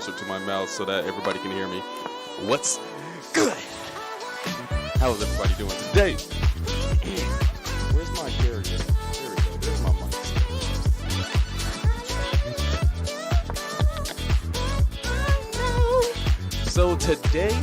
closer to my mouth so that everybody can hear me. What's good? How is everybody doing today? Where's my carrier? There we go. There's my mic. So today,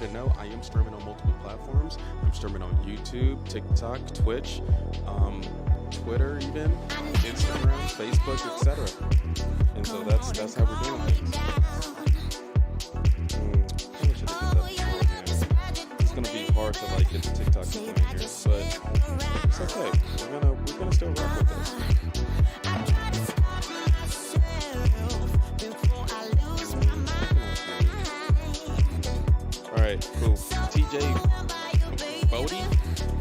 to know, I am streaming on multiple platforms. I'm streaming on YouTube, TikTok, Twitch, Twitter, even Instagram, Facebook, etc. And so that's how we're doing things. It's gonna be hard to like get the TikTok going here, but it's okay. We're gonna still rock with this. All right, cool. TJ Bodie,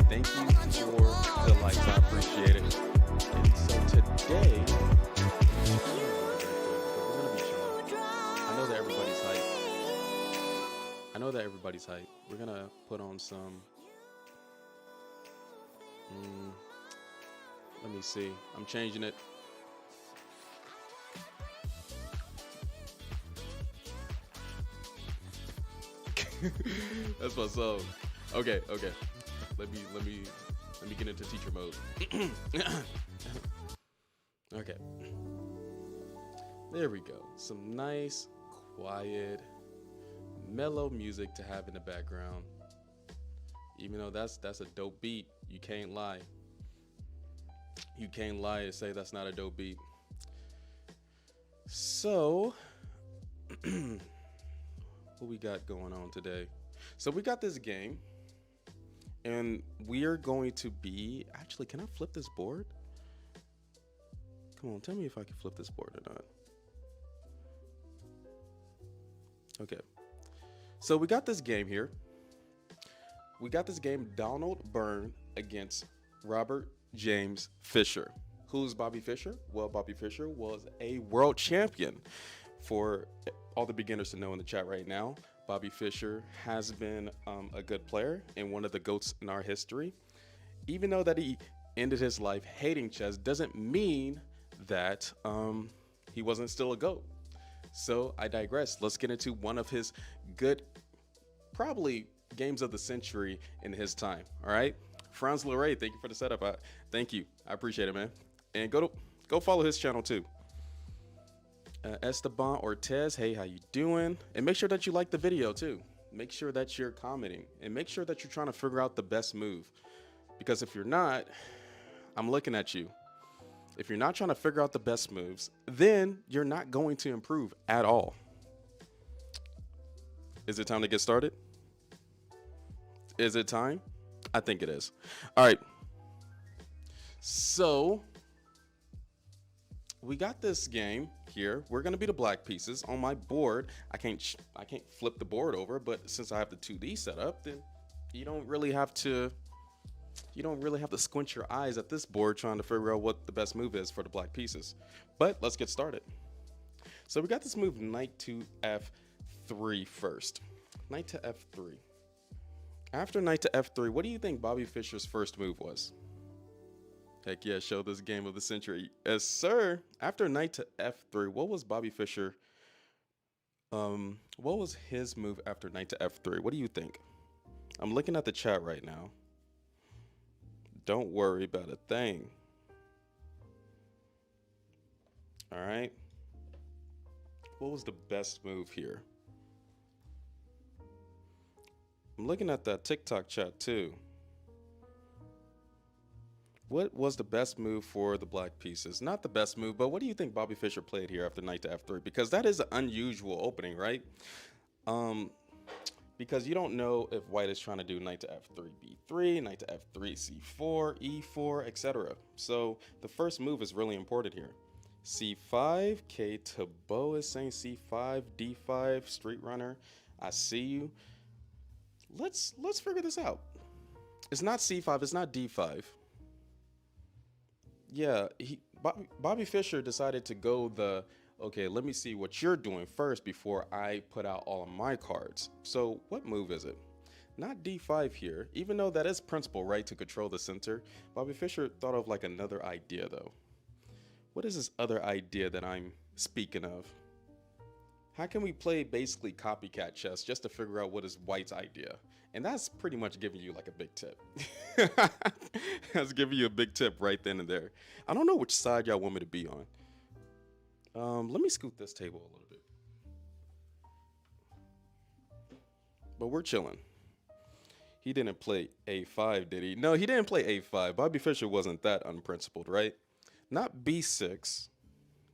thank you for the likes. I appreciate it. And so today, we're gonna be chilling. I know that everybody's hyped. We're gonna put on some. Let me see. I'm changing it. That's my song. Okay. Let me get into teacher mode. Okay. There we go. Some nice, quiet, mellow music to have in the background. Even though that's a dope beat, you can't lie. You can't lie and say that's not a dope beat. So what we got going on today? So we got this game, and we are going to be, actually, can I flip this board? Come on, tell me if I can flip this board or not. Okay. So we got this game here. We got this game, Donald Byrne against Robert James Fisher. Who's Bobby Fischer? Well, Bobby Fischer was a world champion. For all the beginners to know in the chat right now, Bobby Fischer has been a good player and one of the GOATs in our history. Even though that he ended his life hating chess, doesn't mean that he wasn't still a GOAT. So I digress. Let's get into one of his good, probably games of the century in his time. All right, Franz Leray, thank you for the setup. Thank you. I appreciate it, man. And go follow his channel too. Esteban Ortez, hey, how you doing? And make sure that you like the video too. Make sure that you're commenting and make sure that you're trying to figure out the best move. Because if you're not, I'm looking at you. If you're not trying to figure out the best moves, then you're not going to improve at all. Is it time to get started? Is it time? I think it is. All right. So we got this game here. We're gonna be the black pieces on my board. I can't flip the board over, but since I have the 2D set up, then you don't really have to squint your eyes at this board trying to figure out what the best move is for the black pieces. But let's get started. So we got this move knight to f3 first. Knight to f3. After knight to f3, what do you think Bobby Fischer's first move was? Heck yeah, show this game of the century. Yes, sir. After knight to f3, what was Bobby Fischer? What was his move after knight to f3? What do you think? I'm looking at the chat right now. Don't worry about a thing. All right. What was the best move here? I'm looking at that TikTok chat too. What was the best move for the black pieces? Not the best move, but what do you think Bobby Fischer played here after knight to f3? Because that is an unusual opening, right? Because you don't know if white is trying to do knight to f3, b3, knight to f3, c4, e4, etc. So the first move is really important here. c5, K Tabo is saying c5, d5, street runner. I see you. Let's figure this out. It's not c5, it's not d5. Yeah, Bobby Fischer decided to go the okay, let me see what you're doing first before I put out all of my cards. So, what move is it? Not d5 here, even though that is principle, right, to control the center. Bobby Fischer thought of like another idea though. What is this other idea that I'm speaking of? How can we play basically copycat chess just to figure out what is White's idea? And that's pretty much giving you like a big tip. That's giving you a big tip right then and there. I don't know which side y'all want me to be on. Let me scoot this table a little bit. But we're chilling. He didn't play a5, did he? No, he didn't play a5. Bobby Fischer wasn't that unprincipled, right? Not b6.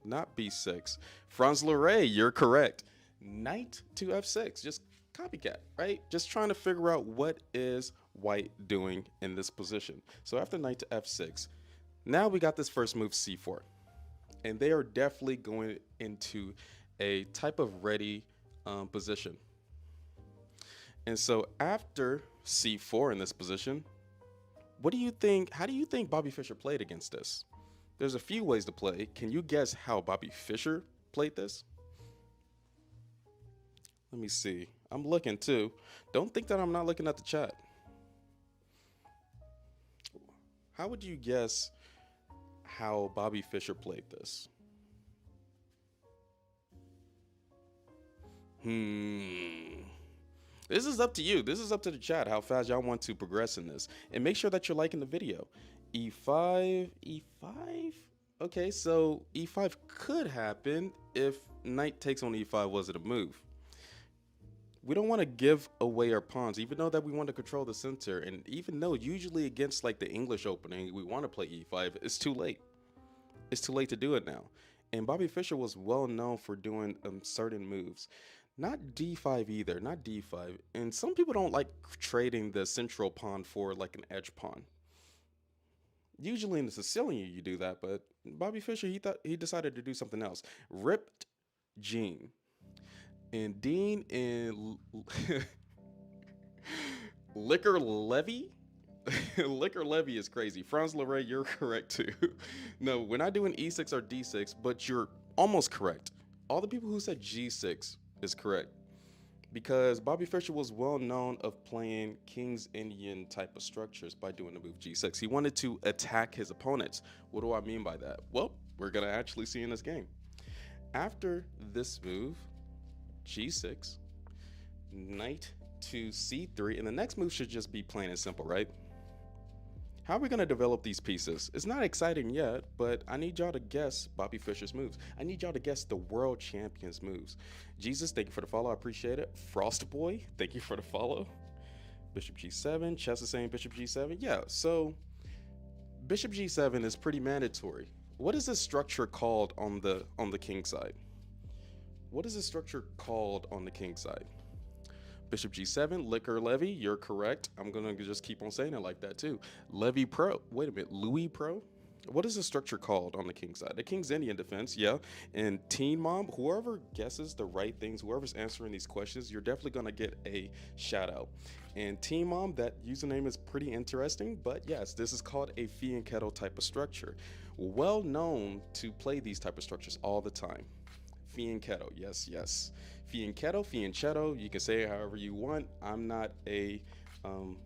Not b6. Franz Leray, you're correct. Knight to f6. Just copycat, right? Just trying to figure out what is White doing in this position. So after knight to f6, now we got this first move c4. And they are definitely going into a type of ready position. And so after c4 in this position, what do you think? How do you think Bobby Fischer played against this? There's a few ways to play. Can you guess how Bobby Fischer played this? Let me see. I'm looking too. Don't think that I'm not looking at the chat. How would you guess how Bobby Fischer played this? This is up to you. This is up to the chat how fast y'all want to progress in this. And make sure that you're liking the video. E5, E5? Okay, so E5 could happen if knight takes on E5 wasn't a move. We don't want to give away our pawns, even though that we want to control the center. And even though usually against like the English opening, we want to play E5, it's too late. It's too late to do it now. And Bobby Fischer was well known for doing certain moves. Not D5 either, not D5. And some people don't like trading the central pawn for like an edge pawn. Usually in the Sicilian you do that, but Bobby Fischer, he decided to do something else. Ripped Gene. And Dean and Liquor Levy? Liquor Levy is crazy. Franz Leray, you're correct too. No, we're not doing E6 or D6, but you're almost correct. All the people who said G6 is correct. Because Bobby Fischer was well known of playing King's Indian type of structures by doing the move G6. He wanted to attack his opponents. What do I mean by that? Well, we're going to actually see in this game. After this move, G6, knight to C3, and the next move should just be plain and simple, right? How are we going to develop these pieces? It's not exciting yet, but I need y'all to guess Bobby Fischer's moves. I need y'all to guess the world champion's moves. Jesus, thank you for the follow. I appreciate it. Frost Boy, thank you for the follow. Bishop G7. Chess is saying Bishop G7. Yeah, so Bishop G7 is pretty mandatory. What is this structure called on the king side? What is this structure called on the king side? Bishop G7, Liquor Levy, you're correct. I'm gonna just keep on saying it like that too. Levy Pro, wait a minute, Louis Pro? What is the structure called on the king side? The King's Indian defense, yeah. And Teen Mom, whoever guesses the right things, whoever's answering these questions, you're definitely gonna get a shout out. And Teen Mom, that username is pretty interesting, but yes, this is called a fianchetto type of structure. Well known to play these type of structures all the time. Fianchetto, yes, yes. Fianchetto, you can say it however you want. I'm not I'm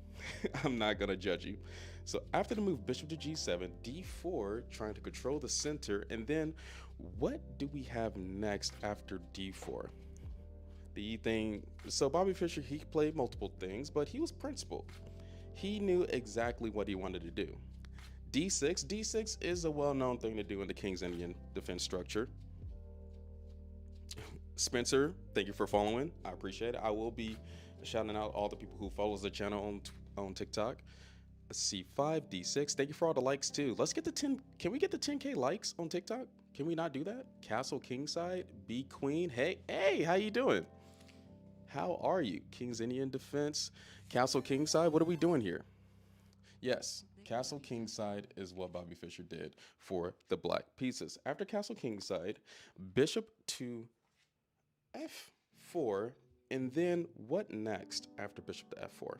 not gonna judge you. So after the move Bishop to G7, D4, trying to control the center, and then what do we have next after D4? The thing, so Bobby Fischer, he played multiple things, but he was principled. He knew exactly what he wanted to do. D6 is a well-known thing to do in the King's Indian defense structure. Spencer, thank you for following. I appreciate it. I will be shouting out all the people who follows the channel on TikTok. C5, D6. Thank you for all the likes too. Let's get the 10. Can we get the 10K likes on TikTok? Can we not do that? Castle Kingside, B Queen. Hey, how you doing? How are you? King's Indian defense, Castle Kingside. What are we doing here? Yes, Castle Kingside is what Bobby Fischer did for the black pieces. After Castle Kingside, Bishop to F4, and then what next after Bishop to F4?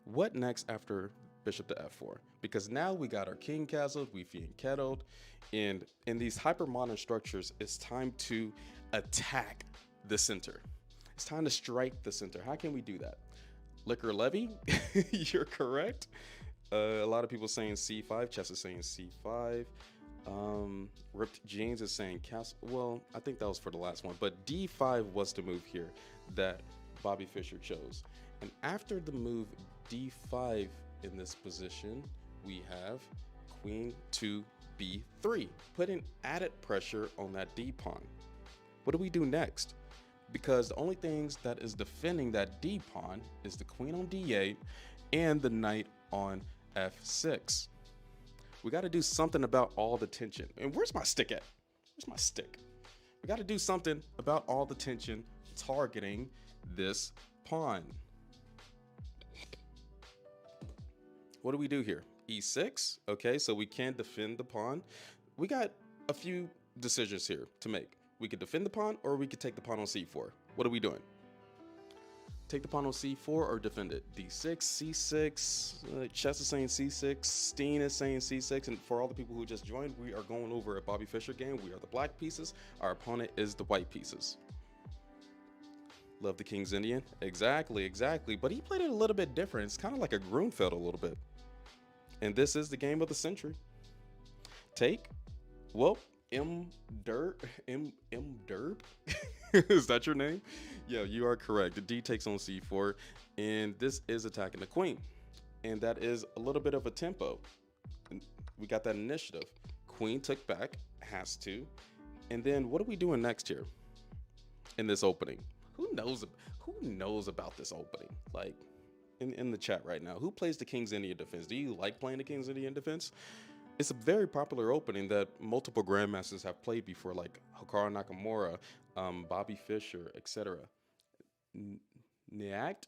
What next after bishop to f4, because now we got our king castled, we fianchettoed, and in these hyper modern structures, it's time to attack the center. It's time to strike the center. How can we do that? Licker Levy, you're correct. A lot of people saying c5. Chess is saying c5. Ripped Jeans is saying castle. Well, I think that was for the last one, but d5 was the move here that Bobby Fischer chose. And after the move d5 in this position, we have queen to b3, putting added pressure on that d pawn. What do we do next? Because the only things that is defending that d pawn is the queen on d8 and the knight on f6. We got to do something about all the tension. And where's my stick at? Where's my stick? We got to do something about all the tension targeting this pawn. What do we do here? e6. Okay, so we can't defend the pawn. We got a few decisions here to make. We could defend the pawn, or we could take the pawn on c4. What are we doing? Take the pawn on c4 or defend it? d6, c6, Chess is saying c6, Steen is saying c6, and for all the people who just joined, we are going over a Bobby Fischer game. We are the black pieces, our opponent is the white pieces. Love the King's Indian. Exactly, but he played it a little bit different. It's kind of like a Grunfeld a little bit. And this is the game of the century. Take, well, M. Derb, is that your name? Yeah, you are correct. The D takes on c4, and this is attacking the queen, and that is a little bit of a tempo. We got that initiative. Queen took back, has to, and then what are we doing next here in this opening? Who knows about this opening? Like in the chat right now, who plays the King's Indian defense? Do you like playing the King's Indian defense? It's a very popular opening that multiple grandmasters have played before, like Hikaru Nakamura, Bobby Fischer, etc. Niact,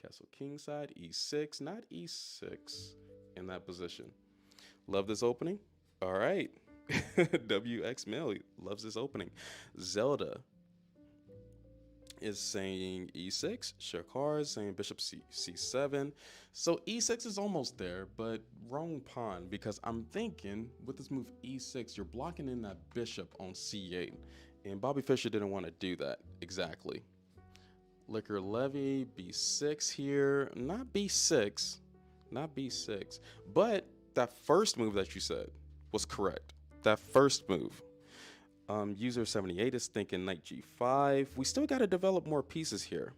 castle kingside, e6, not e6 in that position. Love this opening. All right. WX Mill loves this opening. Zelda is saying e6. Shakar is saying bishop c7. So e6 is almost there, but wrong pawn, because I'm thinking with this move e6, you're blocking in that bishop on c8. And Bobby Fischer didn't want to do that exactly. Licker Levy, b6 here. Not b6. Not b6. But that first move that you said was correct. That first move. User 78 is thinking knight g5. We still got to develop more pieces here.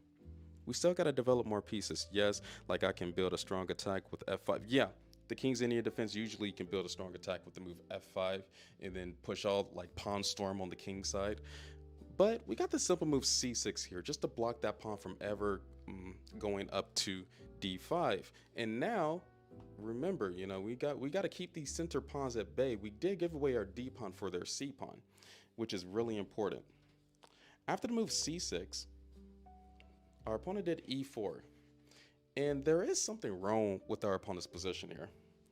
Yes, like I can build a strong attack with f5. Yeah, the King's Indian defense usually can build a strong attack with the move f5 and then push all like pawn storm on the king side. But we got the simple move c6 here just to block that pawn from ever going up to d5. And now, remember, you know, we got to keep these center pawns at bay. We did give away our d pawn for their c pawn, which is really important. After the move c6, our opponent did e4. And there is something wrong with our opponent's position here.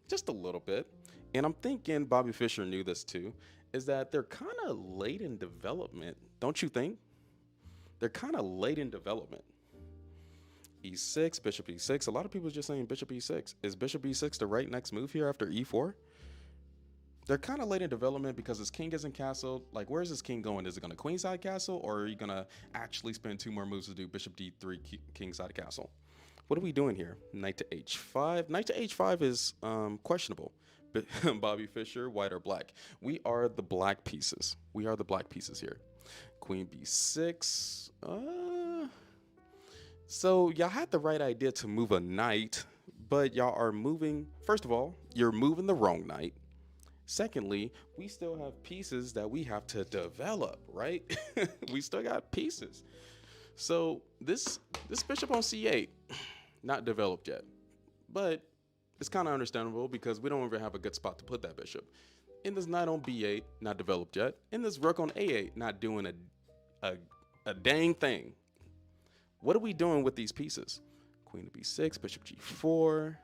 Just a little bit. And I'm thinking Bobby Fischer knew this too, is that they're kind of late in development. Don't you think? They're kind of late in development. e6, bishop e6. A lot of people are just saying bishop e6. Is bishop e6 the right next move here after e4? They're kind of late in development because his king isn't castled. Like, where's his king going? Is it going to queenside castle, or are you going to actually spend 2 more moves to do bishop d3, kingside castle? What are we doing here? Knight to h5. Knight to h5 is questionable. Bobby Fischer, white or black? We are the black pieces. We are the black pieces here. Queen b6. So y'all had the right idea to move a knight, but y'all are moving. First of all, you're moving the wrong knight. Secondly, we still have pieces that we have to develop, right? We still got pieces. So this bishop on c8, not developed yet, but it's kind of understandable because we don't even have a good spot to put that bishop. And this knight on b8, not developed yet. And this rook on a8, not doing a dang thing. What are we doing with these pieces? Queen to b6, bishop g4.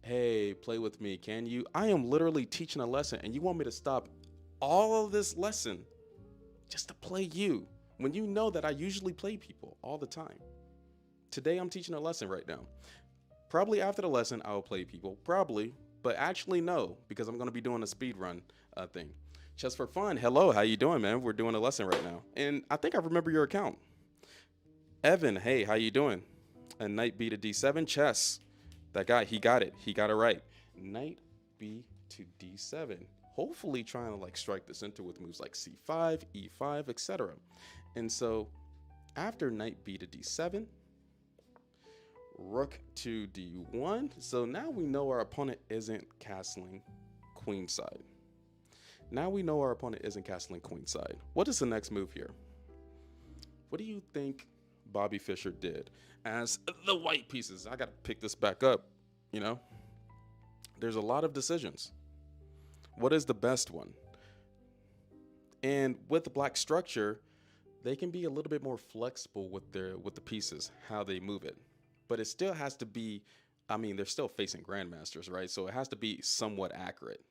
Hey, play with me, can you? I am literally teaching a lesson, and you want me to stop all of this lesson just to play you, when you know that I usually play people all the time. Today, I'm teaching a lesson right now. Probably after the lesson, I will play people. Probably, but actually no, because I'm gonna be doing a speed run thing. Just for fun. Hello, how you doing, man? We're doing a lesson right now, and I think I remember your account. Evan, hey, how you doing? A knight b to d7 chess. That guy, he got it. He got it right. Knight b to d7. Hopefully trying to like strike this into with moves like c5, e5, etc. And so after knight b to d7, rook to d1. So now we know our opponent isn't castling queenside. Now we know our opponent isn't castling queenside. What is the next move here? What do you think Bobby Fischer did as the white pieces? I got to pick this back up, you know? There's a lot of decisions. What is the best one? And with the black structure, they can be a little bit more flexible with the pieces, how they move it. But it still has to be, I mean, they're still facing grandmasters, right? So it has to be somewhat accurate.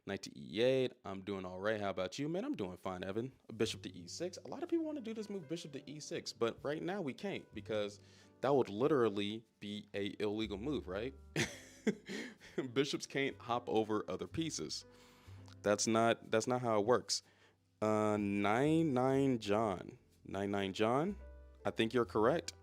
Knight to e8. I'm doing all right. How about you, man? I'm doing fine, Evan. Bishop to e6. A lot of people want to do this move, bishop to e6, but right now we can't because that would literally be a illegal move, right? Bishops can't hop over other pieces. That's not how it works. 9-9 John. 9-9 John. I think you're correct.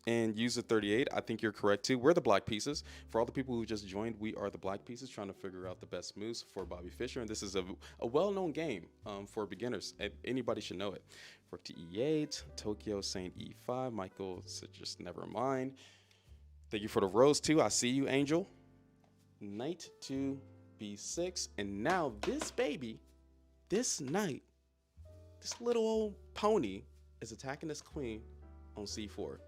And user 38, I think you're correct too. We're the black pieces. For all the people who just joined, we are the black pieces trying to figure out the best moves for Bobby Fischer. And this is a well-known game for beginners. Anybody should know it. Rook to e8, Tokyo saying e5. Michael said just never mind. Thank you for the rose too. I see you, Angel. Knight to b6. And now this baby, this knight, this little old pony is attacking this queen on c4.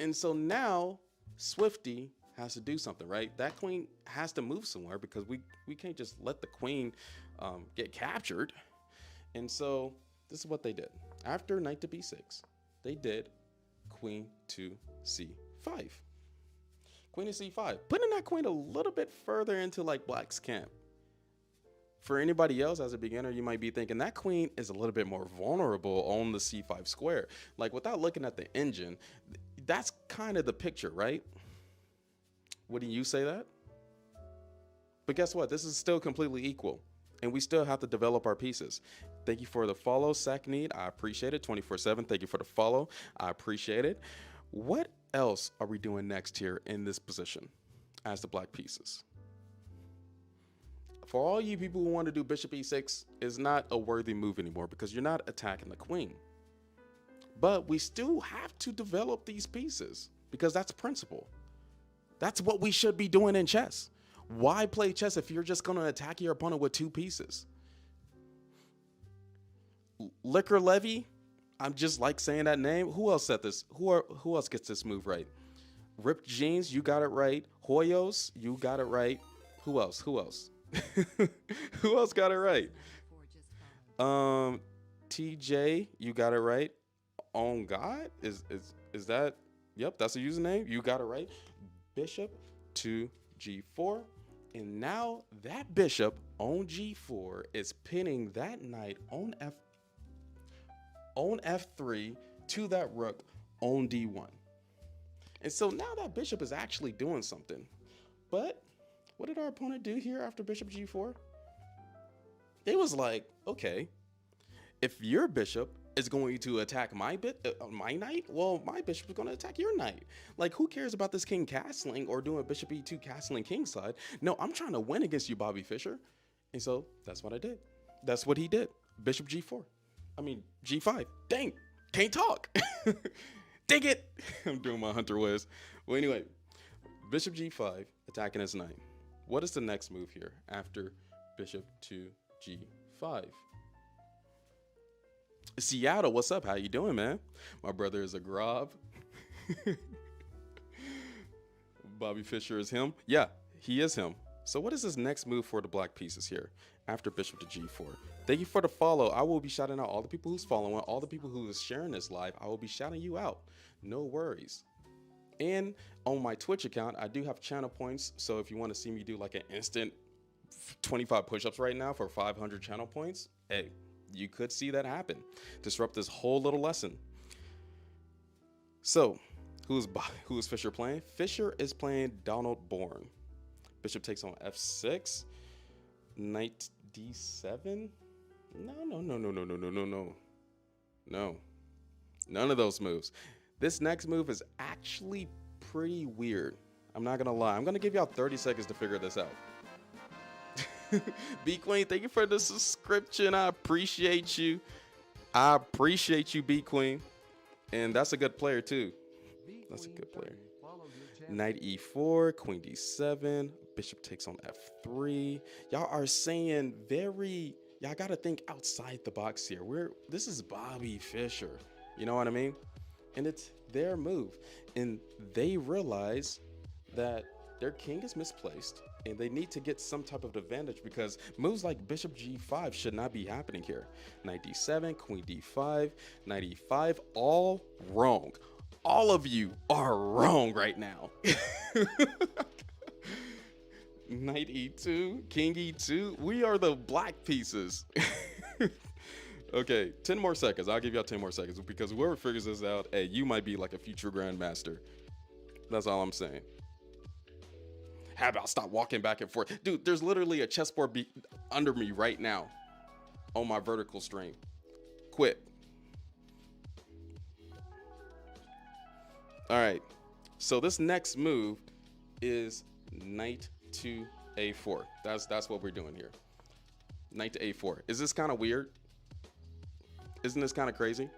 And so now Swifty has to do something, right? That queen has to move somewhere because we can't just let the queen get captured. And so this is what they did. After knight to b6, they did queen to c5. Queen to c5, putting that queen a little bit further into like black's camp. For anybody else as a beginner, you might be thinking that queen is a little bit more vulnerable on the c5 square. Like without looking at the engine, that's kind of the picture, right? Wouldn't you say that? But guess what? This is still completely equal, and we still have to develop our pieces. Thank you for the follow, Sackneed. I appreciate it. 24/7. Thank you for the follow. I appreciate it. What else are we doing next here in this position as the black pieces? For all you people who want to do bishop e6, is not a worthy move anymore because you're not attacking the queen. But we still have to develop these pieces because that's principle. That's what we should be doing in chess. Why play chess if you're just going to attack your opponent with two pieces? Liquor Levy, I'm just like saying that name. Who else said this? Who else gets this move right? Ripped Jeans, you got it right. Hoyos, you got it right. Who else? Who else? Who else got it right? TJ, you got it right. On God is that? Yep, that's a username. You got it right. Bishop to g4, and now that bishop on g4 is pinning that knight on f3 to that rook on d1. And so now that bishop is actually doing something. But what did our opponent do here after bishop g4? It was like, okay, if your bishop is going to attack my knight, well, my bishop is going to attack your knight. Like, who cares about this king castling or doing bishop e2 castling kingside? No, I'm trying to win against you, Bobby Fischer. And so that's what I did. That's what he did. Bishop g4. I mean, g5. Dang, can't talk. Dig it. I'm doing my Hunter Wiz. Well, anyway, bishop g5 attacking his knight. What is the next move here after bishop to g5? Seattle, what's up? How you doing, man? My brother is a Grob. Bobby Fischer is him. Yeah, he is him. So what is this next move for the black pieces here after bishop to g4? Thank you for the follow. I will be shouting out all the people who's following, all the people who is sharing this live. I will be shouting you out. No worries. And on my Twitch account, I do have channel points. So if you want to see me do like an instant 25 push-ups right now for 500 channel points, hey, you could see that happen. Disrupt this whole little lesson. So Who's Fischer playing? Fischer is playing Donald Bourne. Bishop takes on f6. Knight d7. No. None of those moves. This next move is actually pretty weird. I'm not gonna lie. I'm gonna give y'all 30 seconds to figure this out. B Queen, thank you for the subscription. I appreciate you. B Queen. And that's a good player too. That's a good player. Knight e4, queen d7, bishop takes on f3. Y'all are saying y'all gotta think outside the box here. This is Bobby Fischer. You know what I mean? And it's their move. And they realize that their king is misplaced and they need to get some type of advantage because moves like bishop g5 should not be happening here. Knight d7, queen d5, knight e5, all wrong. All of you are wrong right now. Knight e2, king e2, we are the black pieces. Okay, 10 more seconds. I'll give y'all 10 more seconds because whoever figures this out, hey, you might be like a future grandmaster. That's all I'm saying. How about stop walking back and forth? Dude, there's literally a chessboard under me right now on my vertical stream. Quit. All right, so this next move is knight to a4. That's what we're doing here. Knight to a4. Is this kind of weird? Isn't this kind of crazy?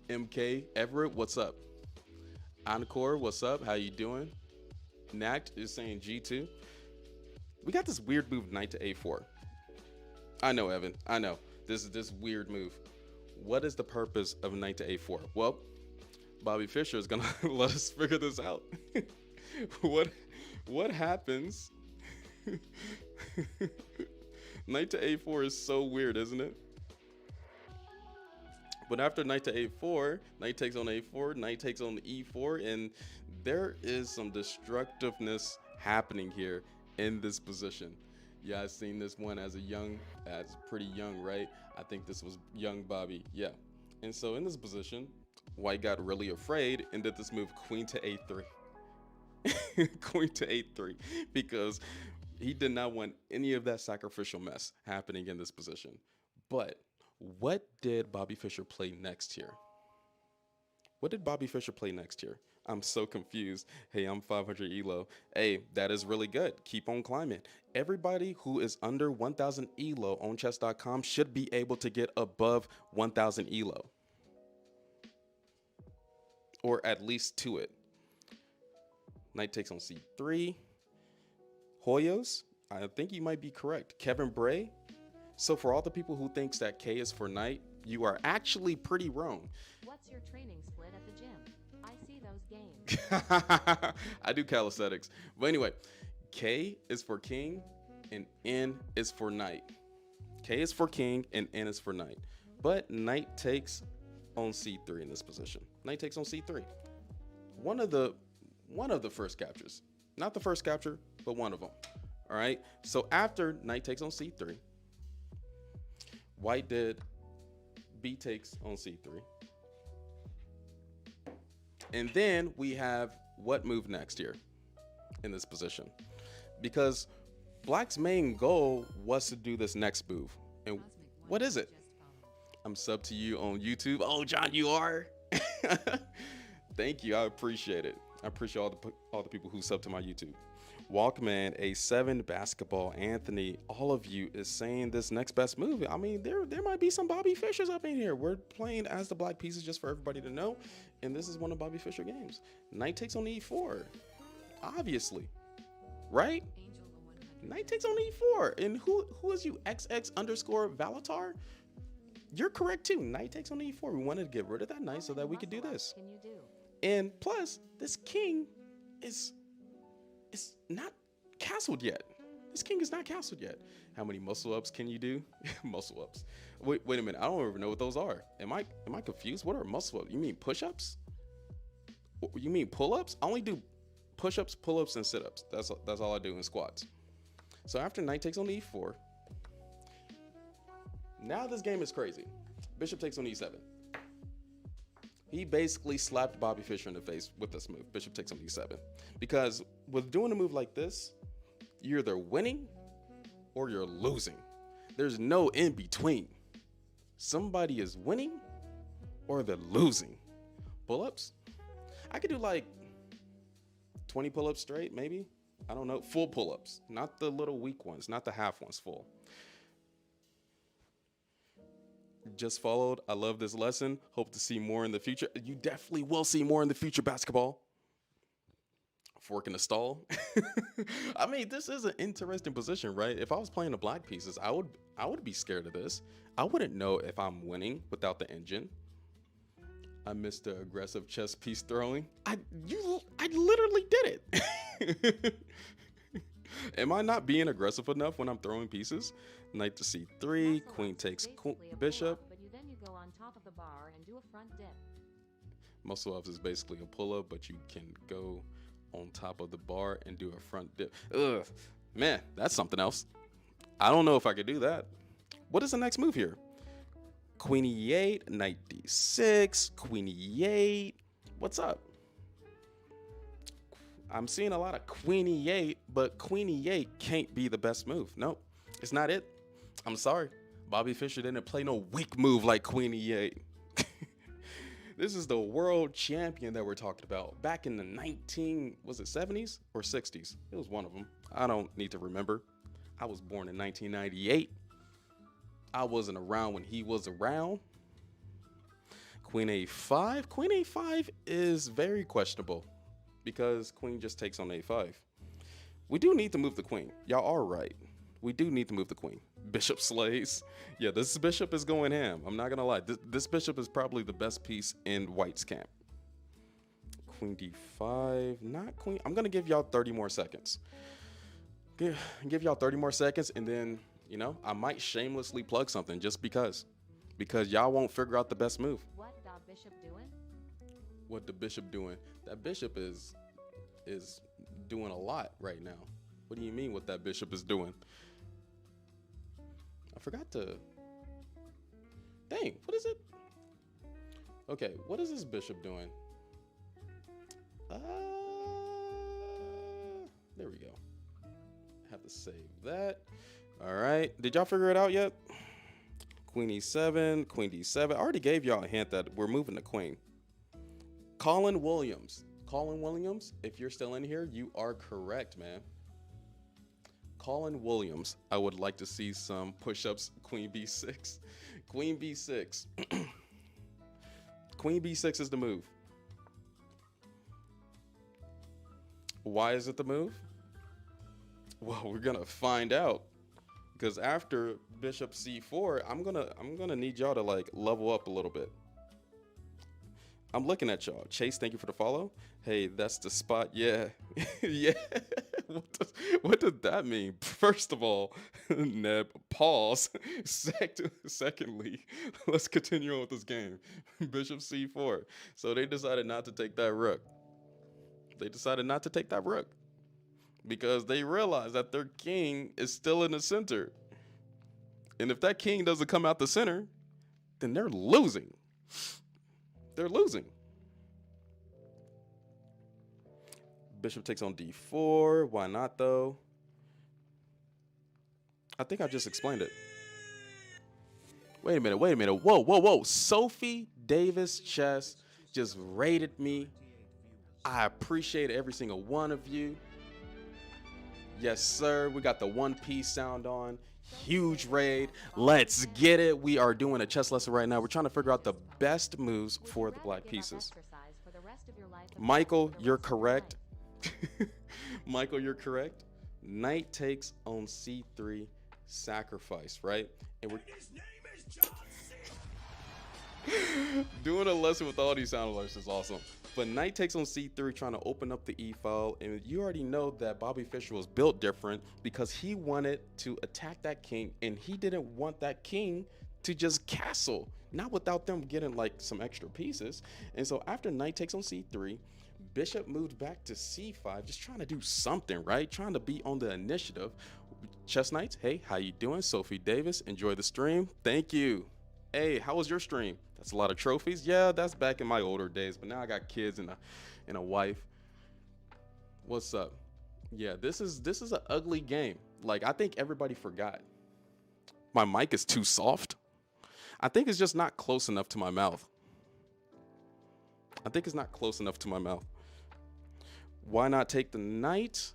MK Everett, what's up? Encore, what's up? How you doing? Nact is saying G2. We got this weird move, knight to a4. I know, Evan. I know. This is this weird move. What is the purpose of knight to a4? Well, Bobby Fischer is gonna let us figure this out. What happens? Knight to a4 is so weird, isn't it? But after knight to a4, knight takes on a4, knight takes on e4, and there is some destructiveness happening here in this position. Yeah, I've seen this one as pretty young, right? I think this was young Bobby, yeah. And so in this position, white got really afraid and did this move, queen to a3. Queen to a3, because he did not want any of that sacrificial mess happening in this position. But what did Bobby Fischer play next here? What did Bobby Fischer play next here? I'm so confused. Hey, I'm 500 elo. Hey, that is really good. Keep on climbing. Everybody who is under 1000 elo on chess.com should be able to get above 1000 elo, or at least to it. Knight takes on c3. Hoyos, I think you might be correct. Kevin Bray. So for all the people who thinks that K is for knight, you are actually pretty wrong. What's your training split at the gym? I see those games. I do calisthenics. But anyway, K is for king and N is for knight. K is for king and N is for knight. But knight takes on c3 in this position. Knight takes on c3. One of the first captures. Not the first capture, but one of them. All right. So after knight takes on c3, white did b takes on c3. And then we have what move next here in this position? Because black's main goal was to do this next move. And what is it? I'm sub to you on YouTube. Oh, John, you are? Thank you. I appreciate it. I appreciate all the people who sub to my YouTube. Walkman, A7, Basketball, Anthony, all of you is saying this next best move. I mean, there might be some Bobby Fischers up in here. We're playing as the black pieces just for everybody to know. And this is one of Bobby Fischer games. Knight takes on e4. Obviously. Right? Knight takes on e4. And who is you? XX_Valatar? You're correct too. Knight takes on e4. We wanted to get rid of that knight so that we could do this. Can you do? And plus, this king is not castled yet. This king is not castled yet. How many muscle ups can you do? Muscle ups. Wait a minute. I don't even know what those are. Am I confused? What are muscle ups? You mean push-ups? You mean pull-ups? I only do push-ups, pull-ups, and sit-ups. That's all I do in squats. So after knight takes on e4, now this game is crazy. Bishop takes on e7. He basically slapped Bobby Fischer in the face with this move. Bishop takes on d7. Because with doing a move like this, you're either winning or you're losing. There's no in between. Somebody is winning or they're losing. Pull-ups? I could do like 20 pull-ups straight, maybe. I don't know. Full pull-ups, not the little weak ones, not the half ones, full. Just followed. I love this lesson. Hope to see more in the future. You definitely will see more in the future, basketball. Fork in the stall. I mean, this is an interesting position, right? If I was playing the black pieces, I would be scared of this. I wouldn't know if I'm winning without the engine. I missed the aggressive chess piece throwing. I literally did it. Am I not being aggressive enough when I'm throwing pieces? Knight to c3, queen takes bishop. But then you go on top of the bar and do a front dip. Muscle ups is basically a pull-up, but you can go on top of the bar and do a front dip. Ugh, man, that's something else. I don't know if I could do that. What is the next move here? Queen e8, knight d6, queen e8. What's up? I'm seeing a lot of queen e8, but queen e8 can't be the best move. Nope, it's not it. I'm sorry. Bobby Fischer didn't play no weak move like queen e8. This is the world champion that we're talking about. Back in the 70s or 60s? It was one of them. I don't need to remember. I was born in 1998. I wasn't around when he was around. Queen a5. Queen a5 is very questionable because queen just takes on a5. We do need to move the queen. Y'all are right. We do need to move the queen. Bishop slays. Yeah, this bishop is going ham. I'm not gonna lie. This bishop is probably the best piece in white's camp. Queen d5, not queen. I'm gonna give y'all 30 more seconds. Give y'all 30 more seconds, and then, you know, I might shamelessly plug something just because y'all won't figure out the best move. What the bishop doing? What the bishop doing? That bishop is doing a lot right now. What do you mean what that bishop is doing? I forgot to. Dang, what is it? Okay, what is this bishop doing? There we go. Have to save that. All right, did y'all figure it out yet? Queen e7, queen d7. I already gave y'all a hint that we're moving the queen. Colin Williams, if you're still in here, you are correct, man. Colin Williams, I would like to see some push-ups. Queen b6. Queen b6. Queen b6 is the move. Why is it the move? Well, we're gonna find out. Because after bishop c4, I'm gonna need y'all to like level up a little bit. I'm looking at y'all. Chase, thank you for the follow. Hey, that's the spot. Yeah. Yeah. What does that mean? First of all, Neb, pause. Secondly, let's continue on with this game. Bishop c4. So they decided not to take that rook. Because they realized that their king is still in the center. And if that king doesn't come out the center, then they're losing. Bishop takes on d4. Why not, though? I think I just explained it. Wait a minute. Whoa. Sophie Davis Chess just raided me. I appreciate every single one of you. Yes, sir. We got the One Piece sound on. Huge raid. Let's get it. We are doing a chess lesson right now. We're trying to figure out the best moves for the black pieces. Michael, you're correct. Michael, you're correct. Knight takes on c3, sacrifice, right? And we're doing a lesson with all these sound alerts is awesome. But knight takes on c3, trying to open up the e-file, and you already know that Bobby Fischer was built different because he wanted to attack that king, and he didn't want that king to just castle, not without them getting like some extra pieces. And so after knight takes on c3, bishop moved back to c5, just trying to do something, right? Trying to be on the initiative. Chess Knights, hey, how you doing? Sophie Davis, enjoy the stream. Thank you. Hey, how was your stream? That's a lot of trophies. Yeah, that's back in my older days, but now I got kids and a wife. What's up? Yeah, this is an ugly game. Like, I think everybody forgot. My mic is too soft. I think it's just not close enough to my mouth. I think it's not close enough to my mouth. Why not take the knight?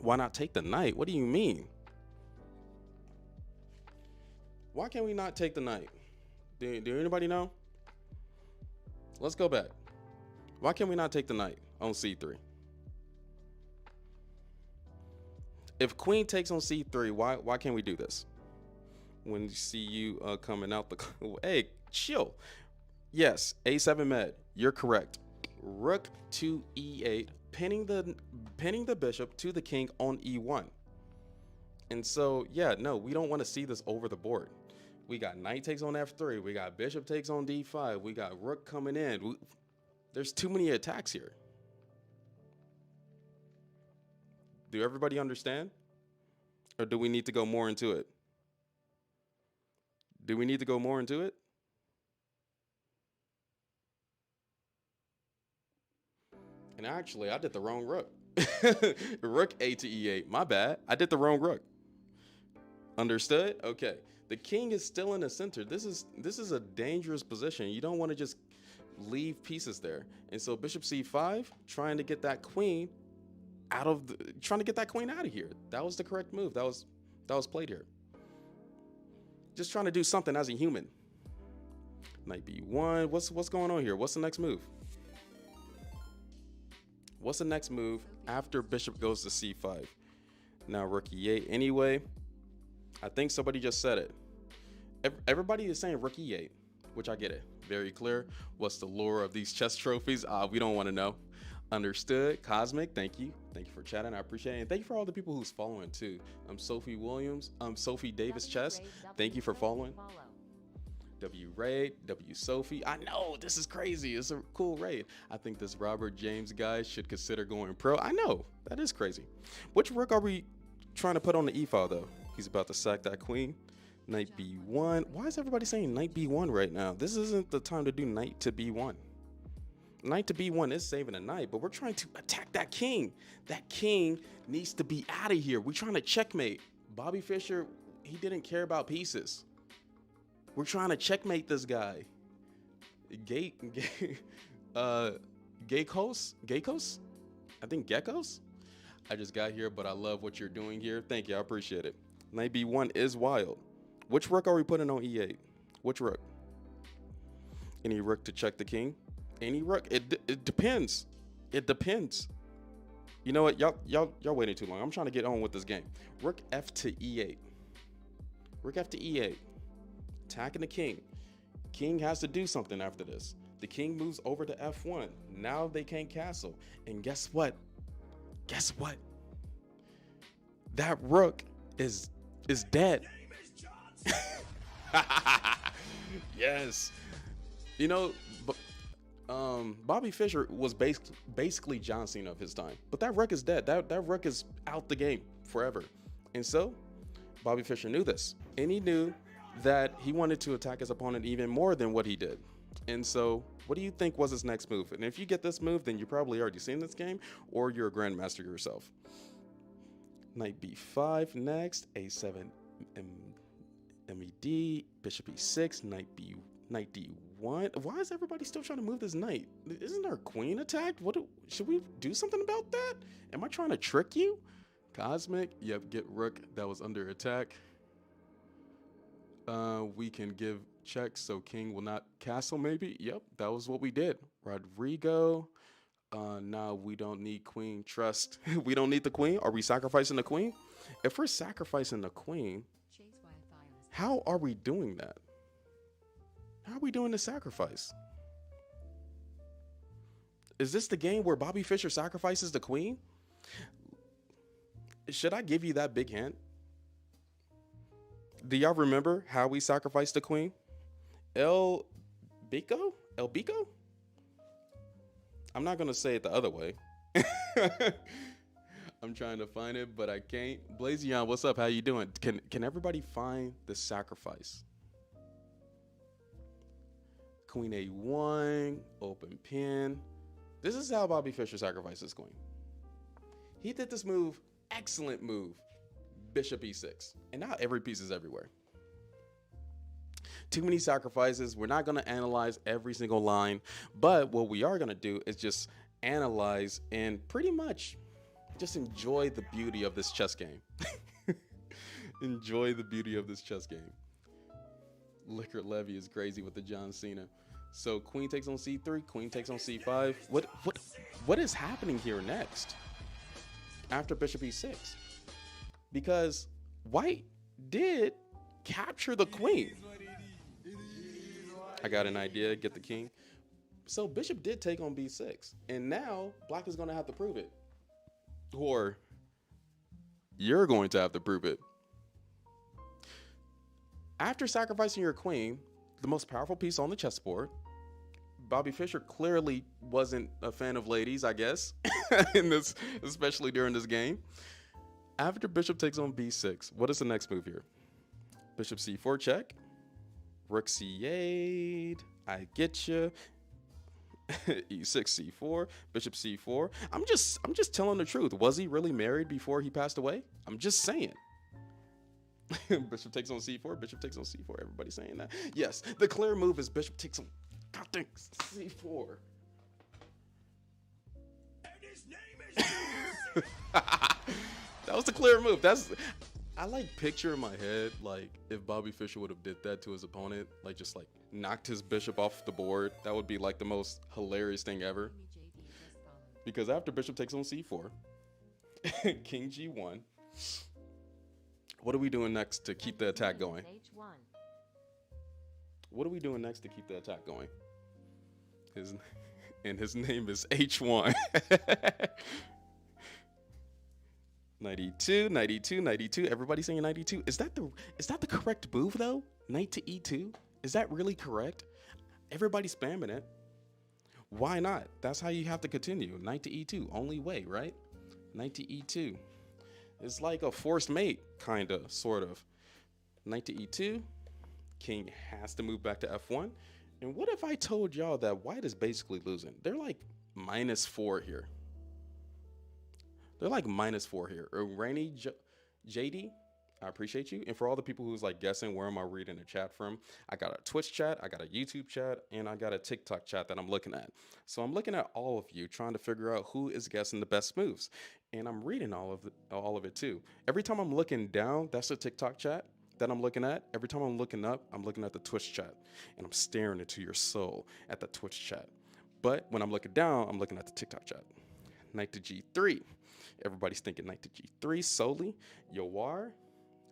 Why not take the knight? What do you mean? Why can't we not take the knight? Do anybody know? Let's go back. Why can't we not take the knight on c3? If queen takes on c3, why can't we do this? When you see you coming out the hey, chill. Yes, a7 med. You're correct. Rook to e8, pinning the bishop to the king on e1. And so, yeah, no, we don't want to see this over the board. We got knight takes on f3. We got bishop takes on d5. We got rook coming in. There's too many attacks here. Do everybody understand? Or do we need to go more into it? Do we need to go more into it? And actually, I did the wrong rook. Rook a to e8. My bad. I did the wrong rook. Understood? Okay. The king is still in the center. This is a dangerous position. You don't want to just leave pieces there. And so bishop c5, trying to get that queen out of here. That was the correct move. That was played here. Just trying to do something as a human. Knight b1. What's going on here? What's the next move? What's the next move after bishop goes to c5? Now rook e8 anyway. I think somebody just said it. Everybody is saying rook e8, which I get it. Very clear. What's the lure of these chess trophies? We don't want to know. Understood. Cosmic, thank you. Thank you for chatting. I appreciate it. And thank you for all the people who's following too. Sophie Williams. Sophie Davis Chess. Thank you for following. W Raid, W Sophie. I know this is crazy. It's a cool raid. I think this Robert James guy should consider going pro. I know that is crazy. Which rook are we trying to put on the e file though? He's about to sack that queen. Knight b1. Why is everybody saying knight b1 right now? This isn't the time to do knight to b1. Knight to b1 is saving a knight, but we're trying to attack that king. That king needs to be out of here. We're trying to checkmate. Bobby Fischer, he didn't care about pieces. We're trying to checkmate this guy. Geckos? I think Geckos? I just got here, but I love what you're doing here. Thank you, I appreciate it. Knight b1 is wild. Which rook are we putting on e8? Which rook? Any rook to check the king? Any rook? It depends. It depends. You know what? Y'all waiting too long. I'm trying to get on with this game. Rook f to e8. Rook f to e8. Attacking the king. King has to do something after this. The king moves over to f1. Now they can't castle. And guess what? Guess what? That rook is dead. Yes. You know, Bobby Fischer was basically John Cena of his time. But that rook is dead. That rook is out the game forever. And so Bobby Fischer knew this. And he knew that he wanted to attack his opponent even more than what he did. And so what do you think was his next move? And if you get this move, then you probably already seen this game, or you're a grandmaster yourself. Knight b5 next, a7 med, bishop e6, knight d1. Why is everybody still trying to move this knight? Isn't our queen attacked? Should we do something about that? Am I trying to trick you? Cosmic, yep, get rook that was under attack. We can give checks so king will not castle maybe. Yep, that was what we did. Rodrigo, now we don't need queen, trust. We don't need the queen. Are we sacrificing the queen? If we're sacrificing the queen, how are we doing that? How are we doing the sacrifice? Is this the game where Bobby Fischer sacrifices the queen? Should I give you that big hint? Do y'all remember how we sacrificed the queen? El Bico? I'm not going to say it the other way. I'm trying to find it, but I can't. Blazion, what's up? How you doing? Can everybody find the sacrifice? Queen A1, open pin. This is how Bobby Fischer sacrifices queen. He did this move, excellent move, bishop e6. And now every piece is everywhere. Too many sacrifices. We're not going to analyze every single line, but what we are going to do is just analyze and pretty much just enjoy the beauty of this chess game. Enjoy the beauty of this chess game. Lickert Levy is crazy with the John Cena. So queen takes on c3, queen takes on c5. What is happening here next after bishop e6? Because white did capture the queen. I got an idea, get the king. So bishop did take on b6, and now black is going to have to prove it. Or you're going to have to prove it. After sacrificing your queen, the most powerful piece on the chessboard, Bobby Fischer clearly wasn't a fan of ladies, I guess, in this, especially during this game. After bishop takes on b6, what is the next move here? Bishop c4 check. Rook c8. I get you. e6 c4. Bishop c4. I'm just telling the truth. Was he really married before he passed away? I'm just saying. Bishop takes on c4. Bishop takes on c4. Everybody's saying that. Yes, the clear move is bishop takes on goddamn c4. And his name is that was the clear move. I like picture in my head, like if Bobby Fischer would have did that to his opponent, like just like knocked his bishop off the board. That would be like the most hilarious thing ever. Because after bishop takes on c4, king g1. What are we doing next to keep the attack going? What are we doing next to keep the attack going? His name is H1. 92, 92, 92. Everybody saying 92. Is that the correct move though? Knight to e2? Is that really correct? Everybody's spamming it. Why not? That's how you have to continue. Knight to e2. Only way, right? Knight to e2. It's like a forced mate, kinda, sort of. Knight to e2. King has to move back to f1. And what if I told y'all that white is basically losing? They're like -4 here. They're like -4 here. Rainy JD, I appreciate you. And for all the people who's like guessing where am I reading the chat from, I got a Twitch chat, I got a YouTube chat, and I got a TikTok chat that I'm looking at. So I'm looking at all of you, trying to figure out who is guessing the best moves. And I'm reading all of it too. Every time I'm looking down, that's the TikTok chat that I'm looking at. Every time I'm looking up, I'm looking at the Twitch chat. And I'm staring into your soul at the Twitch chat. But when I'm looking down, I'm looking at the TikTok chat. Knight to g3. Everybody's thinking knight to g3 solely. Yowar.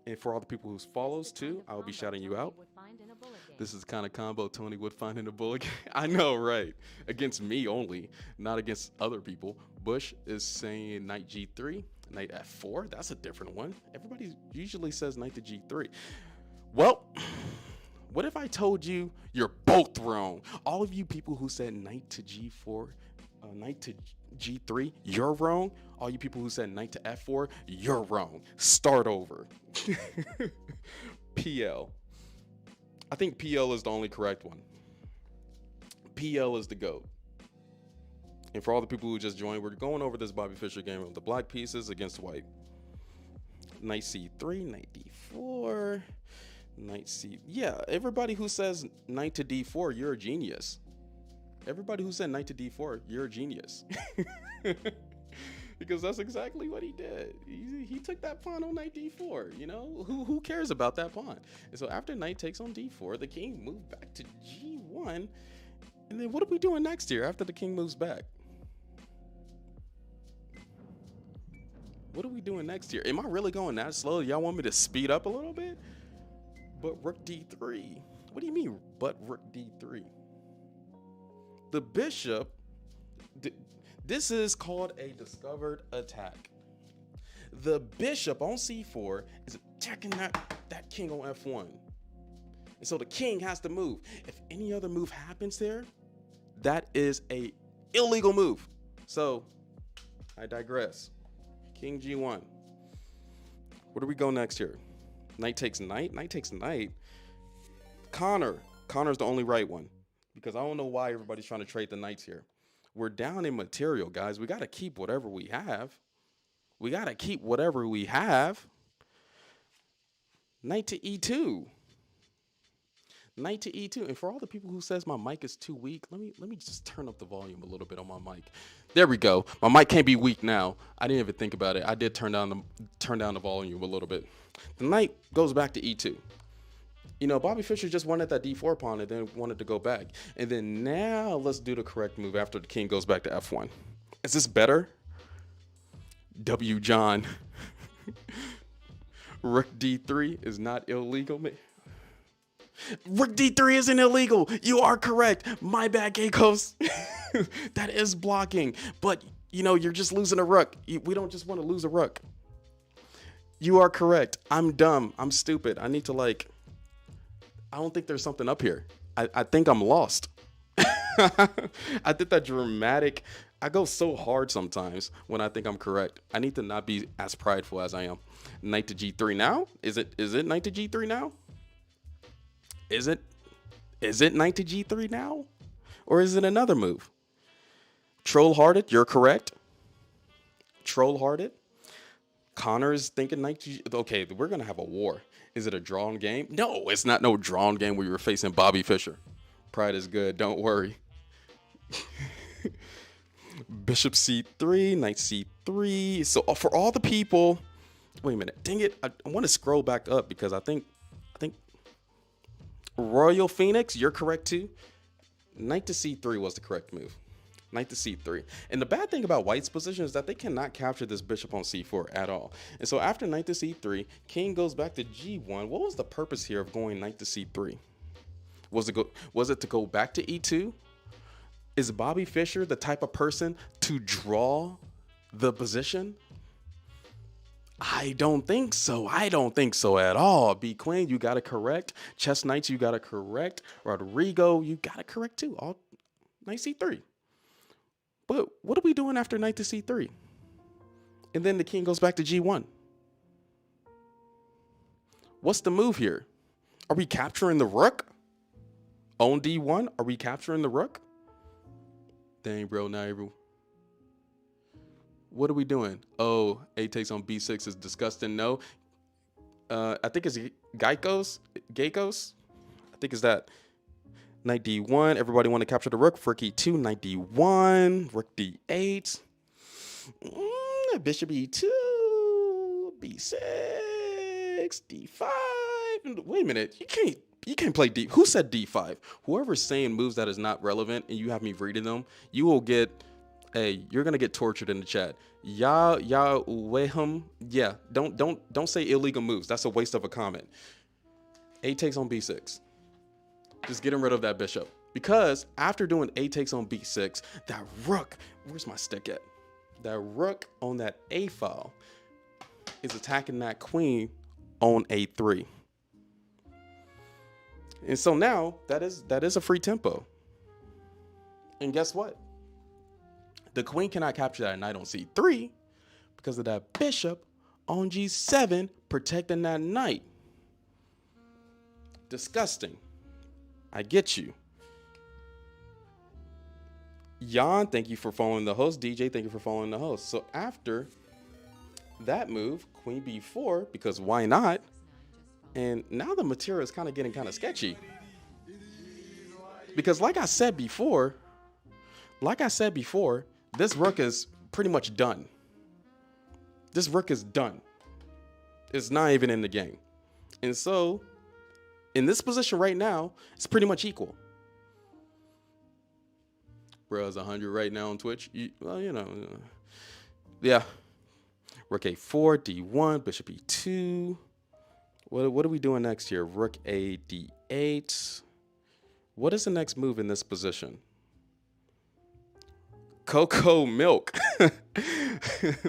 And for all the people who follows too, I'll be shouting you out. This is kind of combo Tony would find in a bullet game. I know, right? Against me only, not against other people. Bush is saying knight g3, knight f4. That's a different one. Everybody usually says knight to g3. Well, what if I told you you're both wrong? All of you people who said knight to g4, knight to g3, you're wrong. All you people who said knight to f4, you're wrong. Start over. PL. I think PL is the only correct one. PL is the GOAT. And for all the people who just joined, we're going over this Bobby Fischer game of the black pieces against white. Knight c3, knight d4, knight c. Yeah, everybody who says knight to d4, you're a genius. Everybody who said knight to d4, you're a genius. Because that's exactly what he did. He took that pawn on knight d4, you know? Who cares about that pawn? And so after knight takes on d4, the king moved back to g1. And then what are we doing next here after the king moves back? What are we doing next here? Am I really going that slow? Y'all want me to speed up a little bit? But rook d3. What do you mean, but rook d3? The bishop, this is called a discovered attack. The bishop on c4 is attacking that king on f1. And so the king has to move. If any other move happens there, that is a illegal move. So I digress. King g1. Where do we go next here? Knight takes knight. Knight takes knight. Connor's the only right one. because I don't know why everybody's trying to trade the knights here. We're down in material, guys. We got to keep whatever we have. We got to keep whatever we have. Knight to e2. Knight to e2. And for all the people who says my mic is too weak, let me just turn up the volume a little bit on my mic. There we go. My mic can't be weak now. I didn't even think about it. I did turn down the volume a little bit. The knight goes back to e2. You know, Bobby Fischer just won at that d4 pawn and then wanted to go back. And then now let's do the correct move after the king goes back to f1. Is this better? W. John. Rook d3 is not illegal. Rook d3 isn't illegal. You are correct. My bad, Geikos. That is blocking. But, you know, you're just losing a rook. We don't just want to lose a rook. You are correct. I'm dumb. I'm stupid. I need to, like... I don't think there's something up here. I think I'm lost. I did that dramatic... I go so hard sometimes when I think I'm correct. I need to not be as prideful as I am. Knight to g3 now? Is it knight to g3 now? Is it knight to g3 now? Or is it another move? Troll-hearted, you're correct. Troll-hearted. Connor is thinking knight to g... Okay, we're going to have a war. Is it a drawn game? No, it's not no drawn game where you're facing Bobby Fischer. Pride is good, don't worry. Bishop c3, knight c3. So for all the people... Wait a minute. Dang it. I want to scroll back up because I think Royal Phoenix, you're correct too. Knight to c3 was the correct move. Knight to c3. And the bad thing about white's position is that they cannot capture this bishop on c4 at all. And so after knight to c3, king goes back to g1. What was the purpose here of going knight to c3? Was it to go back to e2? Is Bobby Fischer the type of person to draw the position? I don't think so. I don't think so at all. B Queen, you got to correct. Chess Knights, you got to correct. Rodrigo, you got to correct too. All knight c3. But what are we doing after knight to c3? And then the king goes back to g1. What's the move here? Are we capturing the rook? On d1? Are we capturing the rook? Dang, bro, now everyone. What are we doing? Oh, A takes on b6 is disgusting. No. I think it's Geikos. I think it's that. Knight d1. Everybody want to capture the rook. Rook e2. Knight d1. Rook d8. Bishop e2. b6. d5. Wait a minute. You can't play d. Who said d5? Whoever's saying moves that is not relevant and you have me reading them, you will get... Hey, you're gonna get tortured in the chat. Wehum. Yeah, don't say illegal moves. That's a waste of a comment. A takes on b6. Just getting rid of that bishop. Because after doing A takes on b6, that rook, where's my stick at? That rook on that A file is attacking that queen on a3. And so now that is a free tempo. And guess what? The queen cannot capture that knight on c3 because of that bishop on g7 protecting that knight. Disgusting. I get you. Jan, thank you for following the host. DJ, thank you for following the host. So after that move, queen b4, because why not? And now the material is kind of getting kind of sketchy. Because like I said before, this rook is pretty much done. This rook is done. It's not even in the game. And so, in this position right now, it's pretty much equal. Bro, it's 100 right now on Twitch. Well, you know. Yeah. Rook a4, d1, bishop e2. What are we doing next here? Rook a d8. What is the next move in this position? Cocoa Milk.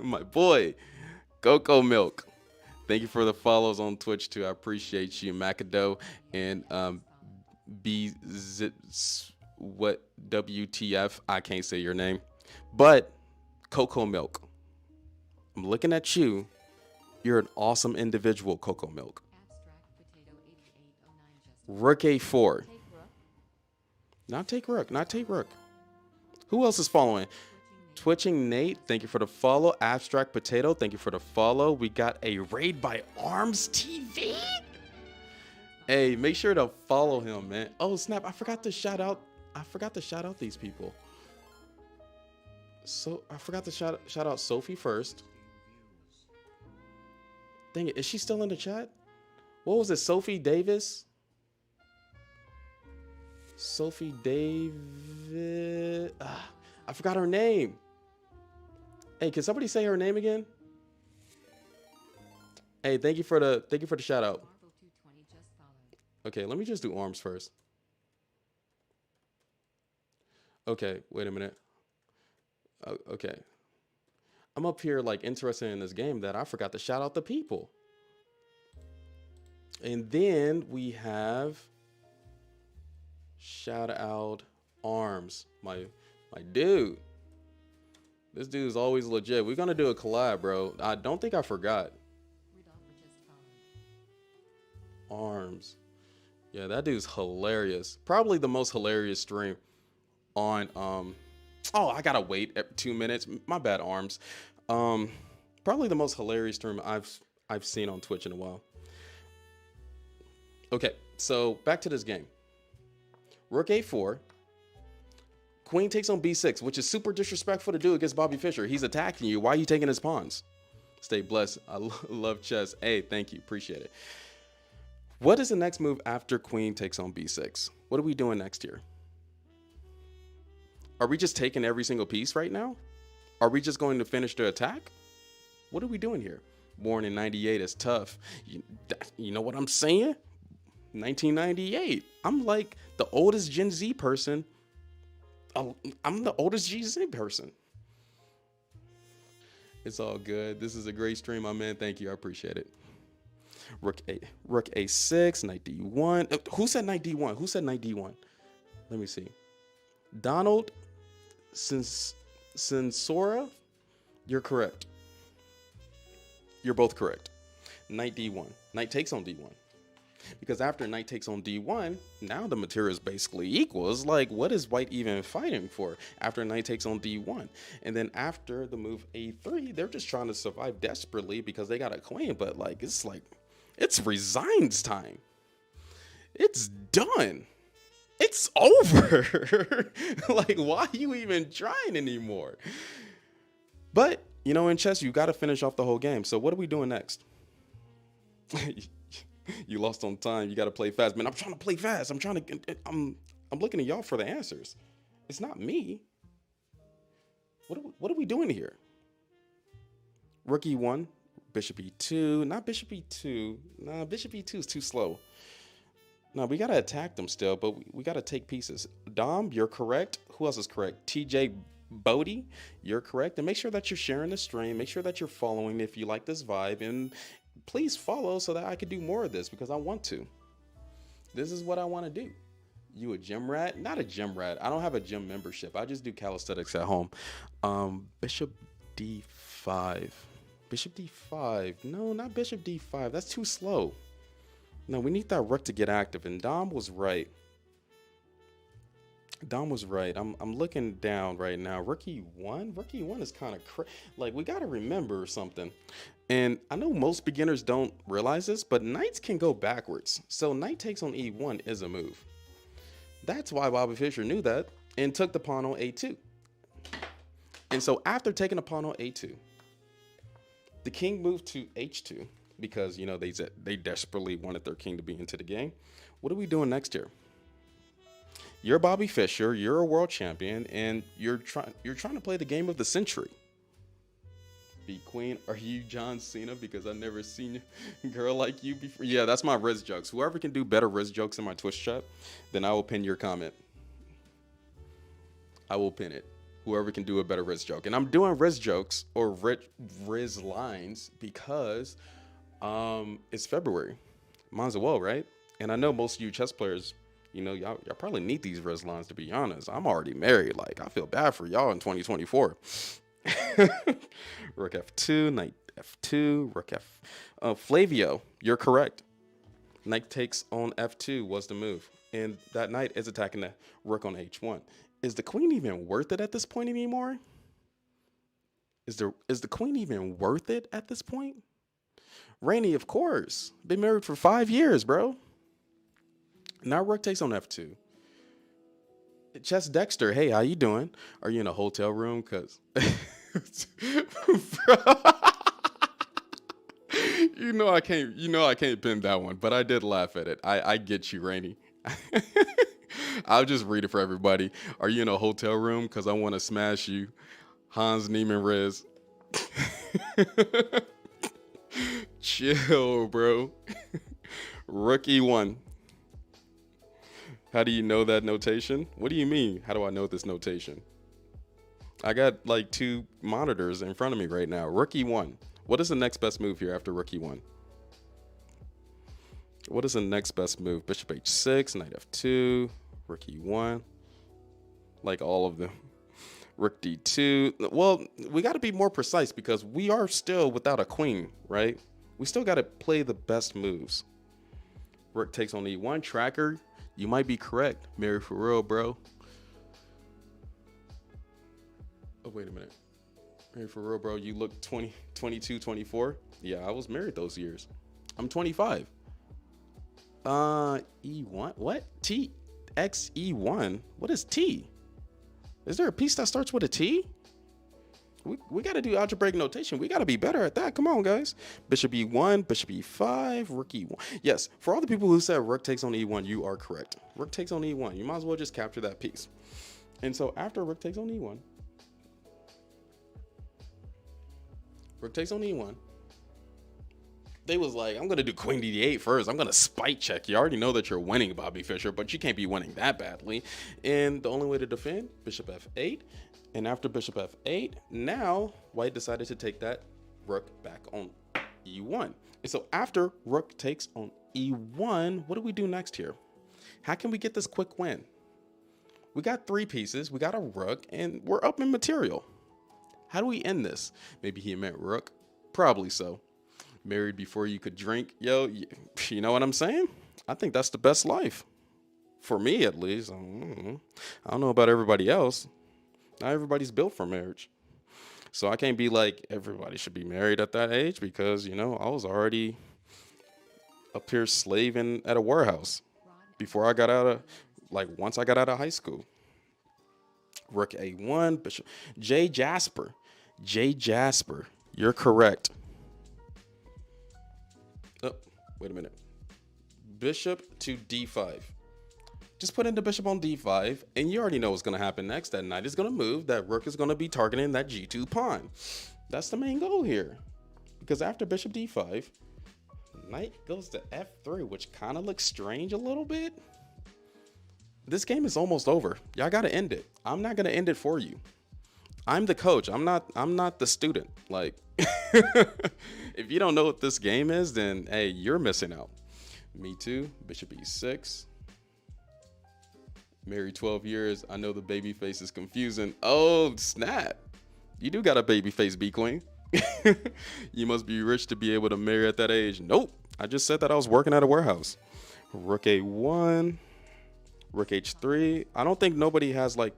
My boy, Cocoa Milk. Thank you for the follows on Twitch too. I appreciate you, Macado and what WTF? I can't say your name, but Cocoa Milk. I'm looking at you. You're an awesome individual, Cocoa Milk. Rook a4. Not take rook. Not take rook. Who else is following? Twitching Nate, thank you for the follow. Abstract Potato, thank you for the follow. We got a raid by Arms TV. Hey, make sure to follow him, man. Oh snap! I forgot to shout out. These people. So I forgot to shout out Sophie first. Dang it, is she still in the chat? What was it? Sophie Davis. Sophie David. I forgot her name. Hey, can somebody say her name again? Hey, thank you for the shout out. Okay, let me just do Arms first. Okay, wait a minute. Okay. I'm up here like interested in this game that I forgot to shout out the people. And then we have shout out Arms, my dude. This dude is always legit. We're gonna do a collab, bro. I don't think I forgot. Arms. Yeah, that dude's hilarious. Probably the most hilarious stream on oh, I gotta wait 2 minutes. My bad, Arms. Probably the most hilarious stream I've seen on Twitch in a while. Okay, so back to this game. Rook A4. Queen takes on B6, which is super disrespectful to do against Bobby Fischer. He's attacking you. Why are you taking his pawns? Stay blessed. I love chess. Hey, thank you. Appreciate it. What is the next move after Queen takes on B6? What are we doing next here? Are we just taking every single piece right now? Are we just going to finish the attack? What are we doing here? Born in 98 is tough. You know what I'm saying? 1998. I'm like the oldest Gen Z person. I'm the oldest Gen Z person. It's all good. This is a great stream, my man. Thank you. I appreciate it. Rook A6, Knight D1. Who said Knight D1? Who said Knight D1? Let me see. Donald Sensora, you're correct. You're both correct. Knight D1. Knight takes on D1. Because after Knight takes on D1, now the material is basically equal. It's like, what is White even fighting for after Knight takes on D1? And then after the move A3, they're just trying to survive desperately because they got a queen. But it's resigns time. It's done. It's over. Like, why are you even trying anymore? But, you know, in chess, you got to finish off the whole game. So what are we doing next? You lost on time. You got to play fast. Man, I'm trying to play fast. I'm looking at y'all for the answers. It's not me. What are we doing here? Rook E1, Bishop E2. Not Bishop E2. Nah, Bishop E2 is too slow. No, we got to attack them still, but we got to take pieces. Dom, you're correct. Who else is correct? TJ Bodie, you're correct. And make sure that you're sharing the stream. Make sure that you're following if you like this vibe. And please follow so that I can do more of this because I want to. This is what I want to do. You a gym rat? Not a gym rat. I don't have a gym membership. I just do calisthenics at home. Bishop D5. Bishop D5. No, not Bishop D5. That's too slow. No, we need that rook to get active. And Dom was right. Dom was right. I'm looking down right now. Rook E1? Rook E1 is kind of like, we got to remember something. And I know most beginners don't realize this, but knights can go backwards. So knight takes on E1 is a move. That's why Bobby Fischer knew that and took the pawn on A2. And so after taking the pawn on A2, the king moved to H2 because, you know, they desperately wanted their king to be into the game. What are we doing next here? You're Bobby Fischer, you're a world champion, and you're trying to play the game of the century. Be queen. Are you John Cena? Because I've never seen a girl like you before. Yeah, that's my Riz jokes. Whoever can do better Riz jokes in my Twitch chat, then I will pin your comment. I will pin it. Whoever can do a better Riz joke. And I'm doing Riz jokes or Riz lines because it's February. Might as well, right? And I know most of you chess players, you know, y'all probably need these Riz lines, to be honest. I'm already married. Like, I feel bad for y'all in 2024. Rook F2, Knight F2, Rook F. Flavio, you're correct. Knight takes on f2 was the move. And that knight is attacking the rook on h1. Is the queen even worth it at this point anymore? Is the queen even worth it at this point? Rainey, of course. Been married for 5 years, bro. Now rook takes on f2. Chess Dexter, hey, how you doing? Are you in a hotel room? Cause you know I can't pin that one, but I did laugh at it. I get you, Rainey. I'll just read it for everybody. Are you in a hotel room? Cause I want to smash you. Hans Niemann Rez. Chill, bro. Rook e1. How do you know that notation? What do you mean? How do I know this notation? I got like 2 monitors in front of me right now. Rook e1. What is the next best move here after rook e1? What is the next best move? Bishop h6, knight f2, rook e1. Like all of them. Rook d2. Well, we got to be more precise because we are still without a queen, right? We still got to play the best moves. Rook takes on e1. Tracker, you might be correct. Married for real, bro. Oh, wait a minute. Married for real, bro. You look 20, 22, 24. Yeah, I was married those years. I'm 25. E1. What? T X E1. What is T? Is there a piece that starts with a T? We got to do algebraic notation. We got to be better at that. Come on, guys. Bishop e1, bishop e5, rook e1. Yes, for all the people who said rook takes on e1, you are correct. Rook takes on e1. You might as well just capture that piece. And so after rook takes on e1, they was like, I'm going to do queen d8 first. I'm going to spite check. You already know that you're winning, Bobby Fischer, but you can't be winning that badly. And the only way to defend, bishop f8. And after bishop f8, now white decided to take that rook back on e1. And so after rook takes on e1, what do we do next here? How can we get this quick win? We got 3 pieces. We got a rook, and we're up in material. How do we end this? Maybe he meant rook. Probably so. Married before you could drink. Yo, you know what I'm saying? I think that's the best life. For me, at least. I don't know about everybody else. Not everybody's built for marriage. So I can't be like everybody should be married at that age because, you know, I was already up here slaving at a warehouse before I got out of, like, once I got out of high school. Rook a1, bishop. J Jasper, you're correct. Oh, wait a minute. Bishop to d5. Just put in the bishop on d5, and you already know what's going to happen next. That knight is going to move. That rook is going to be targeting that g2 pawn. That's the main goal here. Because after bishop d5, knight goes to f3, which kind of looks strange a little bit. This game is almost over. Y'all got to end it. I'm not going to end it for you. I'm the coach. I'm not the student. Like, if you don't know what this game is, then, hey, you're missing out. Me too. Bishop e6. Married 12 years. I know the baby face is confusing. Oh, snap. You do got a baby face, B Queen. You must be rich to be able to marry at that age. Nope. I just said that I was working at a warehouse. Rook a1. Rook h3. I don't think nobody has like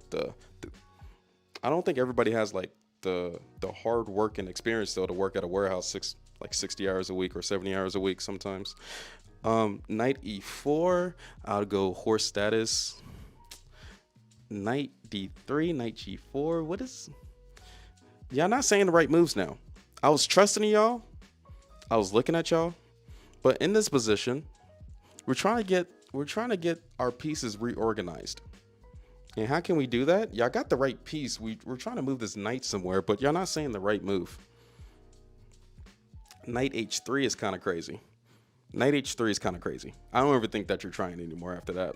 I don't think everybody has like the hard work and experience though to work at a warehouse 60 hours a week or 70 hours a week sometimes. Knight e4. I'll go horse status. Knight d3, knight g4. What is... Y'all not saying the right moves now. I was trusting in y'all. I was looking at y'all. But in this position, we're trying to get our pieces reorganized. And how can we do that? Y'all got the right piece. We're trying to move this knight somewhere, but y'all not saying the right move. Knight h3 is kind of crazy. Knight h3 is kind of crazy. I don't ever think that you're trying anymore after that.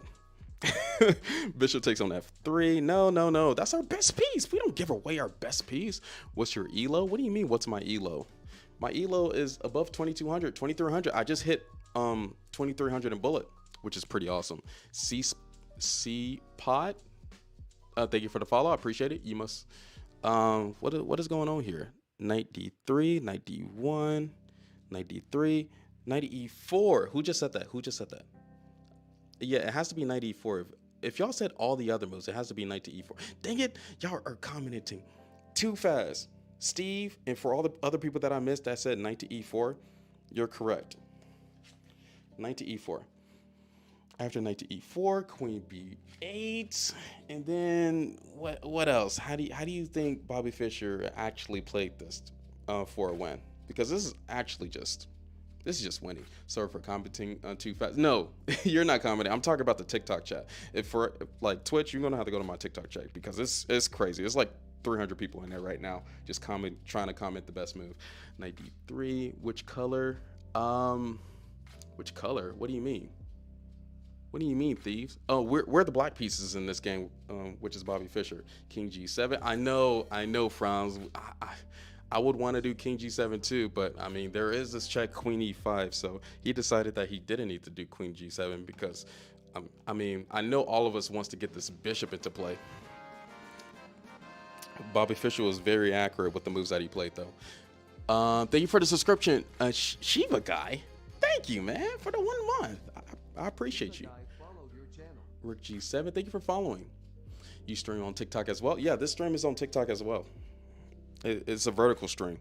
Bishop takes on f3. No. That's our best piece. We don't give away our best piece. What's your elo? What do you mean, what's my elo? My elo is above 2200, 2300. I just hit 2300 in bullet, which is pretty awesome. C pot. Thank you for the follow. I appreciate it. You must. What is going on here? Knight d3, knight d1, knight d3. Knight e4. Who just said that? Who just said that? Yeah, it has to be knight e4. If y'all said all the other moves, it has to be knight to e4. Dang it, y'all are commenting too fast. Steve, and for all the other people that I missed that said knight to e4, you're correct. Knight to e4. After knight to e4, queen b8, and then what else? How do you think Bobby Fischer actually played this for a win? Because this is actually just winning. Sorry for commenting too fast. No, you're not commenting. I'm talking about the TikTok chat. If for like Twitch, you're gonna have to go to my TikTok chat because it's crazy. It's like 300 people in there right now just trying to comment the best move. Knight d3. Which color? Which color? What do you mean? What do you mean, thieves? Oh, we're the black pieces in this game, which is Bobby Fischer. King g7. I know, Franz. I would want to do King g7 too, but I mean, there is this check Queen e5, so he decided that he didn't need to do Queen g7 because, I mean, I know all of us wants to get this bishop into play. Bobby Fischer was very accurate with the moves that he played, though. Thank you for the subscription, Shiva guy. Thank you, man, for the 1 month. I appreciate you. Rick G7, thank you for following. You stream on TikTok as well? Yeah, this stream is on TikTok as well. It's a vertical stream.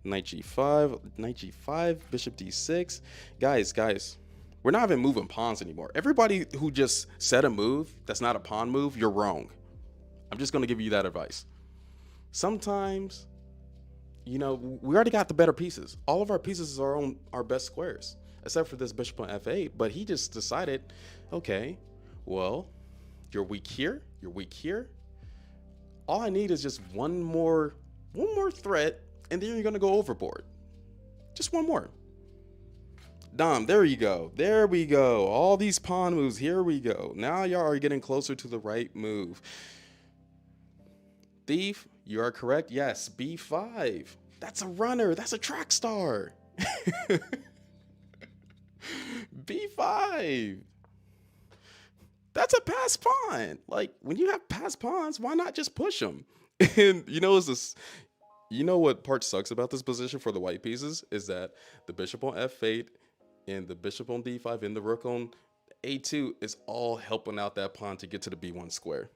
Knight g5, bishop d6. Guys, we're not even moving pawns anymore. Everybody who just said a move that's not a pawn move, you're wrong. I'm just going to give you that advice. Sometimes, you know, we already got the better pieces. All of our pieces are on our best squares, except for this bishop on f8. But he just decided, okay, well, you're weak here, you're weak here. All I need is just one more threat, and then you're gonna go overboard. Just one more. Dom, there you go. There we go. All these pawn moves, here we go. Now y'all are getting closer to the right move. Thief, you are correct. Yes, b5. That's a runner. That's a track star. b5. That's a pass pawn. Like, when you have pass pawns, why not just push them? And you know what part sucks about this position for the white pieces is that the bishop on f8 and the bishop on d5 and the rook on a2 is all helping out that pawn to get to the b1 square.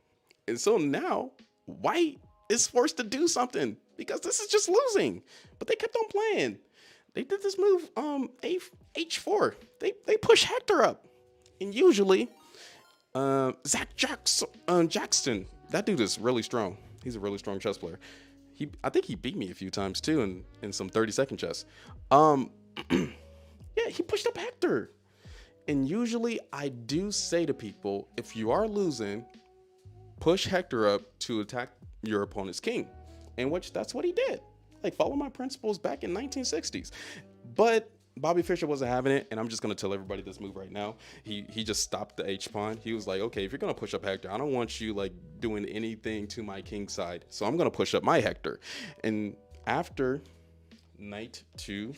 And so now white is forced to do something because this is just losing. But they kept on playing. They did this move h4. They push Hector up. And usually Zach Jackson, that dude is really strong. He's a really strong chess player. I think he beat me a few times too in some 30-second chess. Yeah, he pushed up Hector. And usually I do say to people, if you are losing, push Hector up to attack your opponent's king. In which that's what he did. Like, follow my principles back in 1960s. But Bobby Fischer wasn't having it, and I'm just gonna tell everybody this move right now. He just stopped the H pawn. He was like, okay, if you're gonna push up Hector, I don't want you like doing anything to my king side. So I'm gonna push up my Hector. And after knight to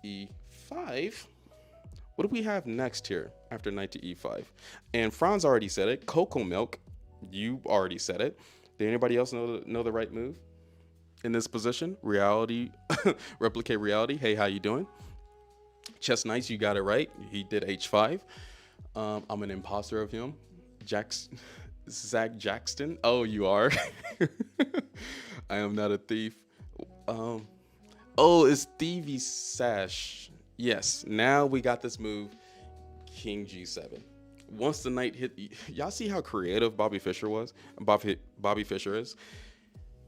e5, what do we have next here after knight to e5? And Franz already said it. Cocoa milk, you already said it. Did anybody else know the right move in this position? Reality, replicate reality. Hey, how you doing? Chess Nice, you got it right. He did h5. I'm an imposter of him. Zach Jackson. Oh, you are. I am not a thief. Oh, it's Stevie Sash. Yes, now we got this move, King g7. Once the knight hit, y'all see how creative Bobby Fischer was? Bobby Fischer is.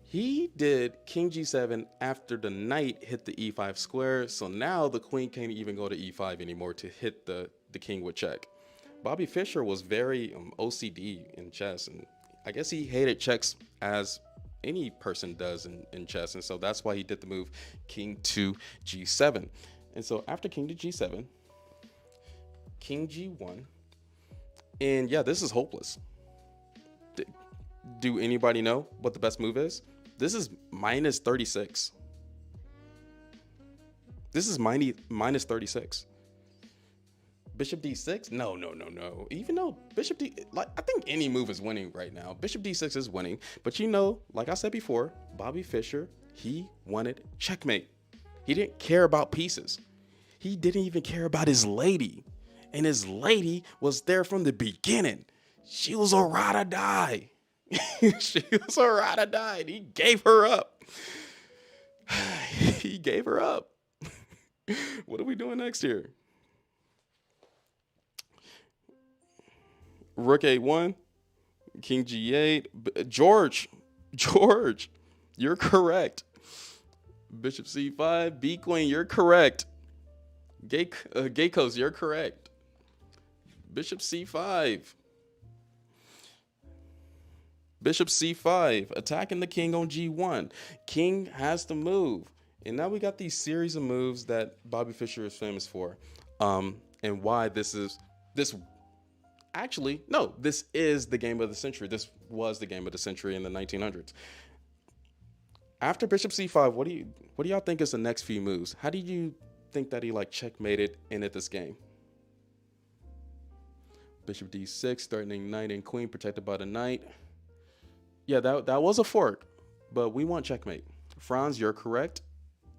He did King g7 after the knight hit the e5 square, so now the queen can't even go to e5 anymore to hit the king with check. Bobby Fischer was very OCD in chess, and I guess he hated checks as any person does in chess, and so that's why he did the move King to g7. And so after King to g7, King g1, and yeah, this is hopeless. Do anybody know what the best move is? This is minus 36. This is minus 36. Bishop d6? No. Even though bishop d, like, I think any move is winning right now. Bishop d6 is winning, but you know, like I said before, Bobby Fischer, he wanted checkmate. He didn't care about pieces. He didn't even care about his lady. And his lady was there from the beginning. She was a ride or die. She was a ride or die. And he gave her up. He gave her up. What are we doing next here? Rook A1, King G8, George, you're correct. Bishop C5, B Queen, you're correct. Geikos, you're correct. Bishop C5. Bishop C5, attacking the king on G1. King has to move. And now we got these series of moves that Bobby Fischer is famous for. And why this is the game of the century. This was the game of the century in the 1900s. After Bishop C5, what do y'all think is the next few moves? How do you think that he checkmated in at this game? Bishop D6, threatening knight and queen, protected by the knight. Yeah, that was a fork, but we want checkmate. Franz, you're correct.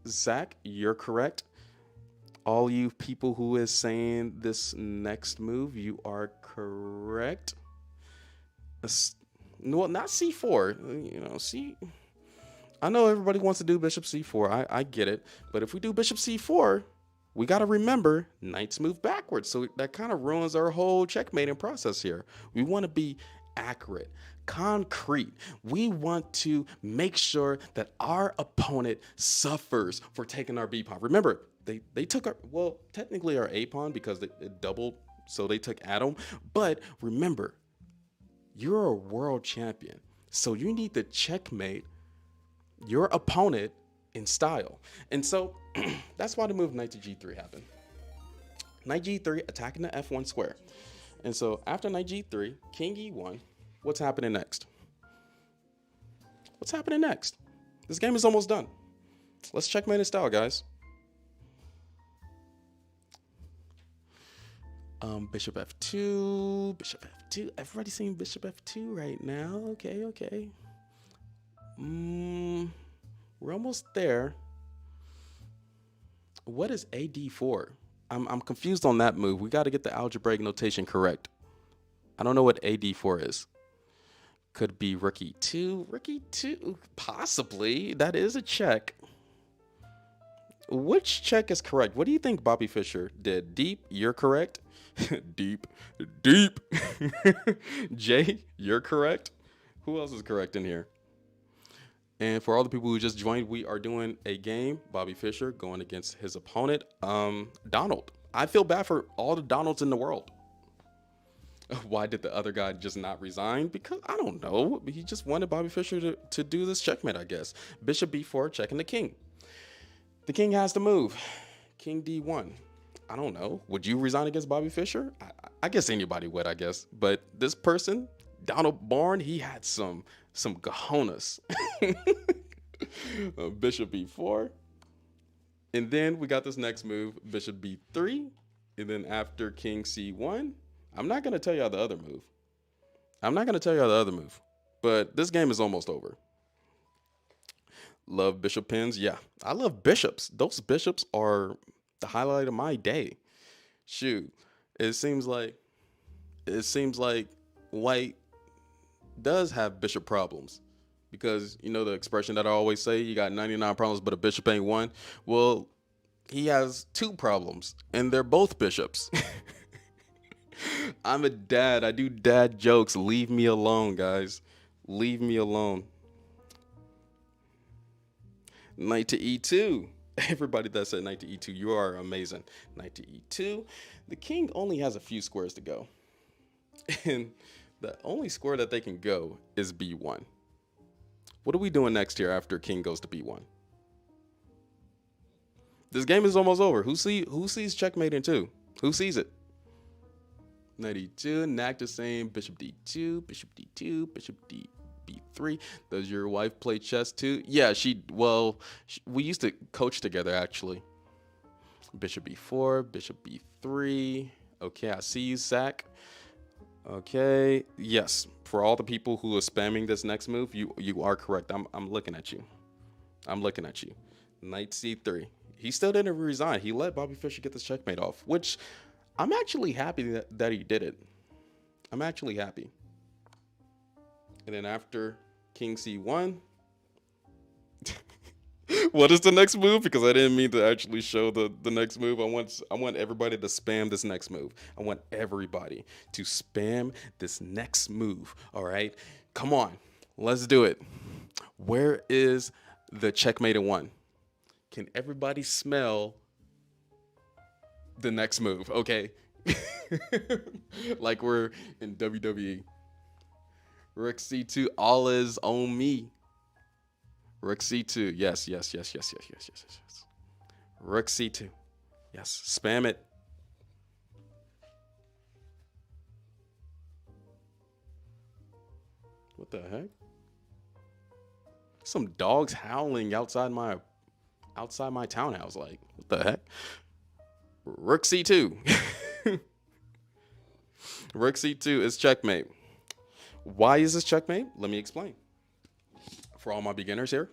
Zach, you're correct. All you people who is saying this next move, you are correct. No, not C4. I know everybody wants to do Bishop C4. I get it. But if we do Bishop C4, we got to remember knights move backwards. So that kind of ruins our whole checkmating process here. We want to be accurate, concrete. We want to make sure that our opponent suffers for taking our B pawn. Remember, they took technically our A pawn because it doubled. So they took Adam. But remember, you're a world champion. So you need to checkmate your opponent in style. And so that's why the move knight to G3 happened. Knight G3 attacking the F1 square. And so after knight G3, king E1, what's happening next? What's happening next? This game is almost done. Let's checkmate in style, guys. Bishop F2, Bishop F2. Everybody seeing Bishop F2 right now. Okay. We're almost there. What is AD4? I'm confused on that move. We got to get the algebraic notation correct. I don't know what AD4 is. Could be rook E2. Rook E2, possibly. That is a check. Which check is correct? What do you think Bobby Fischer did? Deep, you're correct. Deep. Jay, you're correct. Who else is correct in here? And for all the people who just joined, we are doing a game. Bobby Fischer going against his opponent, Donald. I feel bad for all the Donalds in the world. Why did the other guy just not resign? Because I don't know. He just wanted Bobby Fischer to do this checkmate, I guess. Bishop B4, checking the king. The king has to move. King D1. I don't know. Would you resign against Bobby Fischer? I guess anybody would, I guess. But this person, Donald Bourne, he had some cojones. Bishop B4. And then we got this next move, Bishop B3. And then after King C1, I'm not going to tell y'all the other move. But this game is almost over. Love bishop pins. Yeah, I love bishops. Those bishops are the highlight of my day. Shoot, it seems like white does have bishop problems, because you know the expression that I always say, you got 99 problems but a bishop ain't one. Well, he has 2 problems and they're both bishops. I'm a dad. I do dad jokes. Leave me alone, guys. Leave me alone. Knight to E2. Everybody that said knight to E2, you are amazing. Knight to E2. The king only has a few squares to go. And the only square that they can go is B1. What are we doing next here after king goes to B1? This game is almost over. Who sees checkmate in 2? Who sees it? Knight E2, knack the same. Bishop D2, Bishop D2, Bishop B3. Does your wife play chess too? Yeah, we used to coach together actually. Bishop B4, Bishop B3. Okay, I see you, Zach. Okay, yes. For all the people who are spamming this next move, you are correct. I'm looking at you. Knight C3. he still didn't resign. He let Bobby Fischer get this checkmate off, which I'm actually happy that he did it. I'm actually happy. And then after King C1, what is the next move? Because I didn't mean to actually show the next move. I want everybody to spam this next move. I want everybody to spam this next move. All right, come on, let's do it. Where is the checkmate one? Can everybody smell the next move? Okay, like we're in WWE. Rook C2, all is on me. Rook C2, yes. Rook C2, yes, spam it. What the heck? Some dogs howling outside my townhouse. Like, what the heck? Rook C2. Rook C2 is checkmate. Why is this checkmate? Let me explain. For all my beginners here,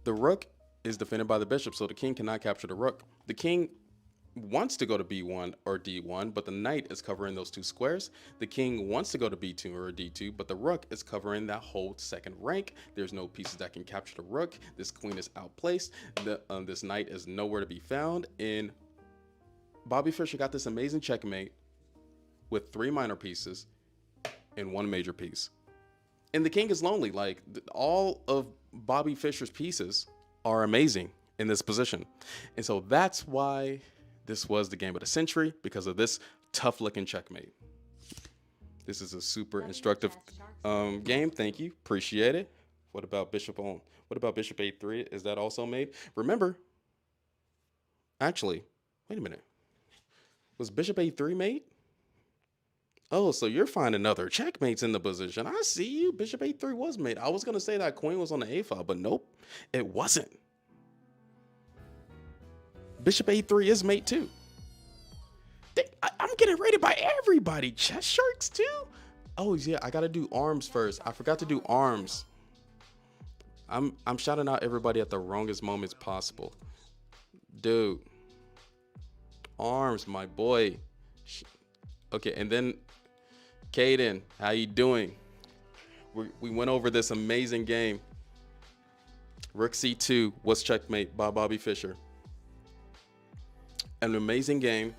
the rook is defended by the bishop, so the king cannot capture the rook. The king wants to go to b1 or d1, but the knight is covering those two squares. The king wants to go to b2 or d2, but the rook is covering that whole second rank. There's no pieces that can capture the rook. This queen is outplaced. This knight is nowhere to be found. And Bobby Fischer got this amazing checkmate with 3 minor pieces and 1 major piece. And the king is lonely. Like, all of Bobby Fischer's pieces are amazing in this position. And so that's why this was the game of the century, because of this tough looking checkmate. This is a super instructive game. Thank you. Appreciate it. What about bishop a3? Is that also made? Remember, actually, wait a minute. Was bishop a3 made? Oh, so you're finding other checkmates in the position. I see you. Bishop a3 was made. I was going to say that queen was on the a file, but nope, it wasn't. Bishop a3 is mate too. I'm getting rated by everybody. Chess sharks too? Oh yeah, I gotta do arms first. I forgot to do arms. I'm shouting out everybody at the wrongest moments possible. Dude. Arms, my boy. Okay, and then Caden, how you doing? We went over this amazing game. Rook C2 was checkmate by Bobby Fischer. An amazing game,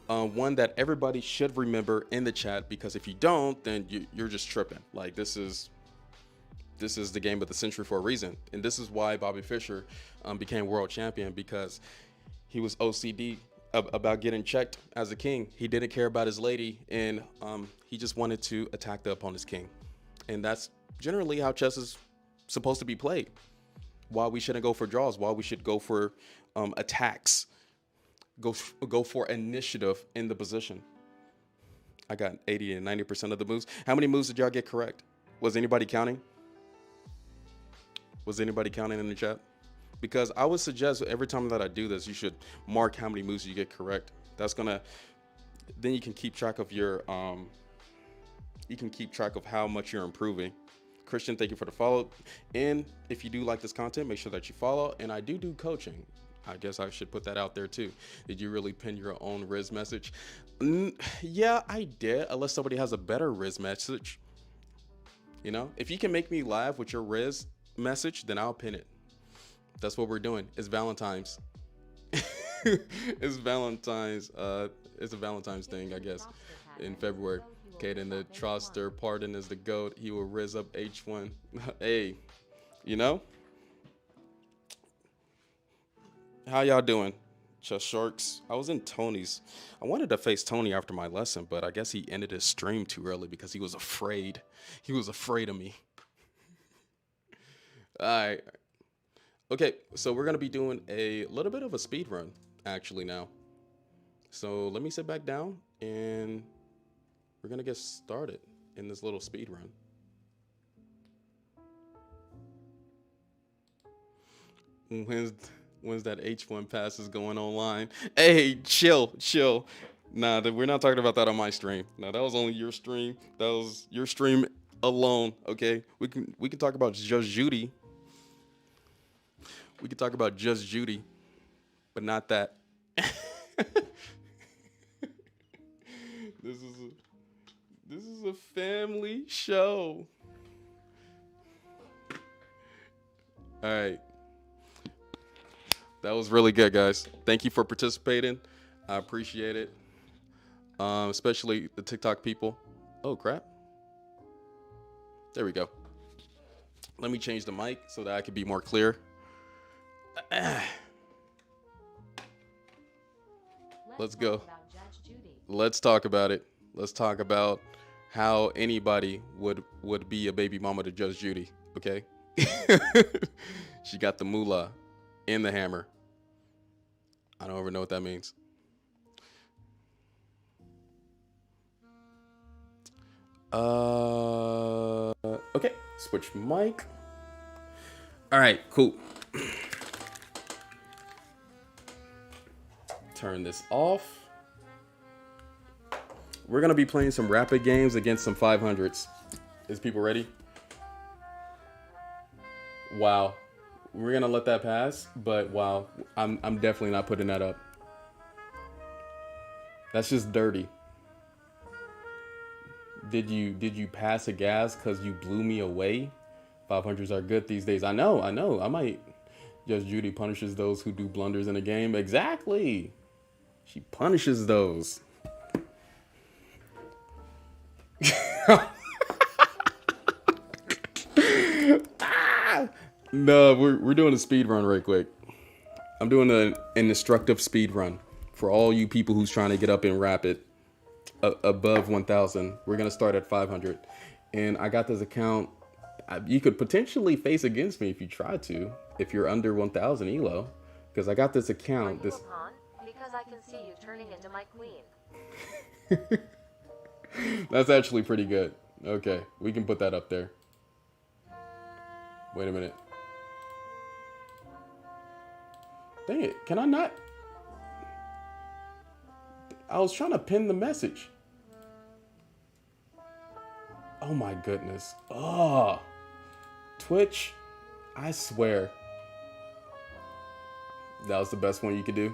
one that everybody should remember in the chat, because if you don't, then you're just tripping. Like, this is the game of the century for a reason, and this is why Bobby Fischer became world champion, because he was OCD about getting checked as a king. He didn't care about his lady, and he just wanted to attack the opponent's king, and that's generally how chess is supposed to be played. Why we shouldn't go for draws, why we should go for attacks. Go for initiative in the position. I got 80 and 90% of the moves. How many moves did y'all get correct? Was anybody counting? Was anybody counting in the chat? Because I would suggest every time that I do this, you should mark how many moves you get correct. That's gonna, then you can keep track of your, you can keep track of how much you're improving. Christian, thank you for the follow. And if you do like this content, make sure that you follow. And I do coaching. I guess I should put that out there too. Did you really pin your own Riz message? Yeah, I did, unless somebody has a better Riz message. You know, if you can make me laugh with your Riz message, then I'll pin it. That's what we're doing. It's Valentine's. It's Valentine's. It's a Valentine's thing, I guess, in February. Caden, the Troster, pardon is the GOAT. He will Riz up H1. Hey, you know? How y'all doing, Chess Sharks? I was in Tony's. I wanted to face Tony after my lesson, but I guess he ended his stream too early because he was afraid. He was afraid of me. All right. Okay, so we're going to be doing a little bit of a speed run, actually, now. So let me sit back down, and we're going to get started in this little speed run. When's that H1 passes going online? Hey, chill. Nah, we're not talking about that on my stream. No, that was only your stream. That was your stream alone. Okay, we can talk about Just Judy. We can talk about Just Judy. but not that. This is a family show. All right. That was really good, guys. Thank you for participating. I appreciate it. Especially the TikTok people. Oh, crap. There we go. Let me change the mic so that I can be more clear. Let's go. Talk about Judge Judy. Let's talk about it. Let's talk about how anybody would be a baby mama to Judge Judy, okay? She got the moolah and the hammer. I don't even know what that means. Okay, switch mic. All right, cool. Turn this off. We're gonna be playing some rapid games against some 500s. Is people ready? Wow. We're gonna let that pass, but wow, I'm definitely not putting that up. That's just dirty. Did you pass a gas because you blew me away? 500s are good these days. I know. I might. Judge Judy punishes those who do blunders in a game. Exactly. She punishes those. No, we're doing a speed run right quick. I'm doing an instructive speed run for all you people who's trying to get up in rapid above 1,000. We're gonna start at 500, and I got this account. You could potentially face against me if you try to, if you're under 1,000 elo, because I got this Are account. you This a pawn? Because I can see you turning into my queen. That's actually pretty good. Okay, we can put that up there. Wait a minute. Dang it, can I not? I was trying to pin the message. Oh my goodness. Oh, Twitch, I swear. That was the best one you could do.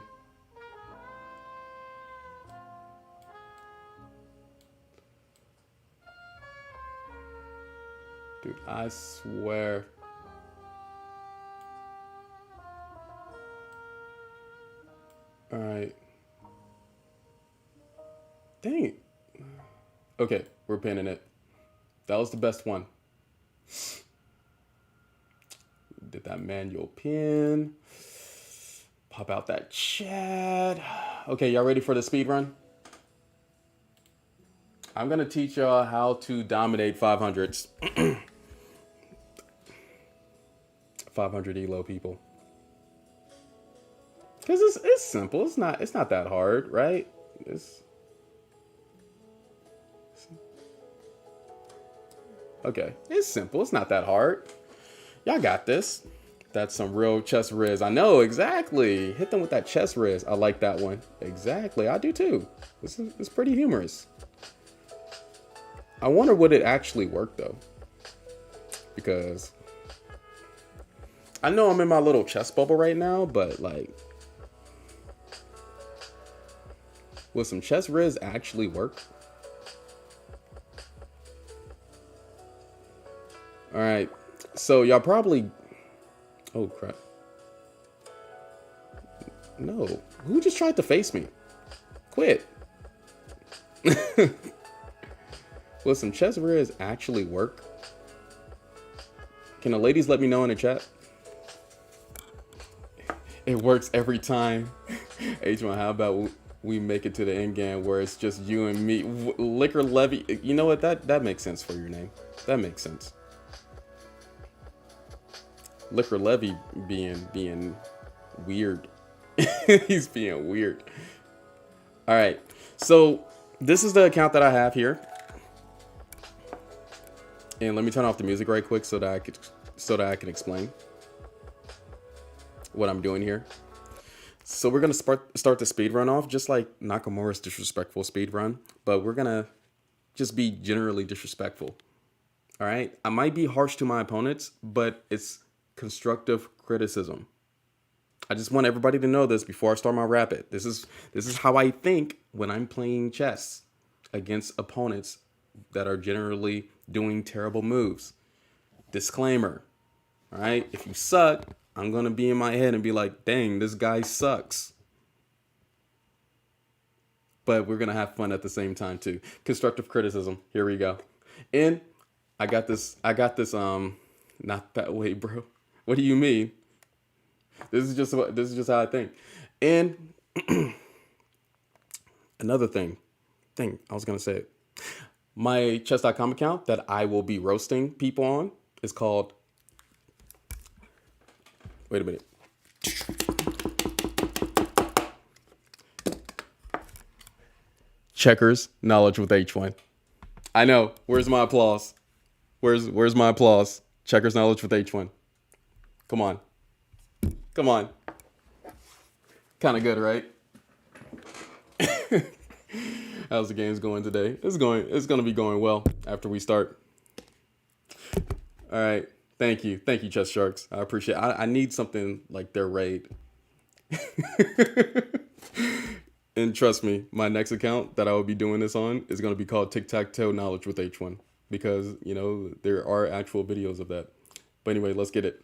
Dude, I swear. All right. Dang it. Okay, we're pinning it. That was the best one. Did that manual pin. Pop out that chat. Okay, y'all ready for the speed run? I'm gonna teach y'all how to dominate 500s. 500 elo people. Cause it's simple. It's not that hard, right? Okay, it's simple. It's not that hard. Y'all got this. That's some real chest riz. I know, exactly. Hit them with that chest riz. I like that one. Exactly, I do too. It's pretty humorous. I wonder would it actually work though? Because I know I'm in my little chest bubble right now, but like, will some chest riz actually work? All right, so y'all probably, oh crap. No, who just tried to face me? Quit. Will some chest riz actually work? Can the ladies let me know in the chat? It works every time. H1, how about we make it to the end game where it's just you and me? Liquor Levy, you know what? That makes sense for your name. That makes sense. Liquor Levy being weird. He's being weird. All right, so this is the account that I have here, and let me turn off the music right quick so that I can explain what I'm doing here. So we're gonna start the speed run off just like Nakamura's disrespectful speed run, but we're gonna just be generally disrespectful. All right, I might be harsh to my opponents, but it's constructive criticism. I just want everybody to know this before I start my rapid. This is how I think when I'm playing chess against opponents that are generally doing terrible moves. Disclaimer, all right? If you suck, I'm going to be in my head and be like, dang, this guy sucks. But we're going to have fun at the same time too. Constructive criticism. Here we go. And I got this, not that way, bro. What do you mean? This is just how I think. And another thing I was going to say it. My chess.com account that I will be roasting people on is called, wait a minute. Checkers Knowledge with H1. I know. Where's my applause? Where's my applause? Checkers Knowledge with H1. Come on. Come on. Kind of good, right? How's the games going today? It's going to be going well after we start. All right. Thank you, Chess Sharks. I appreciate it. I need something like their raid. And trust me, my next account that I will be doing this on is going to be called Tic-Tac-Toe Knowledge with H1 because, you know, there are actual videos of that. But anyway, let's get it.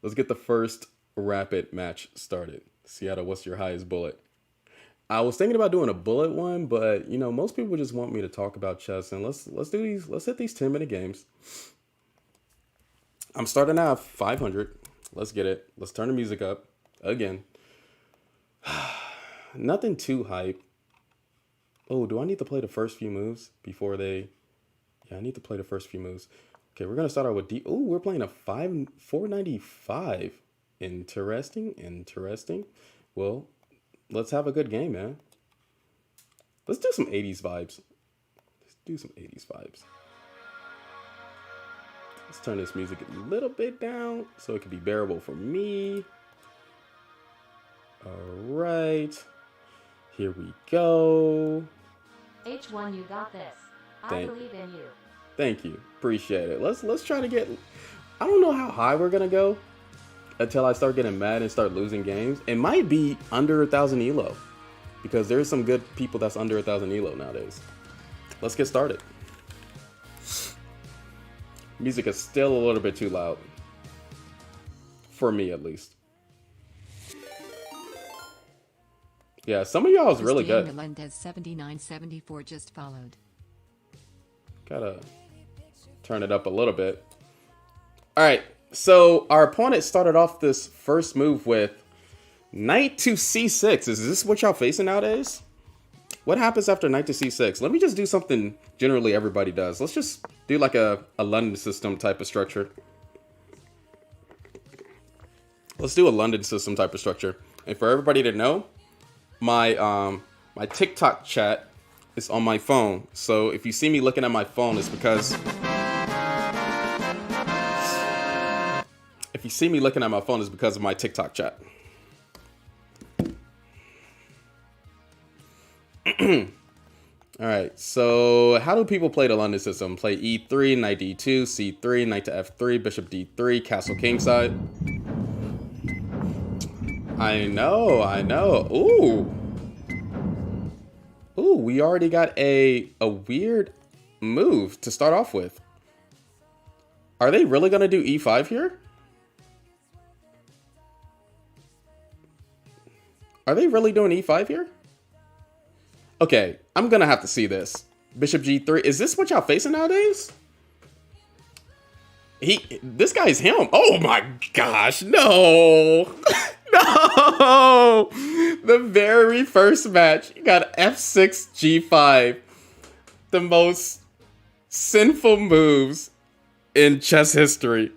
Let's get the first rapid match started. Seattle, what's your highest bullet? I was thinking about doing a bullet one, but you know, most people just want me to talk about chess, and let's do these. Let's hit these 10-minute games. I'm starting out 500. Let's get it. Let's turn the music up again. Nothing too hype. Oh, do I need to play the first few moves before they? Yeah, I need to play the first few moves. Okay, we're gonna start out with D. Oh, we're playing a 495. Interesting. Well, let's have a good game, man. Let's do some 80s vibes. Let's turn this music a little bit down so it can be bearable for me. All right. Here we go. H1, you got this. I believe in you. Thank you. Appreciate it. Let's try to get... I don't know how high we're going to go until I start getting mad and start losing games. It might be under 1,000 elo because there's some good people that's under 1,000 elo nowadays. Let's get started. Music is still a little bit too loud. For me, at least. Yeah, some of y'all is really good. Melendez 7974 just followed. Gotta turn it up a little bit. All right, so our opponent started off this first move with knight to c6. Is this what y'all facing nowadays? What happens after knight to c6? Let me just do something generally everybody does. Let's just do like a London system type of structure. Let's do a London system type of structure. And for everybody to know, my TikTok chat is on my phone. So if you see me looking at my phone, it's because... If you see me looking at my phone, it's because of my TikTok chat. All right, so how do people play the London system? Play e3, knight d2, c3, knight to f3, bishop d3, castle kingside. I know. Ooh, we already got a weird move to start off with. Are they really gonna do e5 here? Are they really doing e5 here? Okay, I'm gonna have to see this. Bishop g3. Is this what y'all facing nowadays? This guy's him. Oh my gosh, no. No. The very first match, you got f6, g5. The most sinful moves in chess history.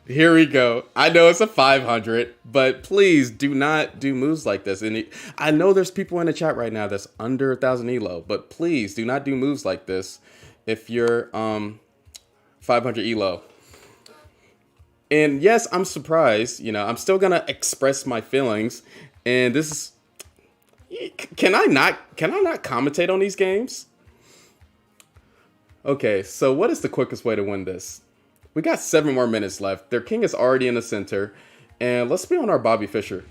Here we go. I know it's a 500, but please do not do moves like this. And I know there's people in the chat right now that's under 1,000 elo, but please do not do moves like this if you're 500 elo. And yes, I'm surprised. You know, I'm still gonna express my feelings. And this is... Can I not commentate on these games? Okay, so what is the quickest way to win this? We got 7 more minutes left. Their king is already in the center. And let's be on our Bobby Fischer.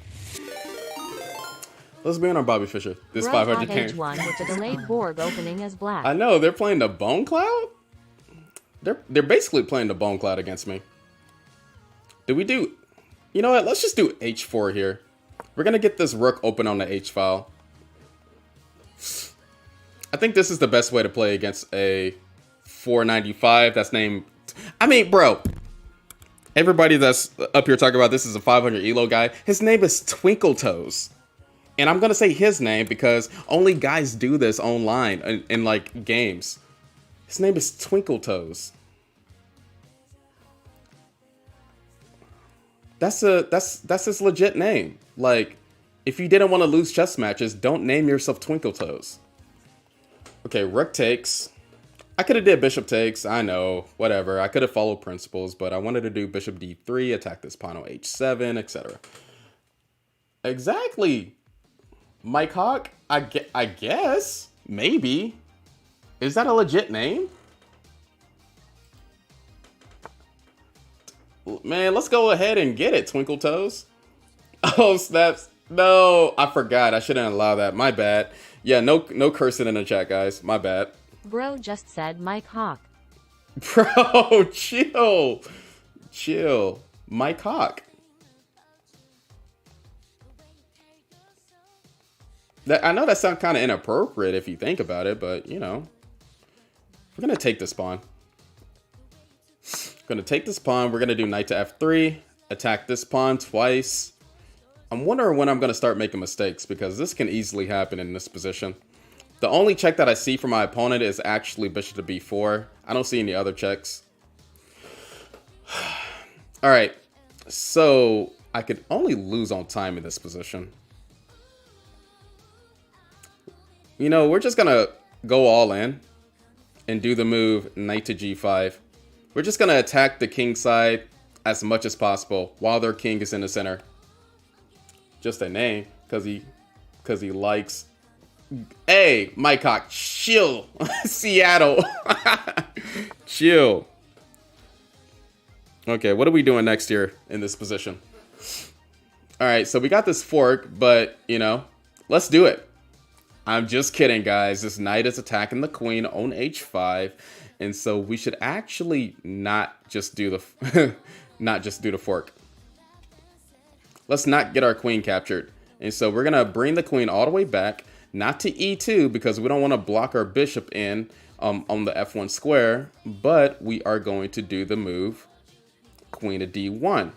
Let's be on our Bobby Fischer. This Bro 500 got game. H1 with a delayed Borg opening as black. I know they're playing the Bone Cloud. They're basically playing the Bone Cloud against me. Do we do? You know what? Let's just do H4 here. We're gonna get this rook open on the H file. I think this is the best way to play against a 495 that's named. I mean, bro. Everybody that's up here talking about this is a 500 elo guy. His name is Twinkle Toes. And I'm going to say his name because only guys do this online in like games. His name is Twinkle Toes. That's his legit name. Like, if you didn't want to lose chess matches, don't name yourself Twinkle Toes. Okay, rook takes. I could have did bishop takes. I know, whatever. I could have followed principles, but I wanted to do bishop d3, attack this pawn on h7, etc. Exactly. Mike Hawk, I guess, maybe. Is that a legit name? Man, let's go ahead and get it, Twinkle Toes. Oh, snaps. No, I forgot. I shouldn't allow that. My bad. Yeah, no cursing in the chat, guys. My bad. Bro just said Mike Hawk. Bro, chill. Chill. Mike Hawk. I know that sounds kind of inappropriate if you think about it, but, you know. We're going to take this pawn. Going to take this pawn. We're going to do knight to f3. Attack this pawn twice. I'm wondering when I'm going to start making mistakes because this can easily happen in this position. The only check that I see from my opponent is actually bishop to b4. I don't see any other checks. All right. So I could only lose on time in this position. You know, we're just going to go all in and do the move knight to g5. We're just going to attack the king side as much as possible while their king is in the center. Just a name because he likes. Hey, Mike Hawk, chill. Seattle. Chill. Okay, what are we doing next here in this position? All right, so we got this fork, but, you know, let's do it. I'm just kidding, guys. This knight is attacking the queen on h5, and so we should actually not just do the fork. Let's not get our queen captured. And so we're gonna bring the queen all the way back, not to e2 because we don't want to block our bishop in on the f1 square, but we are going to do the move queen to d1.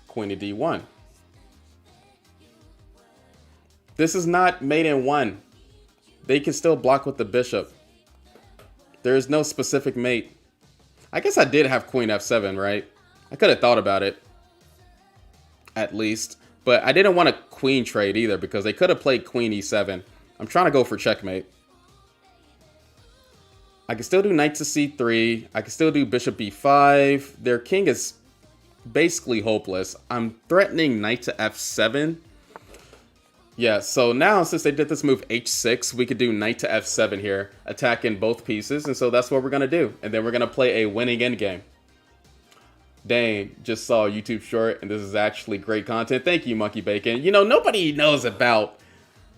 Queen to d1. This is not mate in one. They can still block with the bishop. There is no specific mate. I guess I did have queen f7, right? I could have thought about it. At least. But I didn't want a queen trade either because they could have played queen e7. I'm trying to go for checkmate. I can still do knight to c3. I can still do bishop b5. Their king is basically hopeless. I'm threatening knight to f7. Yeah, so now since they did this move h6, we could do knight to f7 here, attacking both pieces, and so that's what we're going to do. And then we're going to play a winning endgame. Dang, just saw a YouTube short, and this is actually great content. Thank you, Monkey Bacon. You know, nobody knows about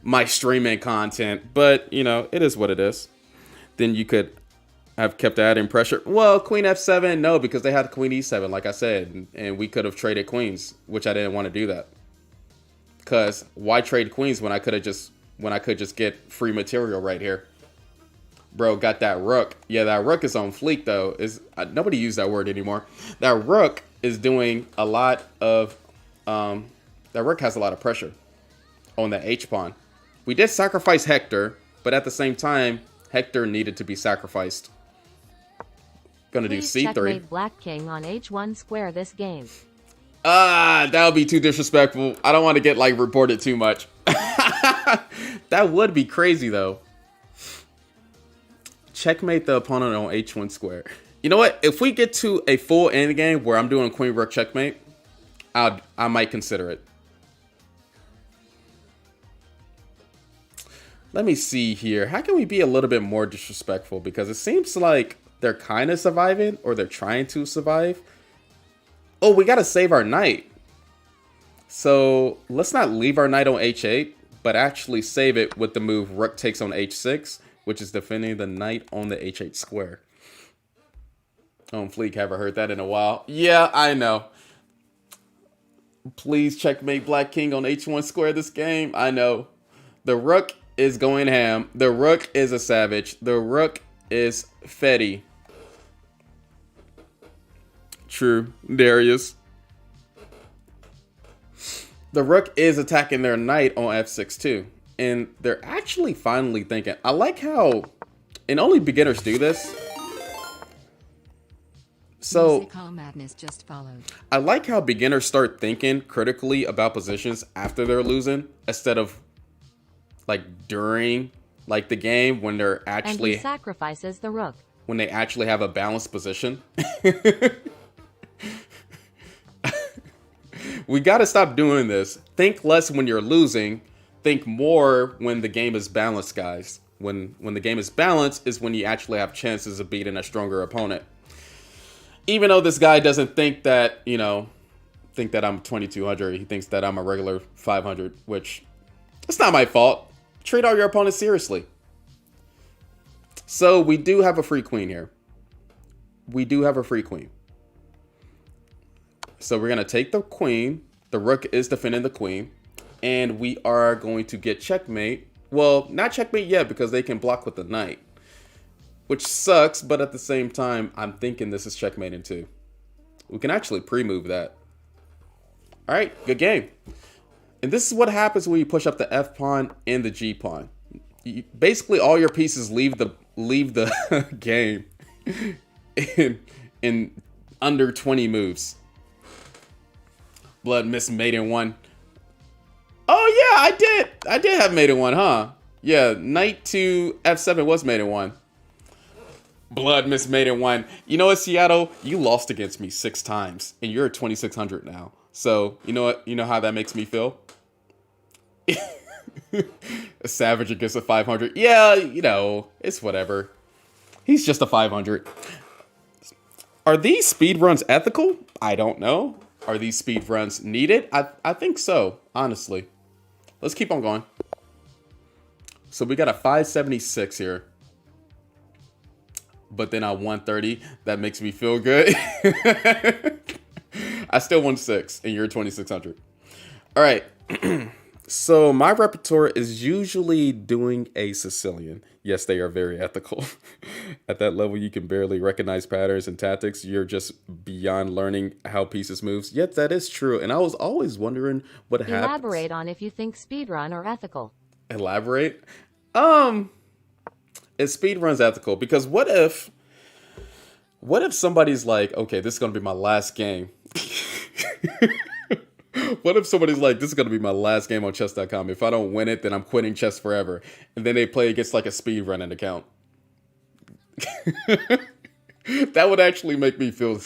my streaming content, but, you know, it is what it is. Then you could have kept adding pressure. Well, queen f7, no, because they had queen e7, like I said, and we could have traded queens, which I didn't want to do that. Because why trade queens when I could just get free material right here? Bro, got that rook. Yeah, that rook is on fleek though. Nobody use that word anymore. That rook is doing a lot of that rook has a lot of pressure on the H pawn. We did sacrifice Hector, but at the same time, Hector needed to be sacrificed. Gonna Please do c3. checkmate black king on h1 square this game. That would be too disrespectful. I don't want to get like reported too much. That would be crazy though. Checkmate the opponent on h1 square. You know what? If we get to a full endgame where I'm doing queen rook checkmate, I might consider it. Let me see here. How can we be a little bit more disrespectful? Because it seems like they're kind of surviving or they're trying to survive. Oh, we gotta save our knight. So let's not leave our knight on h8, but actually save it with the move rook takes on h6, which is defending the knight on the h8 square. Fleek, haven't heard that in a while. Yeah, I know. Please checkmate Black King on h1 square this game. I know. The rook is going ham. The rook is a savage. The rook is Fetty. True, Darius. The rook is attacking their knight on f6 too. And they're actually finally thinking. I like how, and only beginners do this. So, Music Hall Madness just followed. I like how beginners start thinking critically about positions after they're losing instead of like during like the game when they're And actually he sacrifices the rook. when they actually have a balanced position. We got to stop doing this. Think less when you're losing. Think more when the game is balanced, guys. When the game is balanced is when you actually have chances of beating a stronger opponent. Even though this guy doesn't think that, you know, think that I'm 2200, he thinks that I'm a regular 500, which it's not my fault. Treat all your opponents seriously. So we do have a free queen here. We do have a free queen. So we're going to take the queen. The rook is defending the queen. And we are going to get checkmate. Well, not checkmate yet because they can block with the knight. Which sucks, but at the same time, I'm thinking this is checkmating too. We can actually pre-move that. All right, good game. And this is what happens when you push up the F pawn and the G pawn. Basically, all your pieces leave the game in under 20 moves. Blood missed mate in one. Oh yeah, I did have mate in one, huh? Yeah, knight to F7 was mate in one. Blood missed mate in one. You know what, Seattle? You lost against me 6 times, and you're at 2600 now. So you know what? You know how that makes me feel. A savage against a 500. Yeah, you know, it's whatever. He's just a 500. Are these speed runs ethical? I don't know. Are these speed runs needed? I think so, honestly. Let's keep on going. So we got a 576 here. But then a 130. That makes me feel good. I still won 6 and you're 2600. All right. So my repertoire is usually doing a Sicilian. Yes, they are very ethical. At that level, you can barely recognize patterns and tactics. You're just beyond learning how pieces moves. Yet that is true. And I was always wondering what happens. Elaborate on if you think speedrun are ethical. Elaborate? Is speedruns ethical? Because what if somebody's like, okay, this is gonna be my last game. What if somebody's like, this is gonna be my last game on chess.com. If I don't win it, then I'm quitting chess forever. And then they play against like a speedrunning account. That would actually make me feel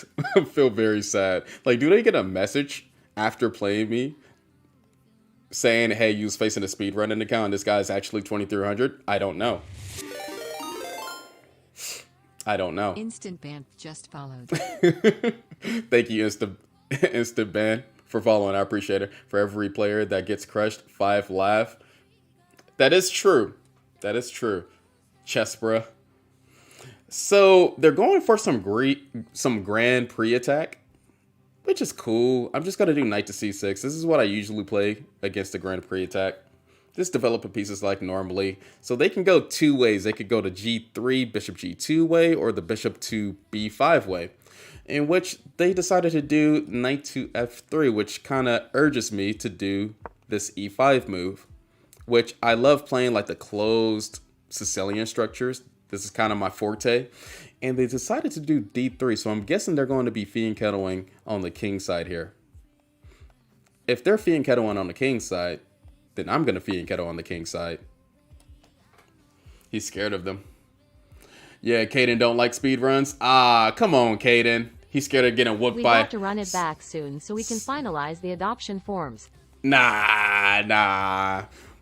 very sad. Like, do they get a message after playing me saying, hey, you was facing a speedrunning account and this guy's actually 2300? I don't know. I don't know. Instant ban just followed. Thank you, Instant Ban, for following. I appreciate it. For every player that gets crushed, 5 laugh. That is true. That is true. Chess, bruh. So they're going for some grand pre-attack, which is cool. I'm just going to do knight to c6. This is what I usually play against the grand pre-attack. Just developing pieces like normally. So they can go 2 ways. They could go to g3, bishop g2 way, or the bishop to b5 way, in which they decided to do knight to f3, which kind of urges me to do this e5 move, which I love playing like the closed Sicilian structures. This is kind of my forte. And they decided to do d3, so I'm guessing they're going to be fianchettoing on the king side here. If they're fianchettoing on the king side, then I'm going to fianchetto on the king side. He's scared of them. Yeah, Caden don't like speed runs. Ah, come on, Caden. He's scared of getting whooped We by... have to run it back soon so we can finalize the adoption forms. Nah.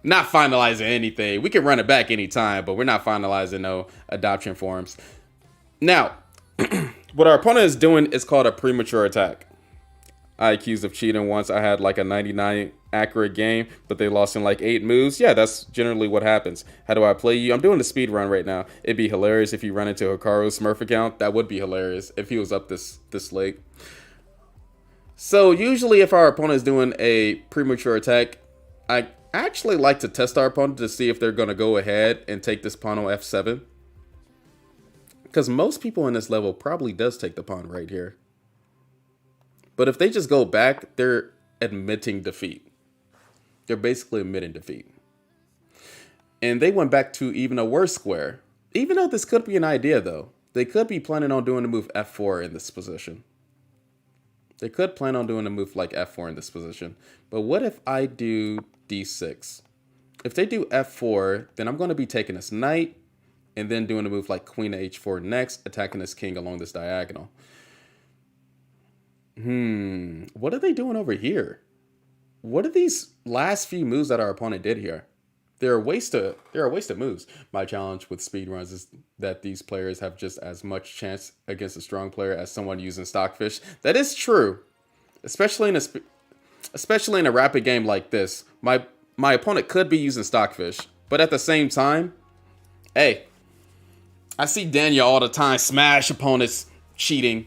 Not finalizing anything. We can run it back anytime, but we're not finalizing no adoption forms. Now, what our opponent is doing is called a premature attack. accused of cheating once. I had like a 99 accurate game, but they lost in like 8 moves. Yeah, that's generally what happens. How do I play you? I'm doing the speed run right now. It'd be hilarious if you run into Hikaru's Smurf account. That would be hilarious if he was up this late. So usually if our opponent is doing a premature attack, I actually like to test our opponent to see if they're going to go ahead and take this pawn on f7. Because most people in this level probably does take the pawn right here. But if they just go back, they're admitting defeat. They're basically admitting defeat. And they went back to even a worse square. Even though this could be an idea, though. They could be planning on doing the move f4 in this position. They could plan on doing a move like f4 in this position. But what if I do d6? If they do f4, then I'm going to be taking this knight and then doing a move like queen to h4 next, attacking this king along this diagonal. What are they doing over here? What are these last few moves that our opponent did here? They're a waste of moves. My challenge with speedruns is that these players have just as much chance against a strong player as someone using Stockfish. That is true, especially in a rapid game like this. My opponent could be using Stockfish, but at the same time, hey, I see Danya all the time smash opponents cheating.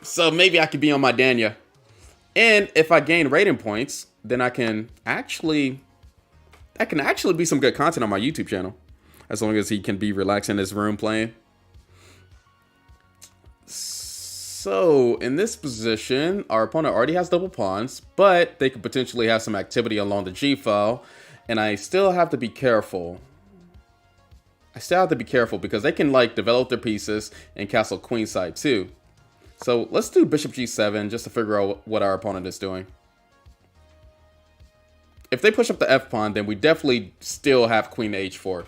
So maybe I could be on my Danya. And if I gain rating points, then that can actually be some good content on my YouTube channel. As long as he can be relaxed in his room playing. So in this position, our opponent already has double pawns, but they could potentially have some activity along the G file. And I still have to be careful. Because they can like develop their pieces and castle queenside too. So let's do bishop g7 just to figure out what our opponent is doing. If they push up the f pawn, then we definitely still have queen to h4.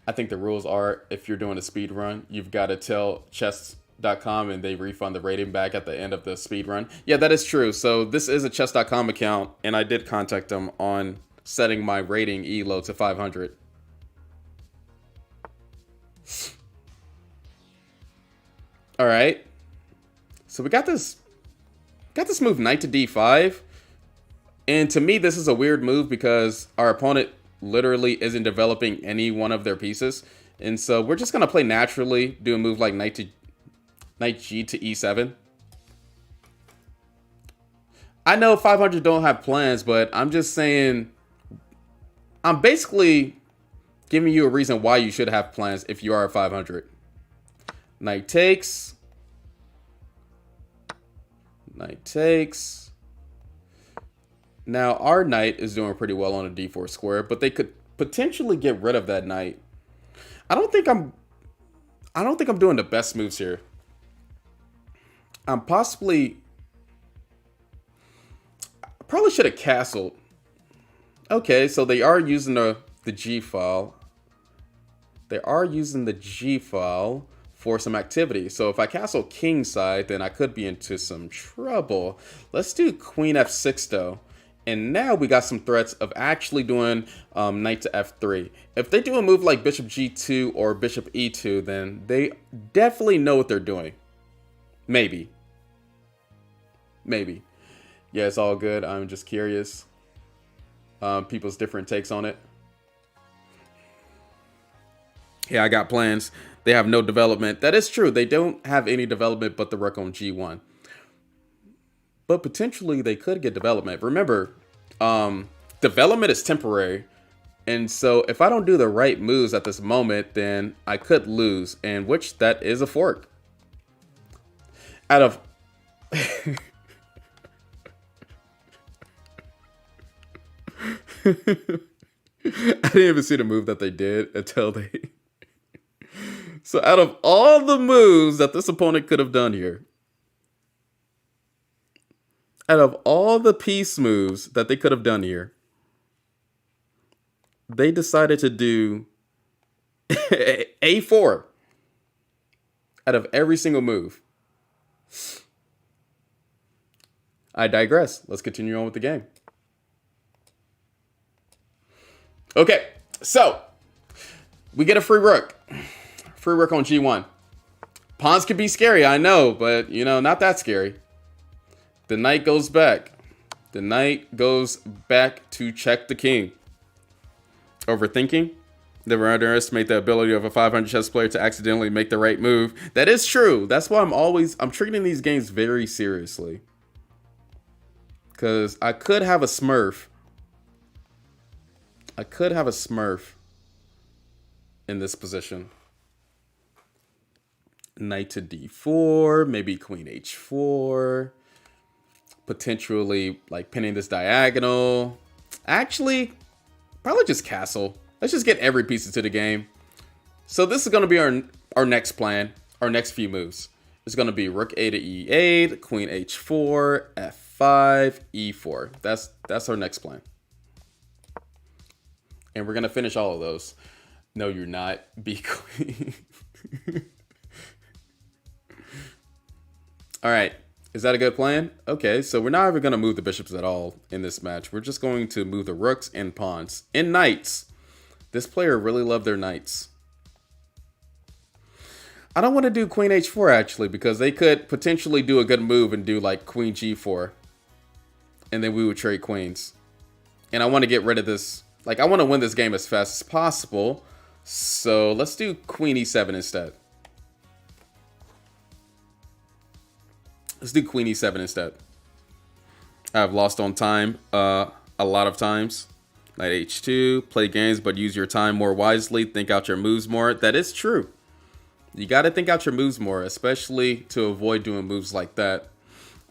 I think the rules are, if you're doing a speed run, you've got to tell chess.com and they refund the rating back at the end of the speed run. Yeah, that is true. So this is a chess.com account, and I did contact them on setting my rating elo to 500. All right. So we got this move knight to d5. And to me, this is a weird move because our opponent literally isn't developing any one of their pieces. And so we're just going to play naturally, do a move like knight g to e7. I know 500 don't have plans, but I'm just saying, I'm basically giving you a reason why you should have plans if you are at 500. Knight takes. Knight takes. Now our knight is doing pretty well on a d4 square, but they could potentially get rid of that knight. I don't think I'm doing the best moves here. I'm probably should have castled. Okay, so they are using the G file. They are using the G file for some activity. So if I castle kingside, then I could be into some trouble. Let's do queen f6 though. And now we got some threats of actually doing knight to f3. If they do a move like bishop g2 or bishop e2, then they definitely know what they're doing. Maybe. Yeah, it's all good. I'm just curious. People's different takes on it. Yeah, I got plans. They have no development. That is true. They don't have any development but the rook on g1. But potentially they could get development. Remember, development is temporary. And so if I don't do the right moves at this moment, then I could lose. And which that is a fork. Out of... I didn't even see the move that they did until they... So out of all the moves that this opponent could have done here, out of all the piece moves that they could have done here, they decided to do a4 out of every single move. I digress. Let's continue on with the game. Okay, so we get a free rook. Free rook on g1. Pawns can be scary, I know, but, you know, not that scary. The knight goes back. The knight goes back to check the king. Overthinking? Never underestimate the ability of a 500 chess player to accidentally make the right move. That is true. That's why I'm treating these games very seriously. Because I could have a smurf. I could have a smurf in this position. Knight to d4, maybe queen h4. Potentially like pinning this diagonal. Actually, probably just castle. Let's just get every piece into the game. So this is going to be our next plan, our next few moves. It's going to be rook a to e8, queen h4, f5, e4. That's our next plan. And we're going to finish all of those. No, you're not. B queen. All right. Is that a good plan? Okay, so we're not even going to move the bishops at all in this match. We're just going to move the rooks and pawns. And knights. This player really loved their knights. I don't want to do queen h4 actually, because they could potentially do a good move and do like queen g4. And then we would trade queens. And I want to get rid of this. Like, I want to win this game as fast as possible. So let's do queen e7 instead. Let's do queen e7 instead. I've lost on time a lot of times. Knight h2, play games, but use your time more wisely. Think out your moves more. That is true. You got to think out your moves more, especially to avoid doing moves like that.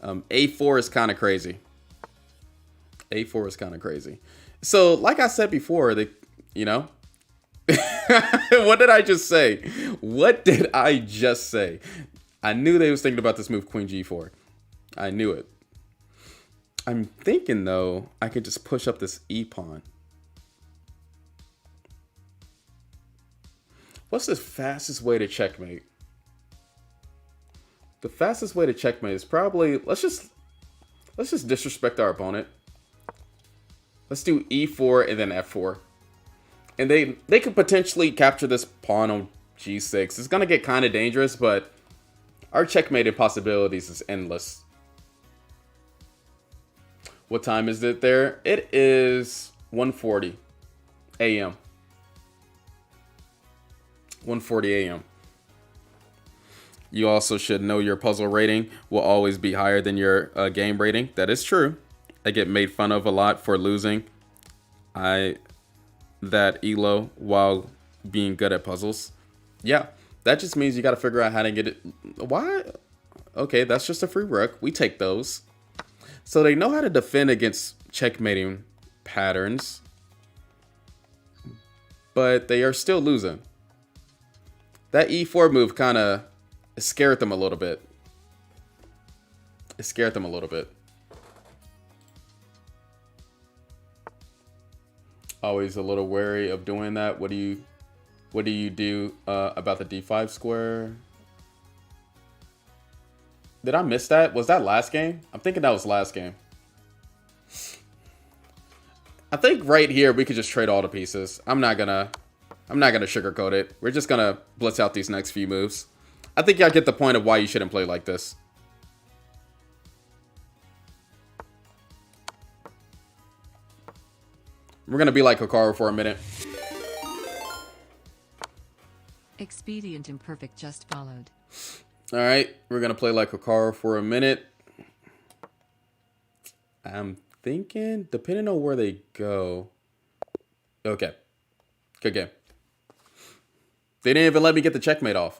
A4 is kind of crazy. A4 is kind of crazy. So, like I said before, you know, what did I just say? What did I just say? I knew they was thinking about this move, queen g4. I knew it. I'm thinking, though, I could just push up this e-pawn. What's the fastest way to checkmate? The fastest way to checkmate is probably, let's just disrespect our opponent. Let's do e4 and then f4. And they could potentially capture this pawn on g6. It's going to get kind of dangerous, but our checkmating possibilities is endless. What time is it there? It is 1:40 a.m. 1:40 a.m. You also should know your puzzle rating will always be higher than your game rating. That is true. I get made fun of a lot for losing that elo while being good at puzzles. Yeah, that just means you got to figure out how to get it. Why? Okay, that's just a free rook. We take those. So they know how to defend against checkmating patterns, but they are still losing. That e4 move kind of scared them a little bit. It scared them a little bit. Always a little wary of doing that. What do you do about the d5 square? Did I miss that? Was that last game? I'm thinking that was last game. I think right here we could just trade all the pieces. I'm not gonna sugarcoat it. We're just gonna blitz out these next few moves. I think y'all get the point of why you shouldn't play like this. We're gonna be like Hikaru for a minute. Expedient imperfect just followed. All right, we're gonna play like Hikaru for a minute. I'm thinking, depending on where they go. Okay, good game. They didn't even let me get the checkmate off.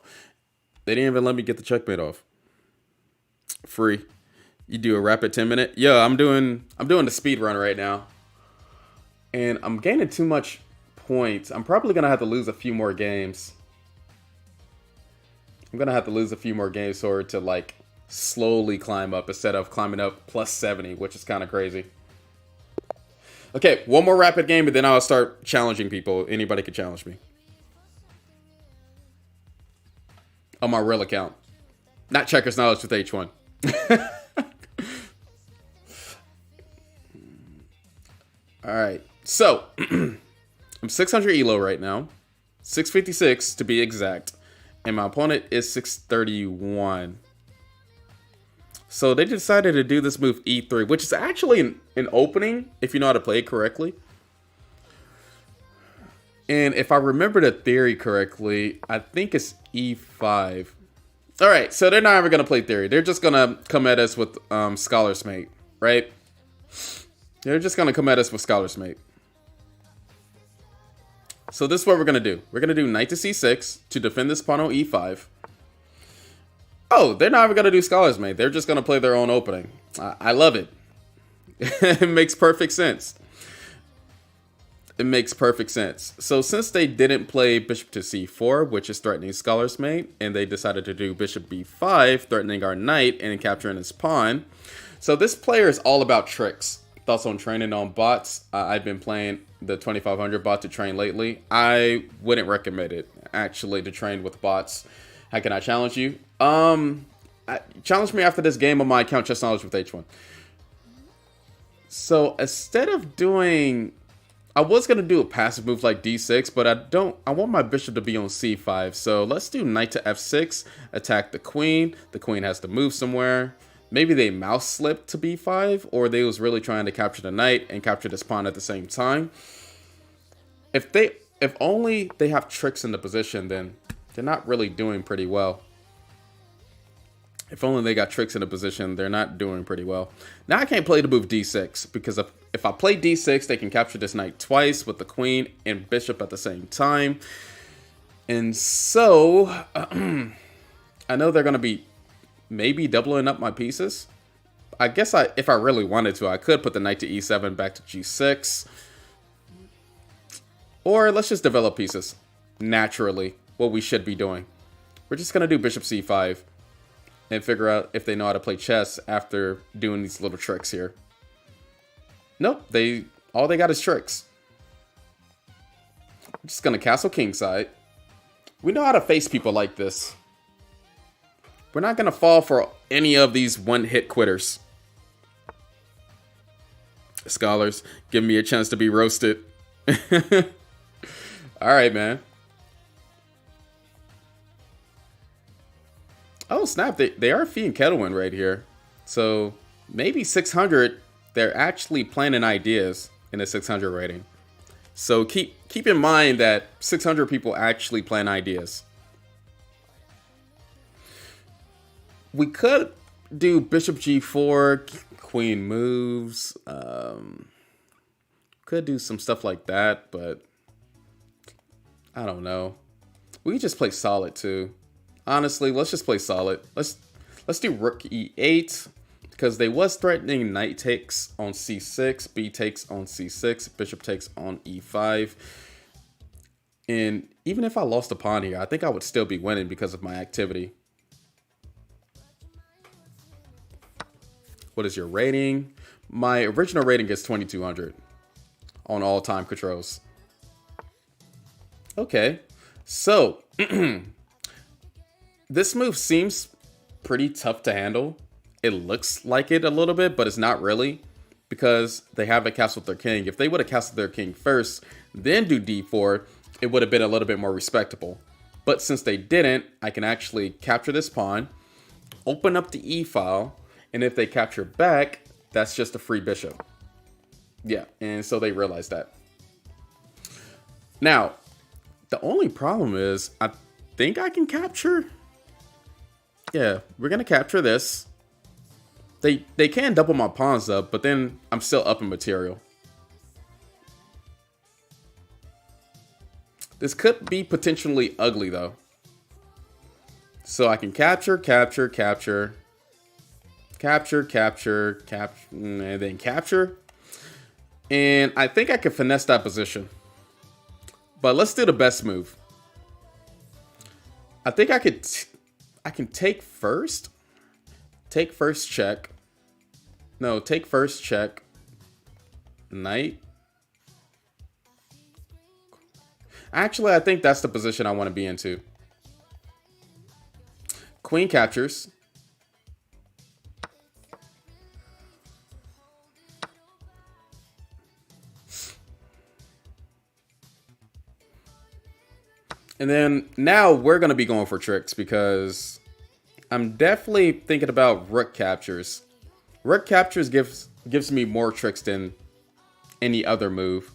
Free. You do a rapid 10-minute. Yeah, I'm doing the speed run right now. And I'm gaining too much points. I'm probably gonna have to lose a few more games. I'm gonna have to lose a few more games for it to like slowly climb up instead of climbing up plus 70, which is kind of crazy. Okay, one more rapid game and then I'll start challenging people. Anybody can challenge me. On my real account. Not Checkers Knowledge with H1. Alright, so I'm 600 elo right now. 656 to be exact. And my opponent is 631. So they decided to do this move e3, which is actually an opening if you know how to play it correctly. And if I remember the theory correctly, I think it's e5. All right, so they're not ever going to play theory. They're just going to come at us with Scholar's Mate, right? They're just going to come at us with Scholar's Mate. So this is what we're going to do. We're going to do knight to c6 to defend this pawn on e5. Oh, they're not even going to do Scholar's Mate. They're just going to play their own opening. I love it. It makes perfect sense. It makes perfect sense. So since they didn't play bishop to c4, which is threatening Scholar's Mate, and they decided to do bishop b5, threatening our knight and capturing his pawn. So this player is all about tricks. Thoughts on training on bots? I've been playing the 2500 bot to train lately. I wouldn't recommend it, actually, to train with bots. How can I challenge you? Challenge me after this game on my account, Chess Knowledge with H1. So instead of doing... I was going to do a passive move like d6, but I want my bishop to be on c5. So let's do knight to f6, attack the queen. The queen has to move somewhere. Maybe they mouse slipped to b5, or they was really trying to capture the knight and capture this pawn at the same time. If only they have tricks in the position, then they're not really doing pretty well. If only they got tricks in the position, they're not doing pretty well. Now I can't play the move d6, because if I play d6, they can capture this knight twice with the queen and bishop at the same time. And so, I know they're going to be maybe doubling up my pieces. I guess if I really wanted to, I could put the knight to e7 back to g6. Or let's just develop pieces naturally, what we should be doing. We're just going to do bishop c5 and figure out if they know how to play chess after doing these little tricks here. Nope, all they got is tricks. I'm just going to castle kingside. We know how to face people like this. We're not going to fall for any of these one-hit quitters. Scholars, give me a chance to be roasted. All right, man. Oh, snap. They are feeding Kettlewind right here. So maybe 600, they're actually planning ideas in a 600 rating. So keep in mind that 600 people actually plan ideas. We could do bishop g4, queen moves. Could do some stuff like that, but I don't know. We could just play solid too. Honestly, let's just play solid. Let's do rook e8, because they was threatening knight takes on c6, b takes on c6, bishop takes on e5. And even if I lost a pawn here, I think I would still be winning because of my activity. What is your rating? My original rating is 2200 on all time controls. Okay, so this move seems pretty tough to handle. It looks like it a little bit, but it's not really, because they haven't castled their king. If they would have castled their king first, then do d4, it would have been a little bit more respectable. But since they didn't, I can actually capture this pawn, open up the e-file, and if they capture back, that's just a free bishop. Yeah, and so they realized that. Now, the only problem is, I think I can capture. Yeah, we're going to capture this. They can double my pawns up, but then I'm still up in material. This could be potentially ugly, though. So I can capture, capture, capture, capture, capture, capture, and then capture. And I think I can finesse that position. But let's do the best move. I think I can take first. Take first check. No, take first check. Knight. Actually, I think that's the position I want to be into. Queen captures. And then now we're going to be going for tricks, because I'm definitely thinking about rook captures. Rook captures gives me more tricks than any other move.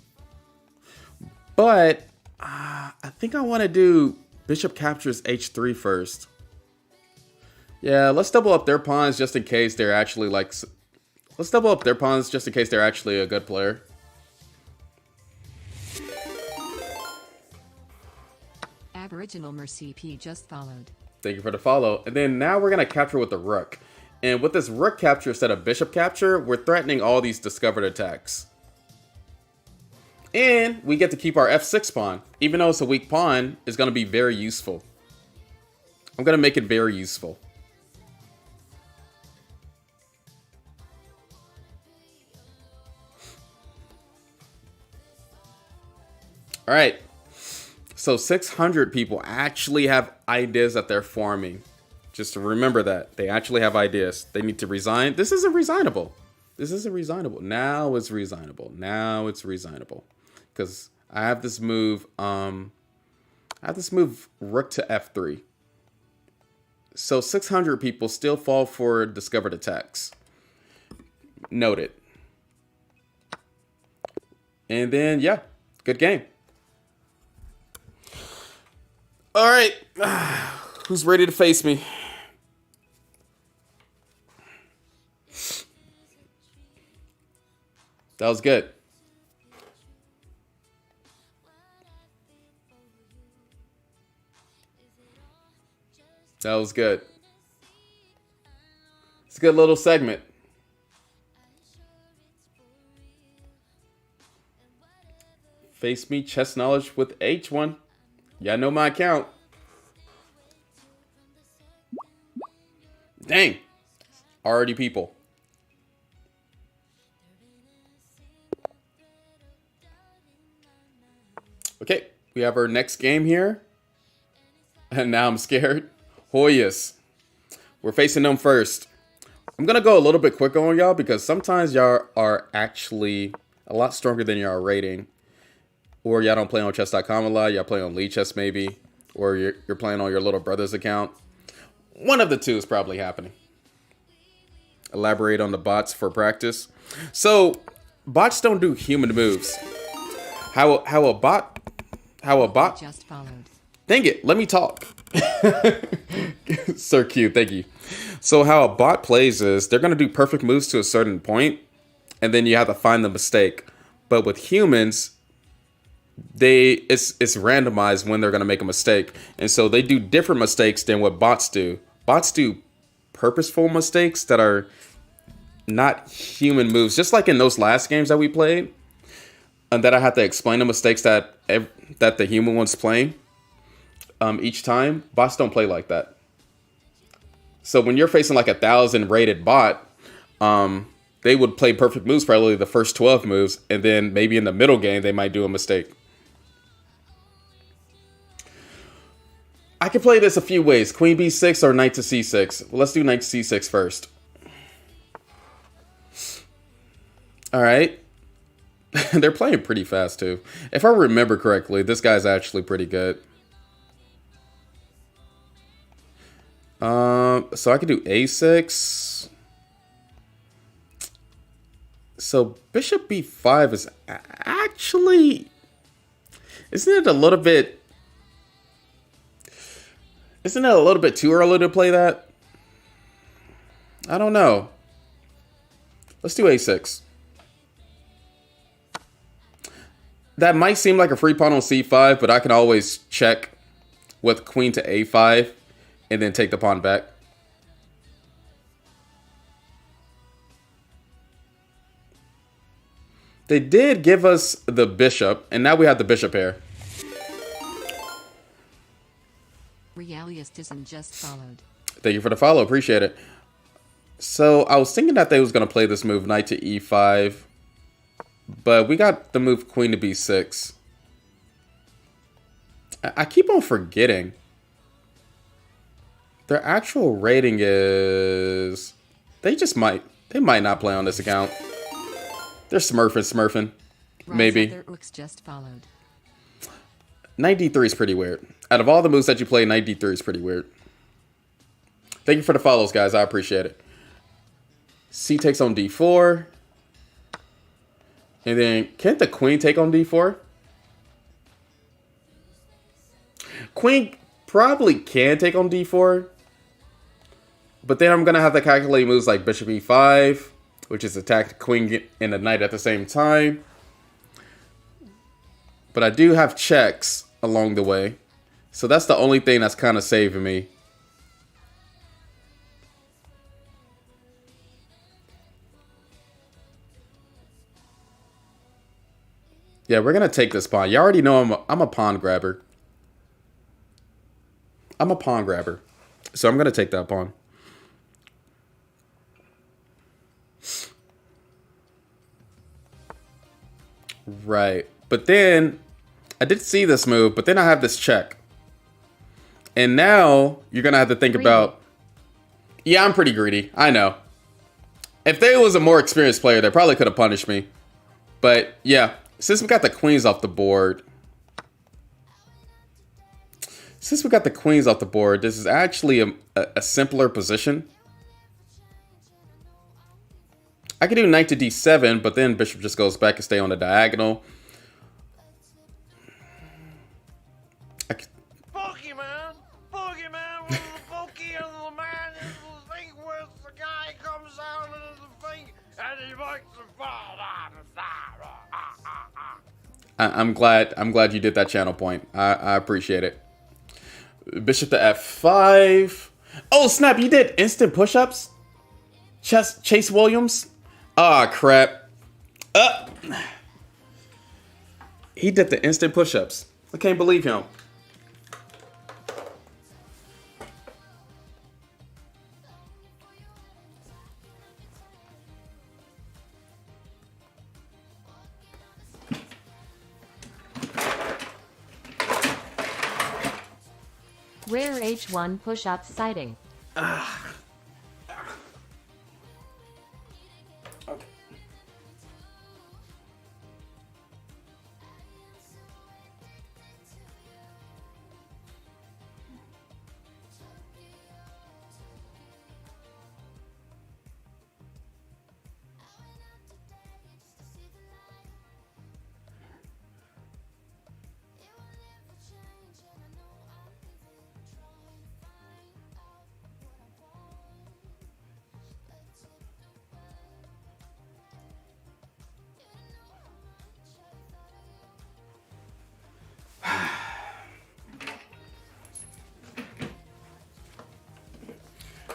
But I think I want to do bishop captures h3 first. Yeah, let's double up their pawns just in case they're actually like... Let's double up their pawns just in case they're actually a good player. Aboriginal Mercy P just followed. Thank you for the follow. And then now we're going to capture with the rook. And with this rook capture instead of bishop capture, we're threatening all these discovered attacks. And we get to keep our f6 pawn. Even though it's a weak pawn, it's going to be very useful. I'm going to make it very useful. All right. So 600 people actually have ideas that they're farming. Just to remember that. They actually have ideas. They need to resign. This isn't resignable. This isn't resignable. Now it's resignable. Now it's resignable. Because I have this move. I have this move rook to f3. So 600 people still fall for discovered attacks. Noted. And then, yeah. Good game. All right, who's ready to face me? That was good. That was good. It's a good little segment. Face me, chess knowledge with H1. Y'all know my account. Dang. Already people. Okay, we have our next game here. And now I'm scared. Hoyas. We're facing them first. I'm going to go a little bit quicker on y'all because sometimes y'all are actually a lot stronger than y'all rating. Or y'all don't play on chess.com a lot. Y'all play on Lead Chess maybe. Or you're playing on your little brother's account. One of the two is probably happening. Elaborate on the bots for practice. So, bots don't do human moves. How a bot Just followed. Dang it, let me talk. So cute, thank you. So how a bot plays is they're gonna do perfect moves to a certain point, and then you have to find the mistake. But with humans, it's randomized when they're gonna make a mistake, and so they do different mistakes than what bots do. Bots do purposeful mistakes that are not human moves, just like in those last games that we played, and that I had to explain the mistakes that the human one's playing. Each time, bots don't play like that. So when you're facing like 1,000 rated bot, they would play perfect moves probably the first 12 moves, and then maybe in the middle game they might do a mistake. I can play this a few ways: Queen B6 or Knight to C6. Well, let's do Knight to C6 first. All right. They're playing pretty fast too. If I remember correctly, this guy's actually pretty good. So I could do A6. So Bishop B5 is actually, isn't it a little bit too early to play that? I don't know. Let's do A6. That might seem like a free pawn on C5, but I can always check with queen to A5 and then take the pawn back. They did give us the bishop, and now we have the bishop here. Realisticism just followed. Thank you for the follow. Appreciate it. So I was thinking that they was going to play this move, knight to E5. But we got the move queen to B6. I keep on forgetting. Their actual rating is... They might not play on this account. They're smurfing. Maybe. Just followed. Knight D3 is pretty weird. Out of all the moves that you play, Knight D3 is pretty weird. Thank you for the follows, guys. I appreciate it. C takes on d4. And then, can't the queen take on d4? Queen probably can take on d4. But then I'm going to have to calculate moves like bishop e5, which is attack the queen and the knight at the same time. But I do have checks along the way. So that's the only thing that's kind of saving me. Yeah, we're going to take this pawn. You already know I'm a pawn grabber. I'm a pawn grabber. So I'm going to take that pawn. Right. But then I did see this move, but then I have this check. And now you're going to have to think about... Yeah, I'm pretty greedy. I know. If there was a more experienced player, they probably could have punished me. But yeah, since we got the queens off the board... This is actually a simpler position. I could do knight to d7, but then bishop just goes back and stay on the diagonal. Pokemon, what is the pokey of the man is the thing where the guy comes out of the thing and he makes the fall down the side. I'm glad you did that channel point. I appreciate it. Bishop to f5. Oh snap! You did instant push-ups. Chase Williams. Ah crap. He did the instant push-ups. I can't believe him. Rare H1 push-up sighting. Okay.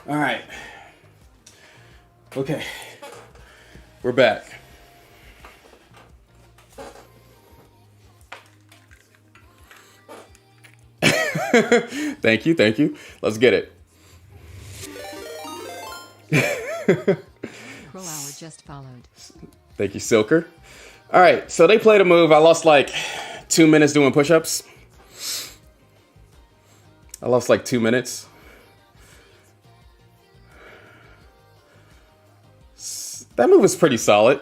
All right. Okay. We're back. Thank you. Let's get it. Pro Hour just followed. Thank you, Silker. All right, so they played a move. I lost like 2 minutes doing push-ups. I lost like 2 minutes. That move is pretty solid.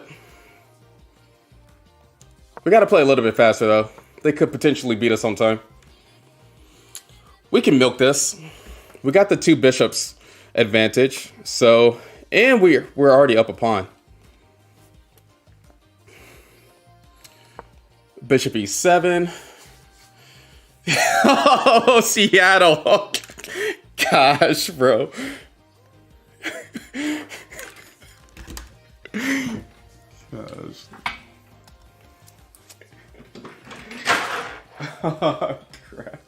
We got to play a little bit faster, though. They could potentially beat us on time. We can milk this. We got the 2 bishops advantage. So, and we're already up a pawn. Bishop e7. Oh, Seattle. Oh, gosh, bro. Gosh. Oh, crap.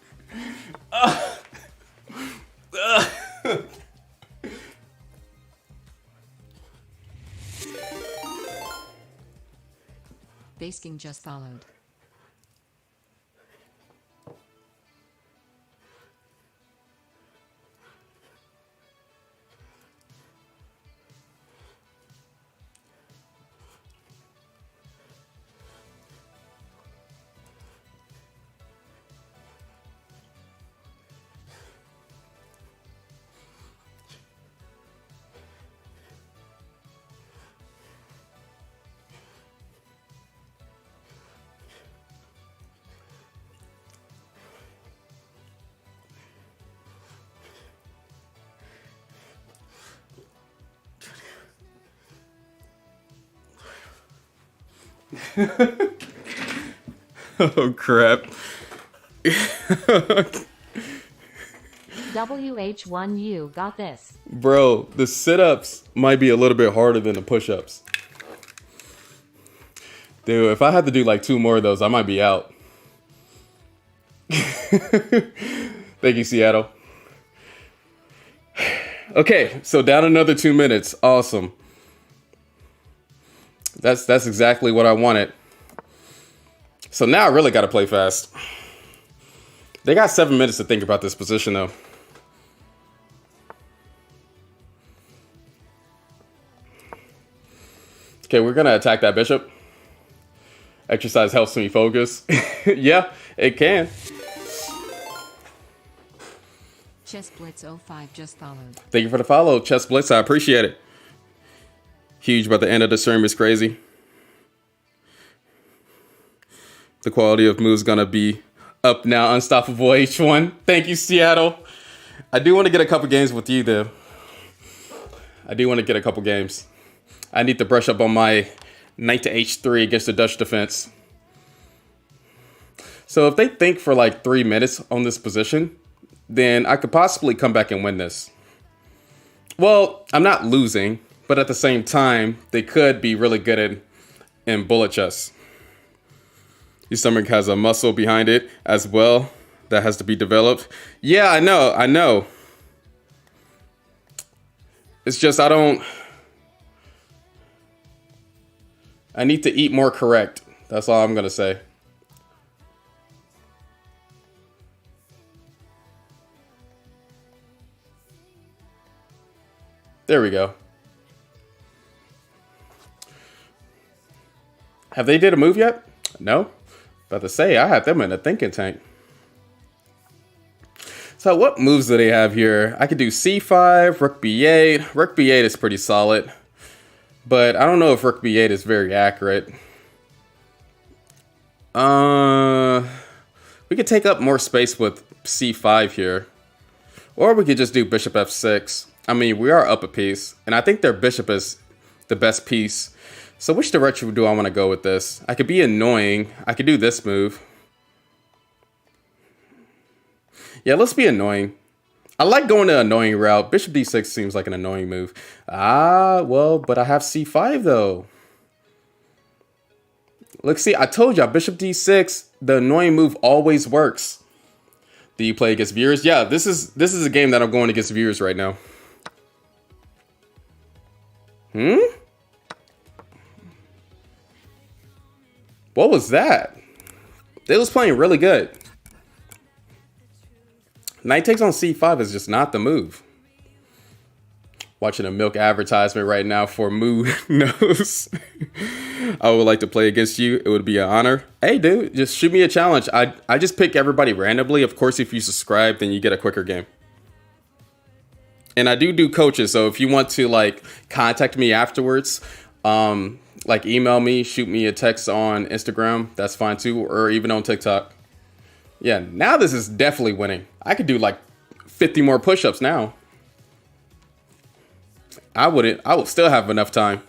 Base King just followed. Oh, crap. WH1U got this. Bro, the sit-ups might be a little bit harder than the push-ups. Dude, if I had to do like 2 more of those, I might be out. Thank you, Seattle. Okay, so down another 2 minutes. Awesome. That's exactly what I wanted. So now I really got to play fast. They got 7 minutes to think about this position, though. Okay, we're going to attack that bishop. Exercise helps me focus. Yeah, it can. Chess Blitz 05 just followed. Thank you for the follow, Chess Blitz. I appreciate it. Huge, but the end of the stream is crazy. The quality of moves gonna be up now. Unstoppable H1. Thank you, Seattle. I do want to get a couple games with you, though. I do want to get a couple games. I need to brush up on my knight to h3 against the Dutch defense. So if they think for like 3 minutes on this position, then I could possibly come back and win this. Well, I'm not losing, but at the same time, they could be really good in bullet chess. Your stomach has a muscle behind it as well that has to be developed. Yeah, I know. It's just I need to eat more correct. That's all I'm gonna say. There we go. Have they did a move yet? No. About to say, I have them in a thinking tank. So what moves do they have here? I could do c5, rook b8. Rook b8 is pretty solid. But I don't know if rook b8 is very accurate. We could take up more space with c5 here. Or we could just do bishop f6. I mean, we are up a piece. And I think their bishop is the best piece. So which direction do I want to go with this? I could be annoying. I could do this move. Yeah, let's be annoying. I like going the annoying route. Bishop d6 seems like an annoying move. Well, but I have c5 though. Look, see, I told y'all, bishop d6, the annoying move always works. Do you play against viewers? Yeah, this is a game that I'm going against viewers right now. What was that? They was playing really good. Knight takes on c5 is just not the move. Watching a milk advertisement right now for Mood knows. I would like to play against you. It would be an honor. Hey, dude, just shoot me a challenge. I just pick everybody randomly. Of course, if you subscribe, then you get a quicker game. And I do coaches, so if you want to like contact me afterwards, like email me, shoot me a text on Instagram, that's fine too, or even on TikTok. Yeah, now this is definitely winning. I could do like 50 more push-ups now. I would still have enough time.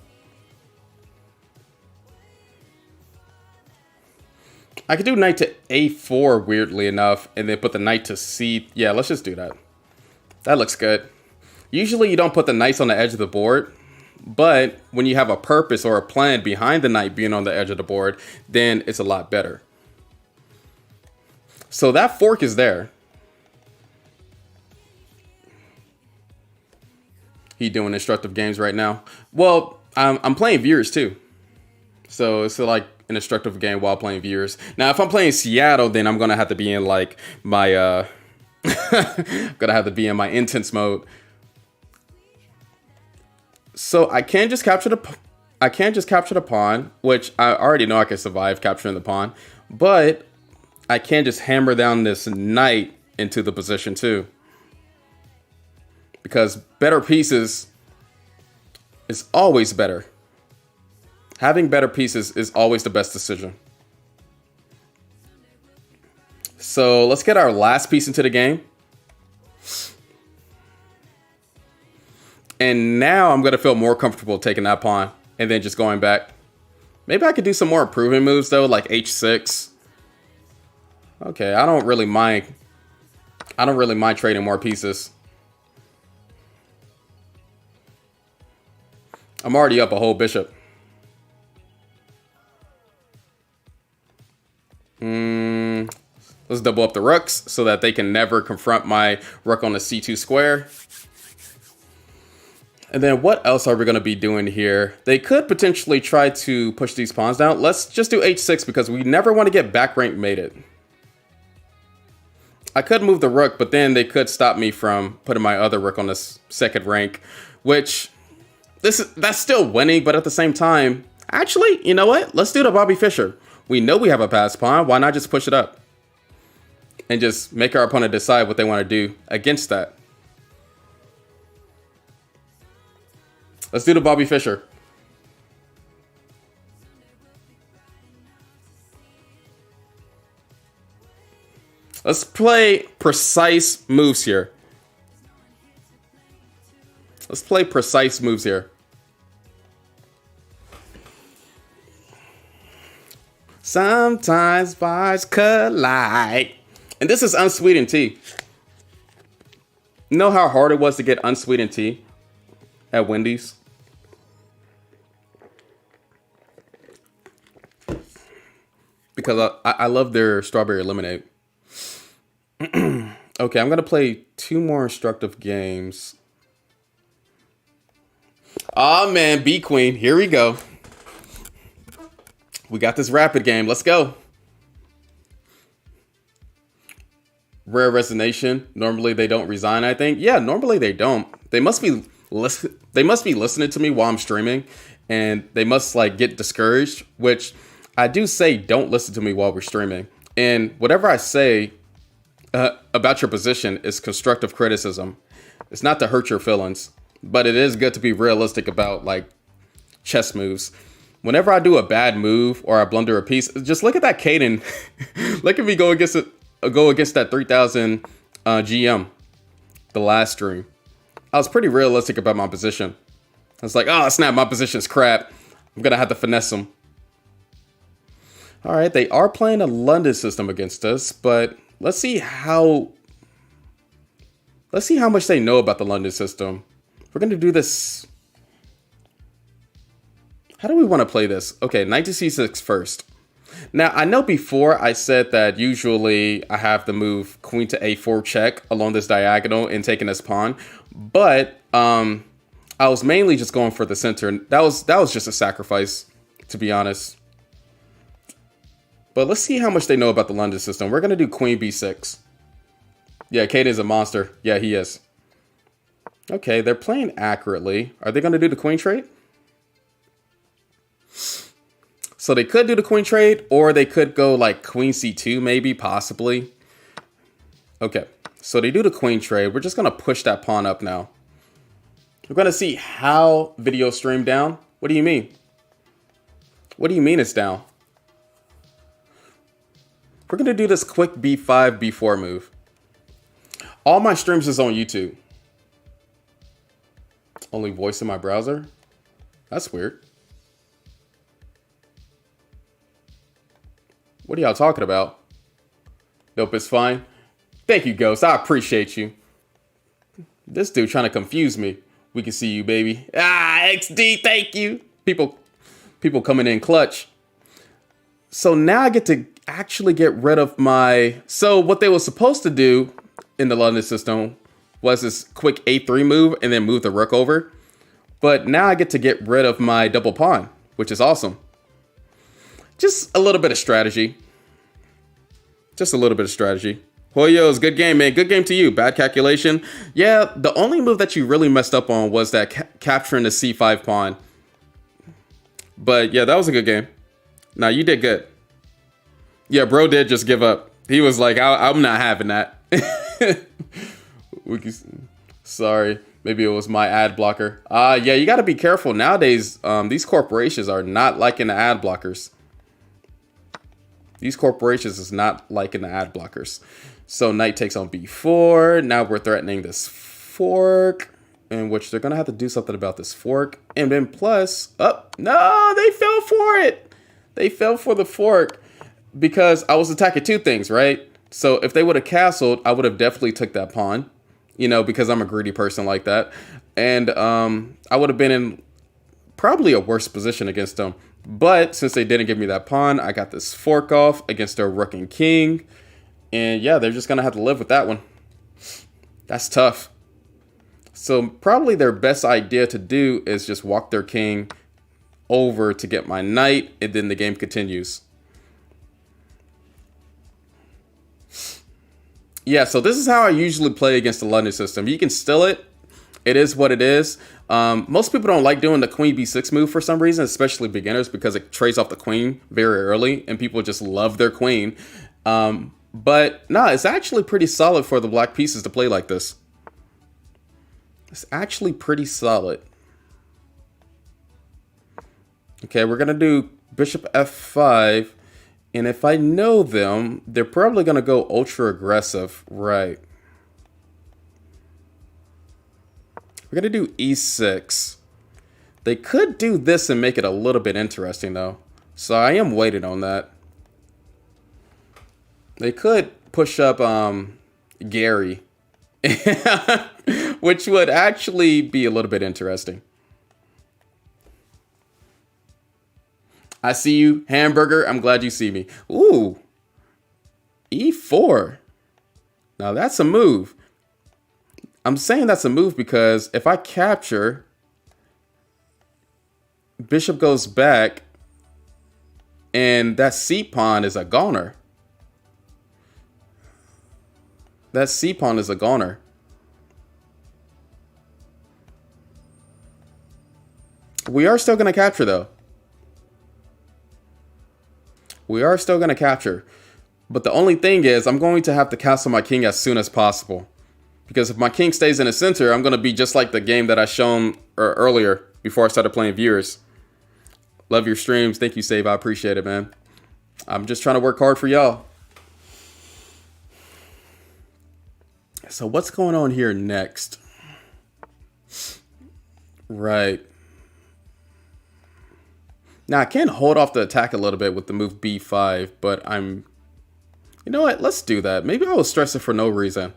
I could do knight to a4 weirdly enough, and then put the knight to c. Yeah, let's just do that. That looks good. Usually you don't put the knights on the edge of the board, but when you have a purpose or a plan behind the knight being on the edge of the board, then it's a lot better. So that fork is there. He doing instructive games right now. Well, I'm playing viewers too. So it's like an instructive game while playing viewers. Now, if I'm playing Seattle, then I'm gonna have to be in like my gonna have to be in my intense mode. So I can't just capture the pawn, which I already know I can survive capturing the pawn, but I can just hammer down this knight into the position too. Because better pieces is always better. Having better pieces is always the best decision. So let's get our last piece into the game. And now I'm going to feel more comfortable taking that pawn and then just going back. Maybe I could do some more improvement moves though, like h6. Okay, I don't really mind. I don't really mind trading more pieces. I'm already up a whole bishop. Let's double up the rooks so that they can never confront my rook on the c2 square. And then what else are we going to be doing here? They could potentially try to push these pawns down. Let's just do h6 because we never want to get back rank mated. I could move the rook, but then they could stop me from putting my other rook on this second rank, which that's still winning, but at the same time, actually, you know what? Let's do the Bobby Fischer. We know we have a passed pawn. Why not just push it up? And just make our opponent decide what they want to do against that. Let's do the Bobby Fischer. Let's play precise moves here. Let's play precise moves here. Sometimes bars collide. And this is unsweetened tea. You know how hard it was to get unsweetened tea at Wendy's? Because I love their strawberry lemonade. Okay, I'm going to play 2 more instructive games. Oh man, B Queen, here we go. We got this rapid game. Let's go. Rare resignation. Normally they don't resign, I think. Yeah, normally they don't. They must be listening to me while I'm streaming, and they must like get discouraged, which I do say don't listen to me while we're streaming. And whatever I say about your position is constructive criticism. It's not to hurt your feelings, but it is good to be realistic about like chess moves. Whenever I do a bad move or I blunder a piece, just look at that Caden. Look at me go against that 3000 GM the last stream. I was pretty realistic about my position. I was like, oh snap, my position's crap. I'm gonna have to finesse them. All right, they are playing a London system against us, but let's see how much they know about the London system. We're gonna do this. How do we want to play this? Okay, knight to c6 first. Now, I know before I said that usually I have the move queen to a4 check along this diagonal and taking this pawn, but I was mainly just going for the center. That was just a sacrifice, to be honest. But let's see how much they know about the London system. We're going to do queen b6. Yeah, Caden's a monster. Yeah, he is. Okay, they're playing accurately. Are they going to do the queen trade? So they could do the queen trade, or they could go like queen c2 maybe, possibly. Okay, so they do the queen trade. We're just going to push that pawn up now. We're going to see how video streamed down. What do you mean? What do you mean it's down? We're going to do this quick b5, b4 move. All my streams is on YouTube. Only voice in my browser? That's weird. What are y'all talking about? Nope, it's fine. Thank you, Ghost. I appreciate you. This dude trying to confuse me. We can see you, baby. Ah, XD, thank you. People coming in clutch. So now I get to actually get rid of my... So what they were supposed to do in the London system was this quick a3 move and then move the rook over. But now I get to get rid of my double pawn, which is awesome. Just a little bit of strategy. Just a little bit of strategy. Hoyos, good game, man. Good game to you. Bad calculation. Yeah, the only move that you really messed up on was that capturing the c5 pawn. But yeah, that was a good game. Nah, you did good. Yeah, bro did just give up. He was like, I'm not having that. Sorry. Maybe it was my ad blocker. Yeah, you got to be careful. Nowadays, these corporations are not liking the ad blockers. These corporations is not liking the ad blockers. So knight takes on b4. Now we're threatening this fork, in which they're going to have to do something about this fork. And then plus, oh, no, they fell for it. They fell for the fork because I was attacking two things, right? So if they would have castled, I would have definitely took that pawn, you know, because I'm a greedy person like that. And I would have been in probably a worse position against them. But since they didn't give me that pawn, I got this fork off against their rook and king. And yeah, they're just going to have to live with that one. That's tough. So probably their best idea to do is just walk their king over to get my knight, and then the game continues. Yeah, so this is how I usually play against the London system. You can steal it. It is what it is. Most people don't like doing the queen b6 move for some reason, especially beginners, because it trades off the queen very early, and people just love their queen. But no, it's actually pretty solid for the black pieces to play like this. It's actually pretty solid. Okay, we're going to do bishop f5. And if I know them, they're probably going to go ultra aggressive. Right. We're going to do e6. They could do this and make it a little bit interesting, though. So I am waiting on that. They could push up Gary, which would actually be a little bit interesting. I see you, Hamburger. I'm glad you see me. Ooh, e4. Now that's a move. I'm saying that's a move because if I capture, bishop goes back, and that c pawn is a goner. That c pawn is a goner. We are still going to capture, though. We are still going to capture. But the only thing is, I'm going to have to castle my king as soon as possible. Because if my king stays in the center, I'm going to be just like the game that I shown earlier before I started playing viewers. Love your streams. Thank you, Save. I appreciate it, man. I'm just trying to work hard for y'all. So what's going on here next? Right. Now, I can hold off the attack a little bit with the move b5, but you know what? Let's do that. Maybe I will stress it for no reason.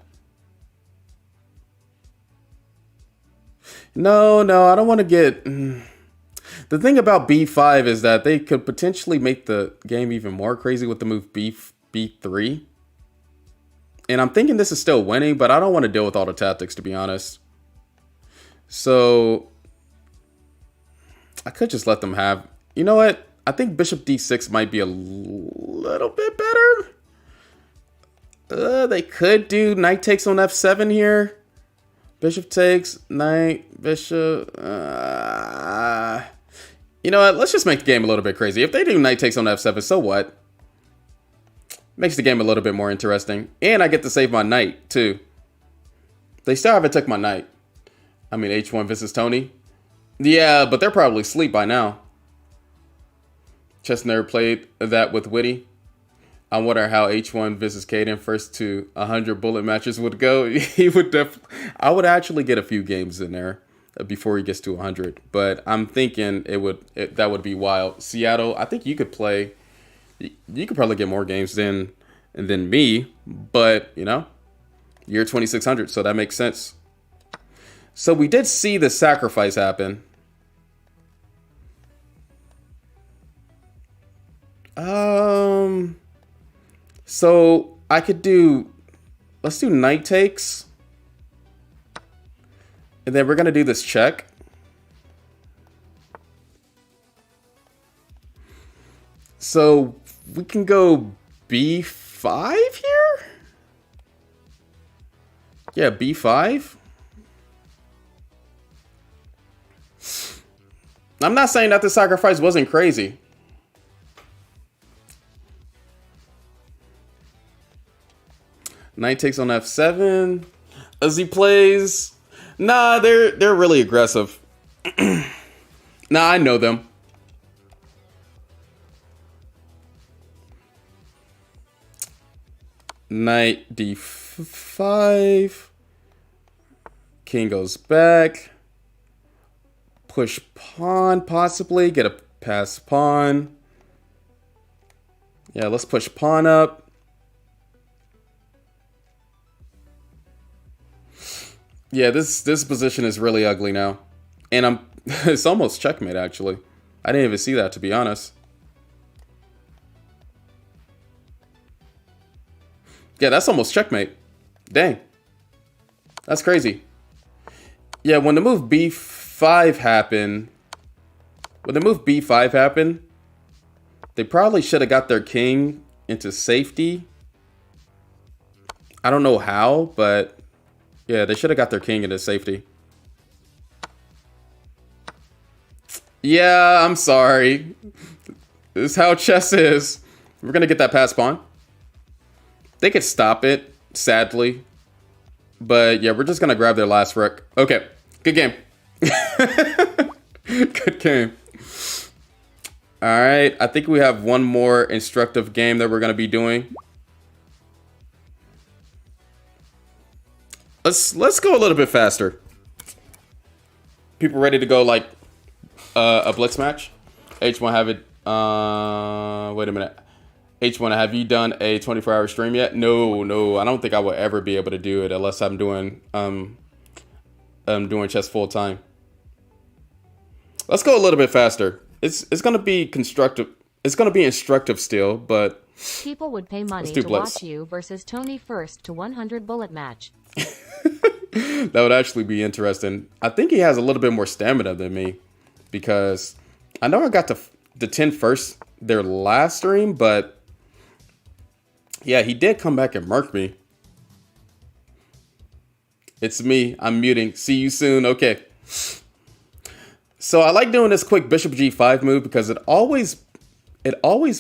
No, I don't want to get... The thing about b5 is that they could potentially make the game even more crazy with the move b3. And I'm thinking this is still winning, but I don't want to deal with all the tactics, to be honest. So I could just let them have... You know what? I think bishop d6 might be a little bit better. They could do knight takes on f7 here. Bishop takes, knight, bishop. You know what? Let's just make the game a little bit crazy. If they do knight takes on f7, so what? Makes the game a little bit more interesting. And I get to save my knight, too. They still haven't took my knight. I mean, h1 versus Tony. Yeah, but they're probably asleep by now. Chestnut played that with Witty. I wonder how H1 versus Caden first to 100 bullet matches would go. He would I would actually get a few games in there before he gets to 100. But I'm thinking that would be wild. Seattle, I think you could play. You could probably get more games than me. But, you know, you're 2600, so that makes sense. So we did see the sacrifice happen. So I could do, let's do knight takes. And then we're going to do this check. So we can go b5 here? Yeah, b5. I'm not saying that the sacrifice wasn't crazy. Knight takes on f7 as he plays. Nah, they're really aggressive. Nah, I know them. Knight d5. King goes back. Push pawn, possibly. Get a pass pawn. Yeah, let's push pawn up. Yeah, this position is really ugly now. And it's almost checkmate, actually. I didn't even see that, to be honest. Yeah, that's almost checkmate. Dang. That's crazy. Yeah, when the move b5 happened, they probably should have got their king into safety. I don't know how, but yeah, they should have got their king into safety. Yeah, I'm sorry. This is how chess is. We're gonna get that pass pawn. They could stop it, sadly. But yeah, we're just gonna grab their last rook. Okay, good game. Good game. All right, I think we have one more instructive game that we're gonna be doing. Let's go a little bit faster. People ready to go like a blitz match? H1 have it. Wait a minute. H1, have you done a 24-hour stream yet? No. I don't think I will ever be able to do it unless I'm doing chess full time. Let's go a little bit faster. It's gonna be constructive. It's gonna be instructive still, but People would pay money do to blitz. watch you versus Tony first to 100 bullet match. that would actually be interesting. I think he has a little bit more stamina than me because I know I got the 10 first their last stream, but yeah, he did come back and murk me. It's me. I'm muting. See you soon. Okay. So I like doing this quick bishop g5 move because it always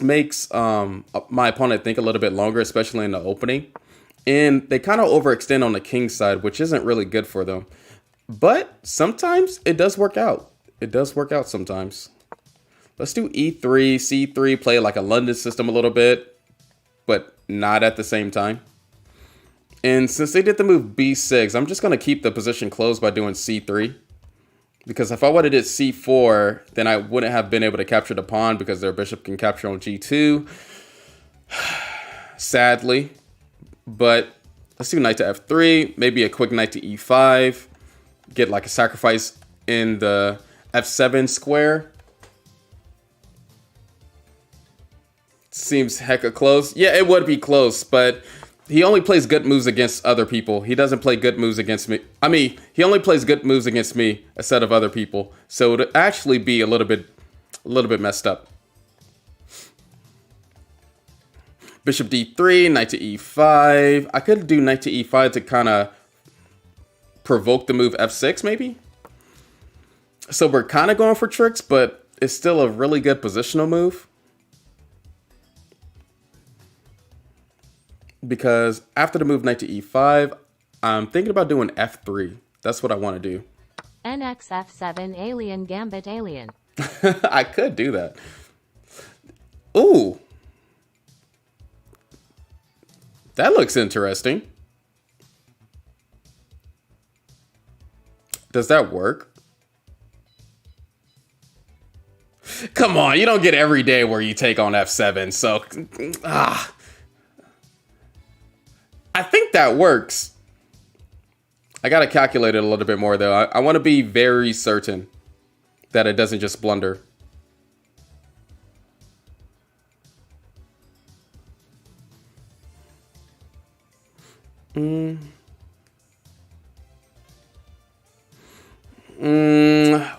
makes my opponent think a little bit longer, especially in the opening. And they kind of overextend on the king side, which isn't really good for them. But sometimes it does work out. It does work out sometimes. Let's do e3, c3, play like a London system a little bit, but not at the same time. And since they did the move b6, I'm just going to keep the position closed by doing c3. Because if I would have did c4, then I wouldn't have been able to capture the pawn because their bishop can capture on g2. Sadly. But let's do knight to f3, maybe a quick knight to e5. Get like a sacrifice in the f7 square. Seems hecka close. Yeah, it would be close, but he only plays good moves against other people. He doesn't play good moves against me. I mean, he only plays good moves against me instead of other people. So it would actually be a little bit messed up. Bishop d3, knight to e5. I could do knight to e5 to kind of provoke the move f6 maybe. So we're kind of going for tricks, but it's still a really good positional move. Because after the move knight to e5, I'm thinking about doing f3. That's what I want to do. NXF7 Alien Gambit Alien. I could do that. Ooh. That looks interesting. Does that work? Come on, you don't get every day where you take on f7, so... I think that works. I gotta calculate it a little bit more, though. I want to be very certain that it doesn't just blunder.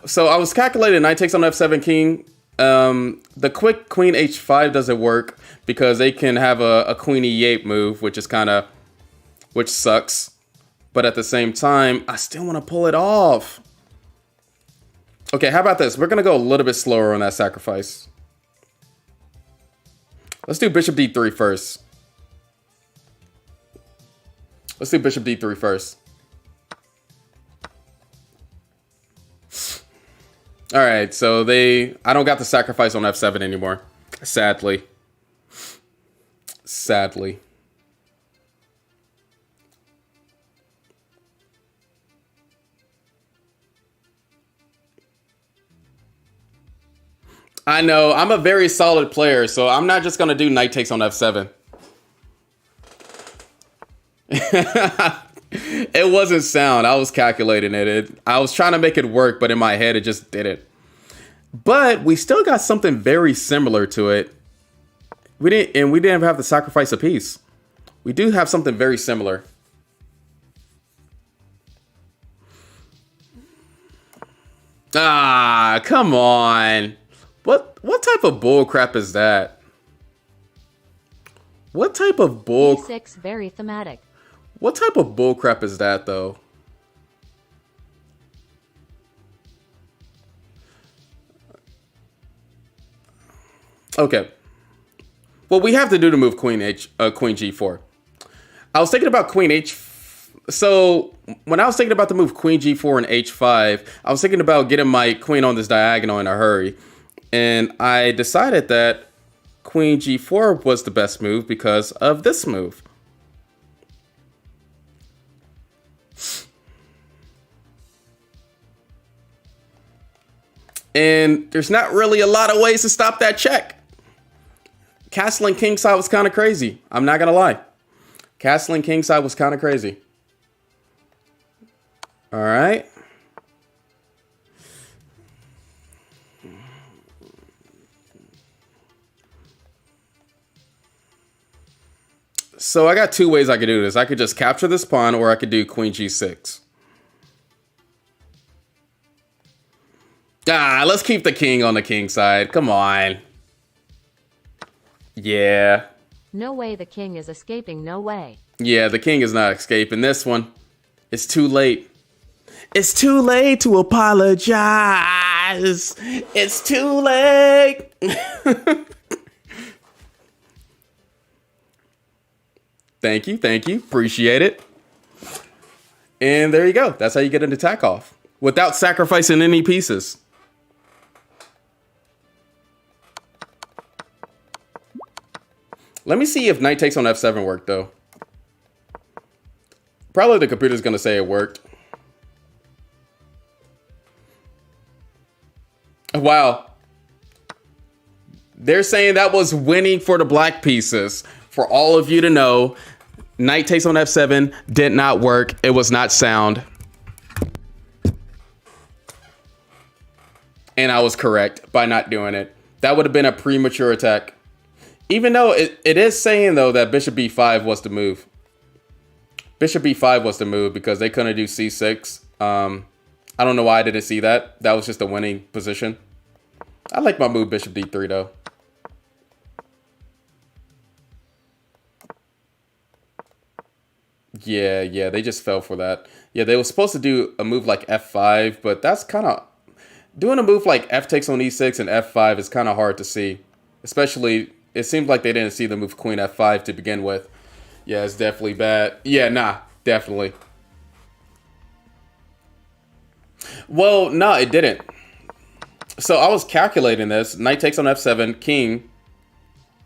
So I was calculating knight takes on f7 king. The quick queen h5 doesn't work because they can have a queen e8 move, which sucks. But at the same time, I still want to pull it off. Okay, how about this? We're gonna go a little bit slower on that sacrifice. Let's do bishop d3 first. Let's do bishop d3 first. All right, so I don't got the sacrifice on f7 anymore, sadly. Sadly. I know. I'm a very solid player, so I'm not just going to do knight takes on f7. It wasn't sound. I was calculating it. I was trying to make it work, but in my head, it just didn't. But we still got something very similar to it. We didn't have to sacrifice a piece. We do have something very similar. Ah, come on. What type of bull crap is that? What type of bull? E6 very thematic. What type of bull crap is that, though? Okay. What we have to do to move queen g4. I was thinking about queen h. So when I was thinking about the move queen g4 and h5, I was thinking about getting my queen on this diagonal in a hurry. And I decided that queen g4 was the best move because of this move. And there's not really a lot of ways to stop that check. Castling kingside was kind of crazy. I'm not going to lie. Castling kingside was kind of crazy. All right. So I got two ways I could do this. I could just capture this pawn, or I could do queen g6. Ah, let's keep the king on the king side. Come on. Yeah. No way the king is escaping, no way. Yeah, the king is not escaping this one. It's too late. It's too late to apologize. It's too late. Thank you. Appreciate it. And there you go. That's how you get an attack off without sacrificing any pieces. Let me see if knight takes on f7 worked, though. Probably the computer's going to say it worked. Wow. They're saying that was winning for the black pieces. For all of you to know, knight takes on f7 did not work. It was not sound. And I was correct by not doing it. That would have been a premature attack. Even though it is saying, though, that bishop b5 was the move. Bishop b5 was the move because they couldn't do c6. I don't know why I didn't see that. That was just a winning position. I like my move bishop d3, though. Yeah, they just fell for that. Yeah, they were supposed to do a move like f5, but that's kind of... Doing a move like f takes on e6 and f5 is kind of hard to see. Especially... It seemed like they didn't see the move queen f5 to begin with. Yeah, it's definitely bad. Yeah, nah, definitely. Well, no, it didn't. So I was calculating this. Knight takes on f7, king.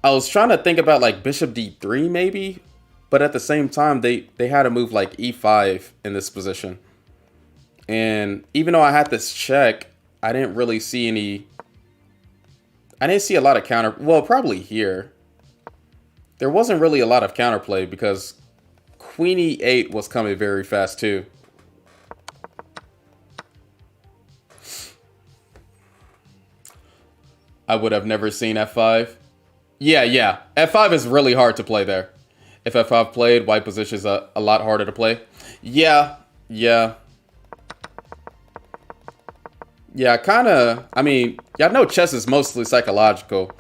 I was trying to think about like bishop d3 maybe. But at the same time, they had a move like e5 in this position. And even though I had this check, I didn't really see any... I didn't see a lot of counter... Well, probably here. There wasn't really a lot of counterplay because queen e8 was coming very fast too. I would have never seen f5. Yeah. f5 is really hard to play there. If f5 played, white position is a lot harder to play. Yeah, kind of. I mean, y'all know chess is mostly psychological.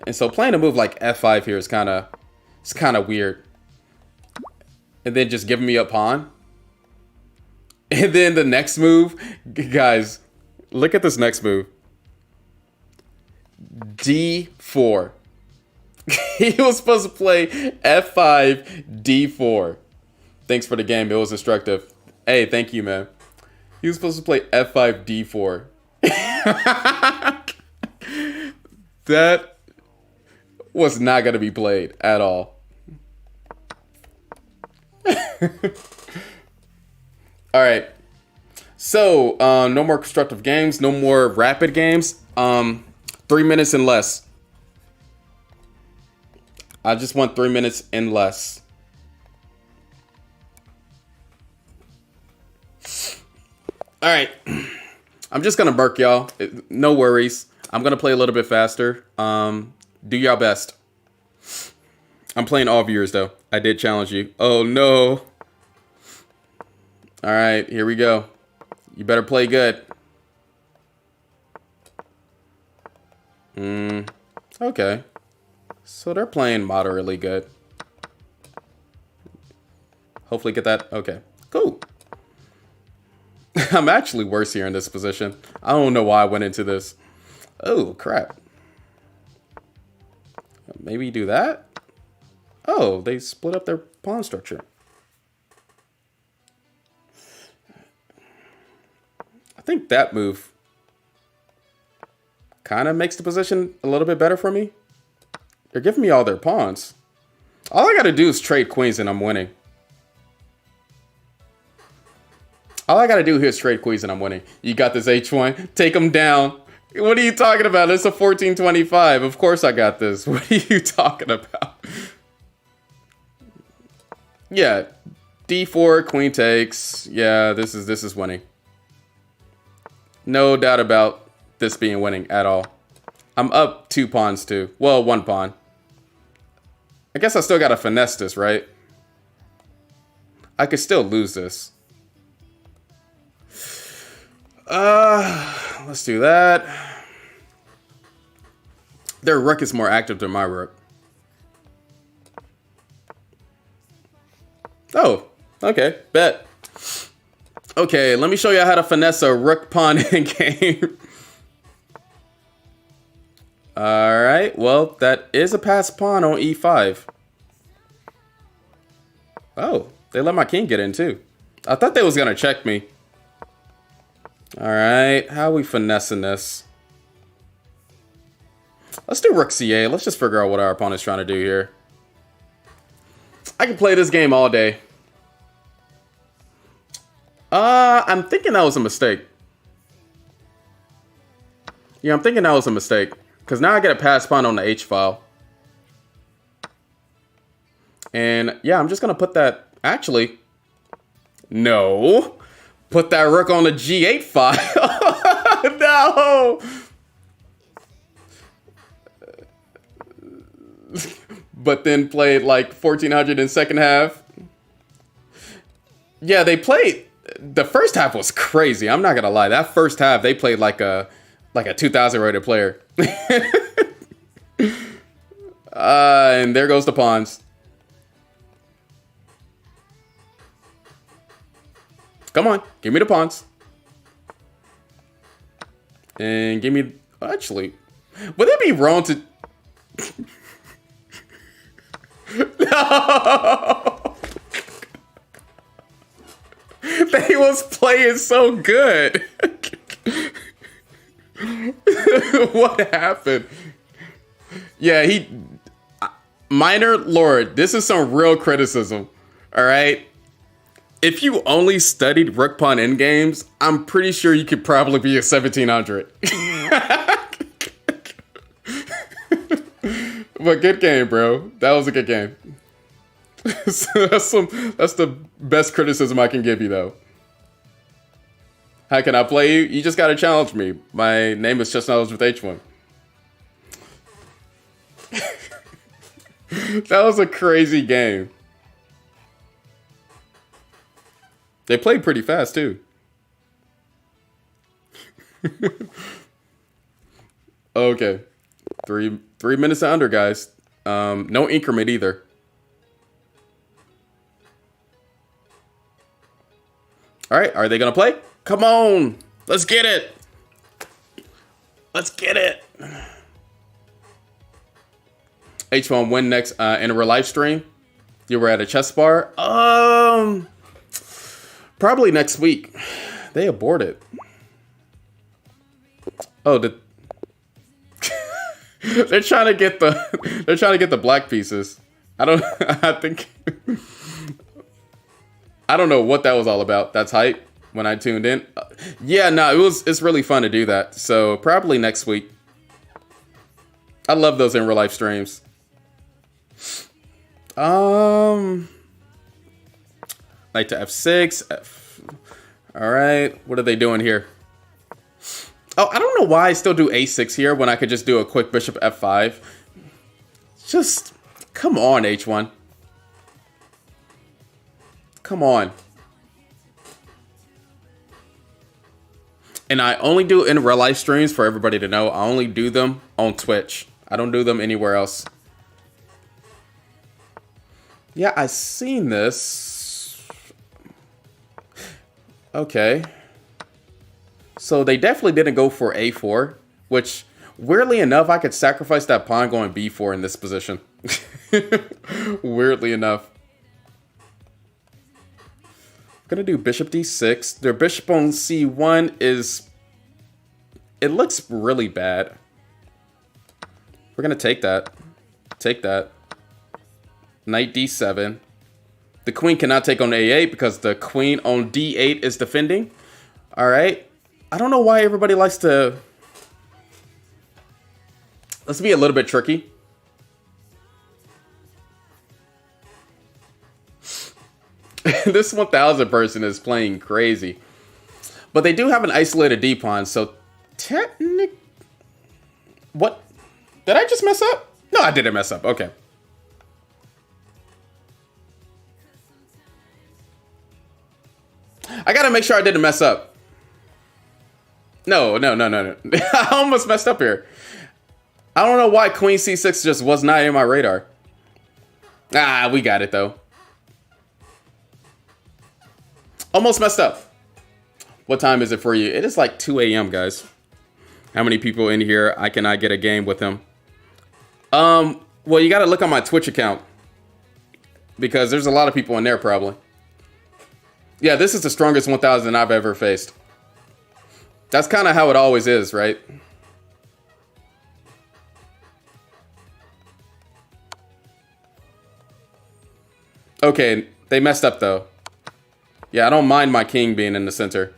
And so playing a move like f5 here is kind of weird. And then just giving me a pawn. And then the next move, guys, look at this next move. d4. He was supposed to play f5, d4. Thanks for the game. It was instructive. Hey, thank you, man. He was supposed to play f5, d4. That was not going to be played at all. All right. So, no more constructive games. No more rapid games. 3 minutes and less. I just want 3 minutes and less. All right. I'm just gonna burk y'all. No worries. I'm gonna play a little bit faster. Do y'all best. I'm playing all viewers though. I did challenge you. Oh no. All right, here we go. You better play good. Okay. So they're playing moderately good. Hopefully get that. Okay, cool. I'm actually worse here in this position. I don't know why I went into this. Oh, crap. Maybe do that? Oh, they split up their pawn structure. I think that move kind of makes the position a little bit better for me. They're giving me all their pawns. All I got to do is trade queens and I'm winning. All I got to do here is trade queens and I'm winning. You got this H1. Take them down. What are you talking about? It's a 1425. Of course I got this. What are you talking about? Yeah. D4, queen takes. Yeah, this is winning. No doubt about this being winning at all. I'm up 2 pawns too. Well, 1 pawn. I guess I still gotta finesse this, right? I could still lose this. Let's do that. Their rook is more active than my rook. Oh, okay, bet. Okay, let me show you how to finesse a rook pawn in game. All right, well, that is a passed pawn on e5. Oh, they let my king get in too. I thought they was gonna check me. All right, how are we finessing this? Let's do rook c8. Let's just figure out what our opponent's trying to do here. I can play this game all day. I'm thinking that was a mistake. Yeah, I'm thinking that was a mistake. Because now I get a pass pawn on the H file. And yeah, I'm just going to put that... Actually, no. Put that rook on the G8 file. No. But then played like 1400 in second half. Yeah, they played... The first half was crazy. I'm not going to lie. That first half, they played like a 2000 rated player. And there goes the pawns. Come on, give me the pawns. And give me... Actually, would it be wrong to... No! They was playing so good. What happened? Yeah, Minor Lord, this is some real criticism. All right. If you only studied rook pawn endgames, I'm pretty sure you could probably be a 1700. But good game, bro. That was a good game. So that's the best criticism I can give you, though. How can I play you? You just gotta challenge me. My name is Just Knowledge with H1. That was a crazy game. They played pretty fast too. Okay, three minutes and under, guys. No increment either. All right, are they gonna play? Come on, let's get it. Let's get it. H1 win next in a real live stream. You were at a chess bar. Probably next week. They aborted. Oh, they're trying to get the black pieces. I don't know what that was all about. That's hype when I tuned in. Yeah, no, it's really fun to do that. So probably next week. I love those in real life streams. Knight to f6. All right, what are they doing here? Oh, I don't know why I still do a6 here when I could just do a quick bishop f5. Just, come on, h1. Come on. And I only do in real life streams, for everybody to know, I only do them on Twitch. I don't do them anywhere else. Yeah, I seen this. Okay. So they definitely didn't go for a4, which, weirdly enough, I could sacrifice that pawn going b4 in this position. Weirdly enough. I'm gonna do bishop d6. Their bishop on c1 is... It looks really bad. We're gonna take that. Take that. Knight d7. The queen cannot take on a8 because the queen on d8 is defending. All right. I don't know why everybody likes to... Let's be a little bit tricky. This 1000 person is playing crazy. But they do have an isolated d-pawn, so technic... What? Did I just mess up? No, I didn't mess up. Okay. I gotta make sure I didn't mess up. No. I almost messed up here. I don't know why queen c6 just was not in my radar. Ah, we got it though. Almost messed up. What time is it for you? It is like 2 a.m. guys. How many people in here I cannot get a game with him? Well, you gotta look on my Twitch account because there's a lot of people in there probably. Yeah, this is the strongest 1000 I've ever faced. That's kind of how it always is, right? Okay, they messed up though. Yeah, I don't mind my king being in the center.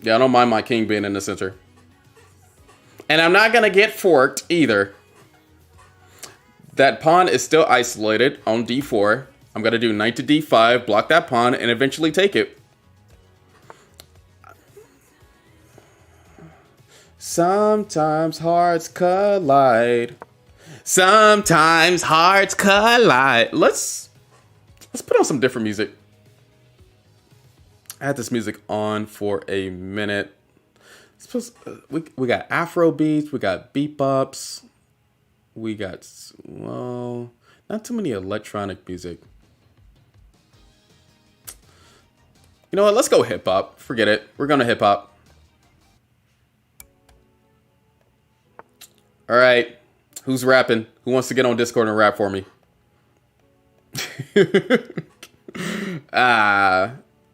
Yeah, I don't mind my king being in the center. And I'm not gonna get forked either. That pawn is still isolated on d4. I'm gonna do knight to d5, block that pawn, and eventually take it. Sometimes hearts collide. Sometimes hearts collide. Let's put on some different music. I had this music on for a minute. We got Afro beats, we got beatbops, we got, well, not too many electronic music. You know what? Let's go hip hop. Forget it. We're gonna hip hop. All right. Who's rapping? Who wants to get on Discord and rap for me?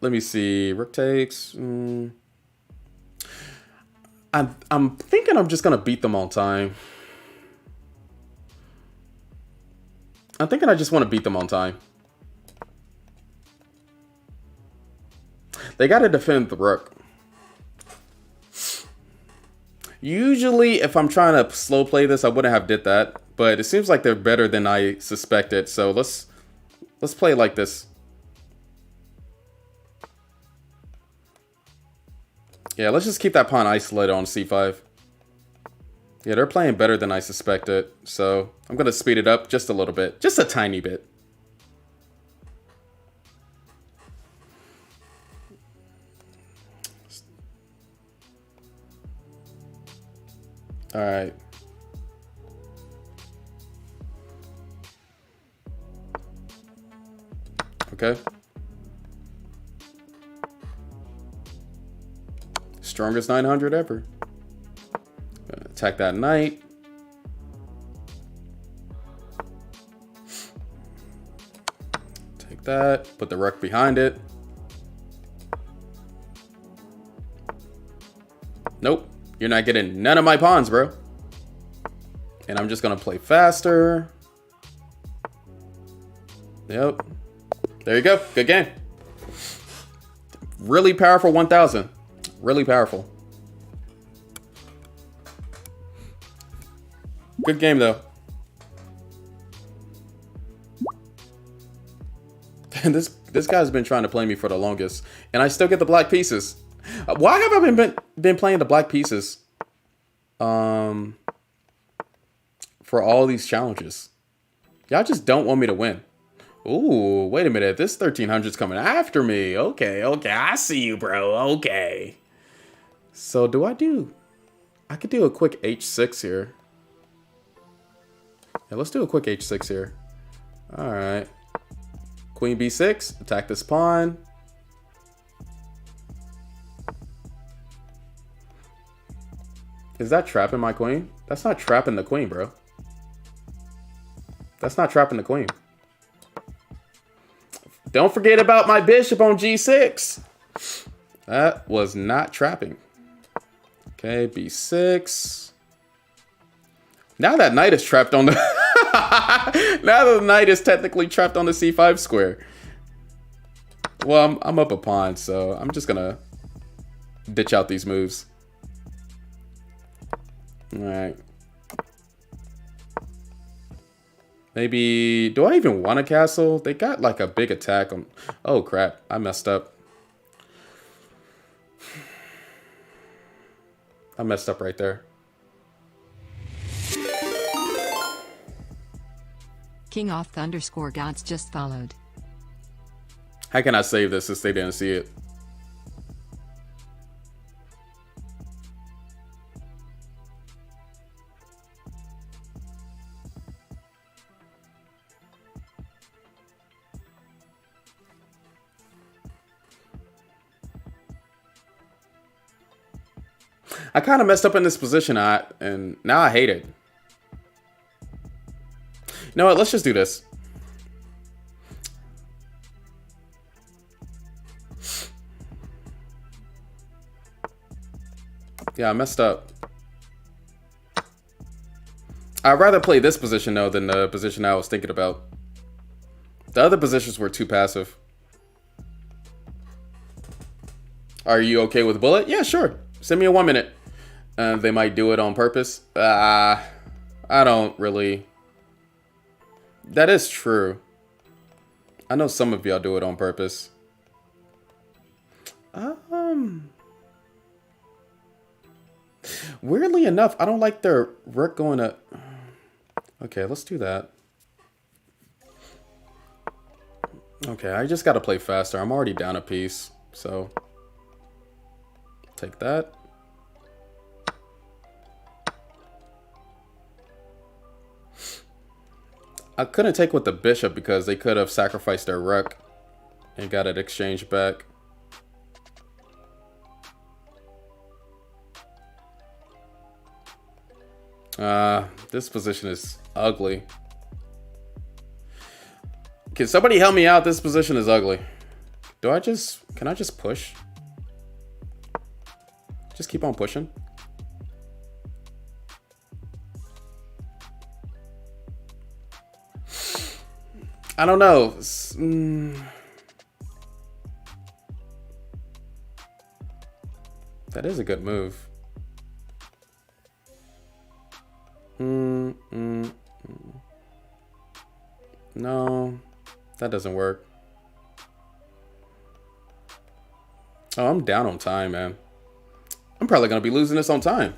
Let me see. Rook takes. I'm thinking I'm just gonna beat them on time. I'm thinking I just want to beat them on time. They gotta defend the rook. Usually, if I'm trying to slow play this, I wouldn't have did that. But it seems like they're better than I suspected. So let's play like this. Yeah, let's just keep that pawn isolated on c5. Yeah, they're playing better than I suspected. So I'm going to speed it up just a little bit. Just a tiny bit. All right. Okay. Strongest 900 ever. Attack that knight. Take that. Put the rook behind it. Nope. You're not getting none of my pawns, bro. And I'm just going to play faster. Yep. There you go. Good game. Really powerful 1000. Really powerful. Good game though. This guy's been trying to play me for the longest, and I still get the black pieces. Why have I been playing the black pieces? For all these challenges. Y'all just don't want me to win. Ooh, wait a minute. This 1300's coming after me. Okay, I see you, bro. Okay. So do I could do a quick H6 here. Yeah, let's do a quick H6 here. All right. Queen B6, attack this pawn. Is that trapping my queen? That's not trapping the queen, bro. That's not trapping the queen. Don't forget about my bishop on G6. That was not trapping. Okay, B6. Now that knight is trapped on the... Now the knight is technically trapped on the C5 square. Well, I'm up a pawn, so I'm just gonna ditch out these moves. All right. Maybe, do I even want a castle? They got like a big attack on... Oh crap, I messed up. I messed up right there. King off _ gods just followed. How can I save this since they didn't see it? I kind of messed up in this position, and now I hate it. You know what? Let's just do this. Yeah, I messed up. I'd rather play this position, though, than the position I was thinking about. The other positions were too passive. Are you okay with bullet? Yeah, sure. Send me a 1 minute. They might do it on purpose. I don't really... That is true. I know some of y'all do it on purpose. Weirdly enough, I don't like their rook going to... Okay, let's do that. Okay, I just got to play faster. I'm already down a piece, so... Take that. I couldn't take with the bishop because they could have sacrificed their rook and got it exchanged back. This position is ugly. Can somebody help me out? This position is ugly. Can I just push? Just keep on pushing. I don't know. That is a good move. No, that doesn't work. Oh, I'm down on time, man. I'm probably going to be losing this on time.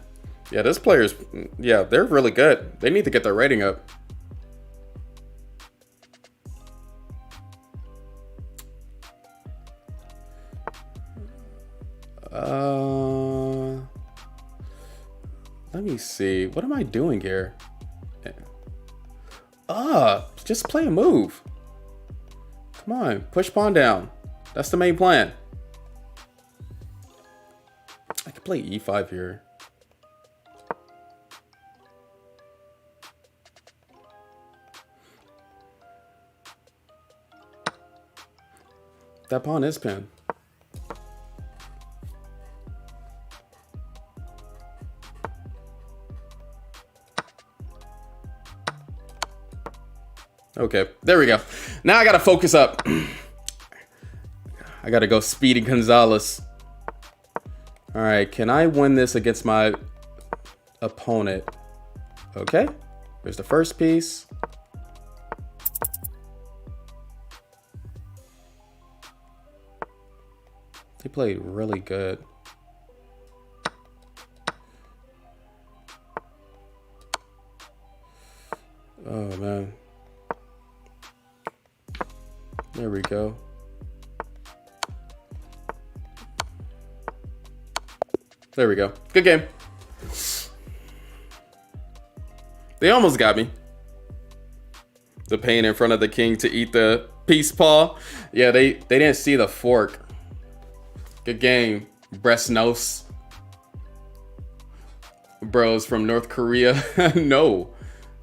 Yeah, this player's... Yeah, they're really good. They need to get their rating up. Let me see. What am I doing here? Just play a move. Come on, push pawn down. That's the main plan. I could play e5 here. That pawn is pinned. Okay, there we go. Now I gotta focus up. I gotta go Speedy Gonzalez. All right, can I win this against my opponent? Okay, there's the first piece. He played really good. Oh man. There we go. There we go. Good game. They almost got me. The pain in front of the king to eat the peace paw. Yeah, they didn't see the fork. Good game. Breast nose. Bros from North Korea. No.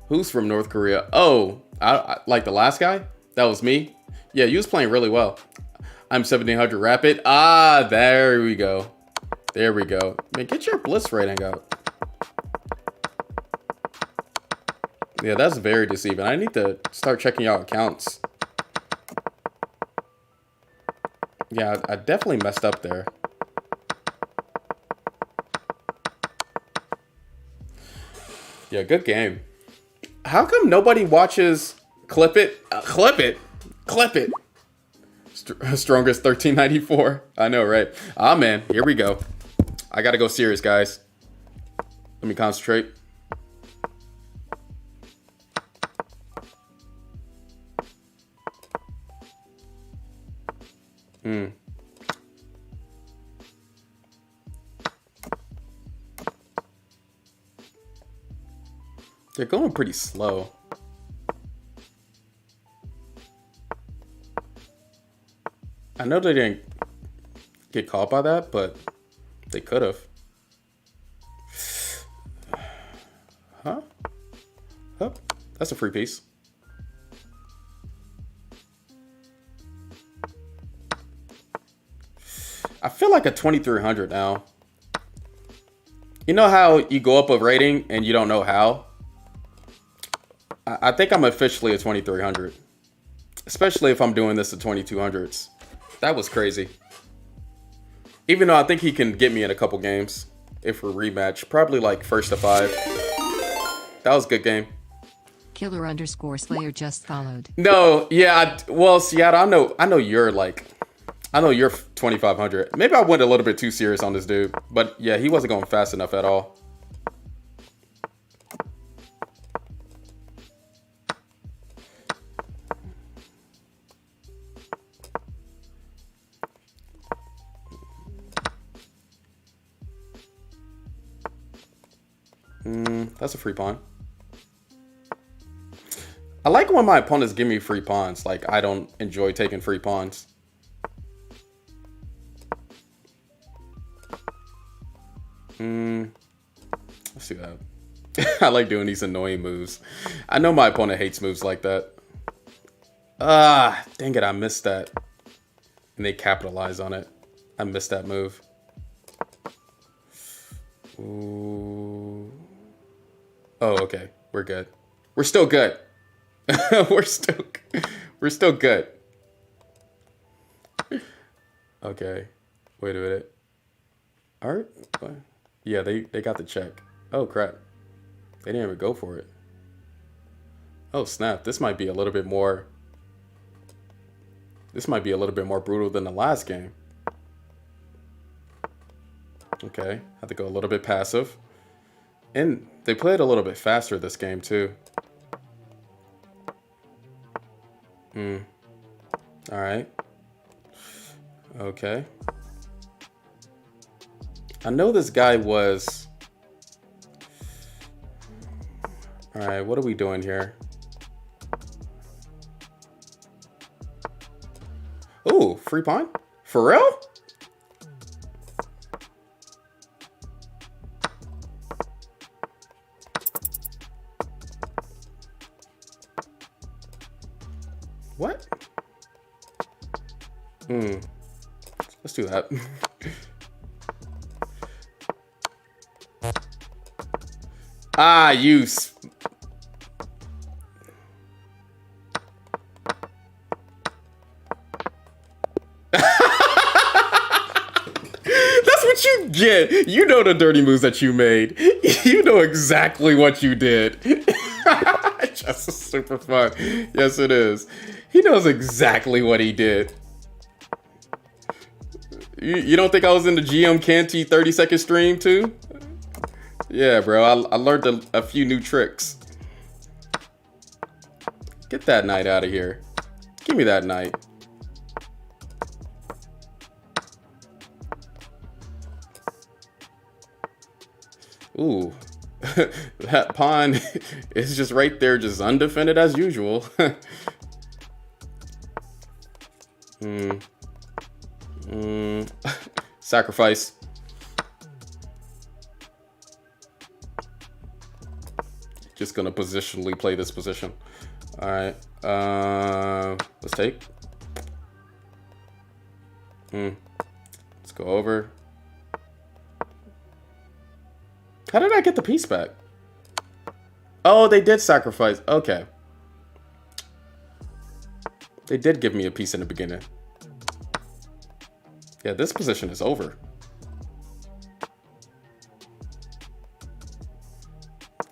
Who's from North Korea? Oh, I like the last guy? That was me. Yeah, you was playing really well. I'm 1700 Rapid. Ah, there we go. There we go. Man, get your blitz rating out. Yeah, that's very deceiving. I need to start checking y'all accounts. Yeah, I definitely messed up there. Yeah, good game. How come nobody watches Clip It? Clip It? Clip It. Strongest 1394. I know, right? Ah, man. Here we go. I gotta go serious, guys. Let me concentrate. They're going pretty slow. I know they didn't get caught by that, but they could have. Huh? Oh, that's a free piece. I feel like a 2300 now. You know how you go up a rating and you don't know how? I think I'm officially a 2300. Especially if I'm doing this at 2200s. That was crazy. Even though I think he can get me in a couple games. If we're rematch. Probably like first to 5. That was a good game. Killer_Slayer just followed. No, yeah, well, Seattle, I know you're like, I know you're 2500. Maybe I went a little bit too serious on this dude, but yeah, he wasn't going fast enough at all. That's a free pawn. I like when my opponents give me free pawns. Like, I don't enjoy taking free pawns. Let's do that. I like doing these annoying moves. I know my opponent hates moves like that. Ah, dang it, I missed that. And they capitalize on it. I missed that move. Ooh. Oh, okay. We're good. We're still good. we're still good. Okay. Wait a minute. Alright. Yeah, they got the check. Oh crap. They didn't even go for it. Oh snap. This might be a little bit more brutal than the last game. Okay. Have to go a little bit passive. And they played a little bit faster this game too. Alright. Okay. I know this guy was... Alright, what are we doing here? Ooh, free pawn? For real? What? Let's do that. Ah, use. You know the dirty moves that you made. You know exactly what you did. Just super fun. Yes, it is. He knows exactly what he did. You don't think I was in the GM Canty 30-second stream too? Yeah, bro. I learned a few new tricks. Get that knight out of here. Give me that knight. Ooh. That pawn is just right there, just undefended as usual. Sacrifice. Just gonna positionally play this position. All right. Let's take. Let's go over. How did I get the piece back? Oh, they did sacrifice. Okay. They did give me a piece in the beginning. Yeah, this position is over.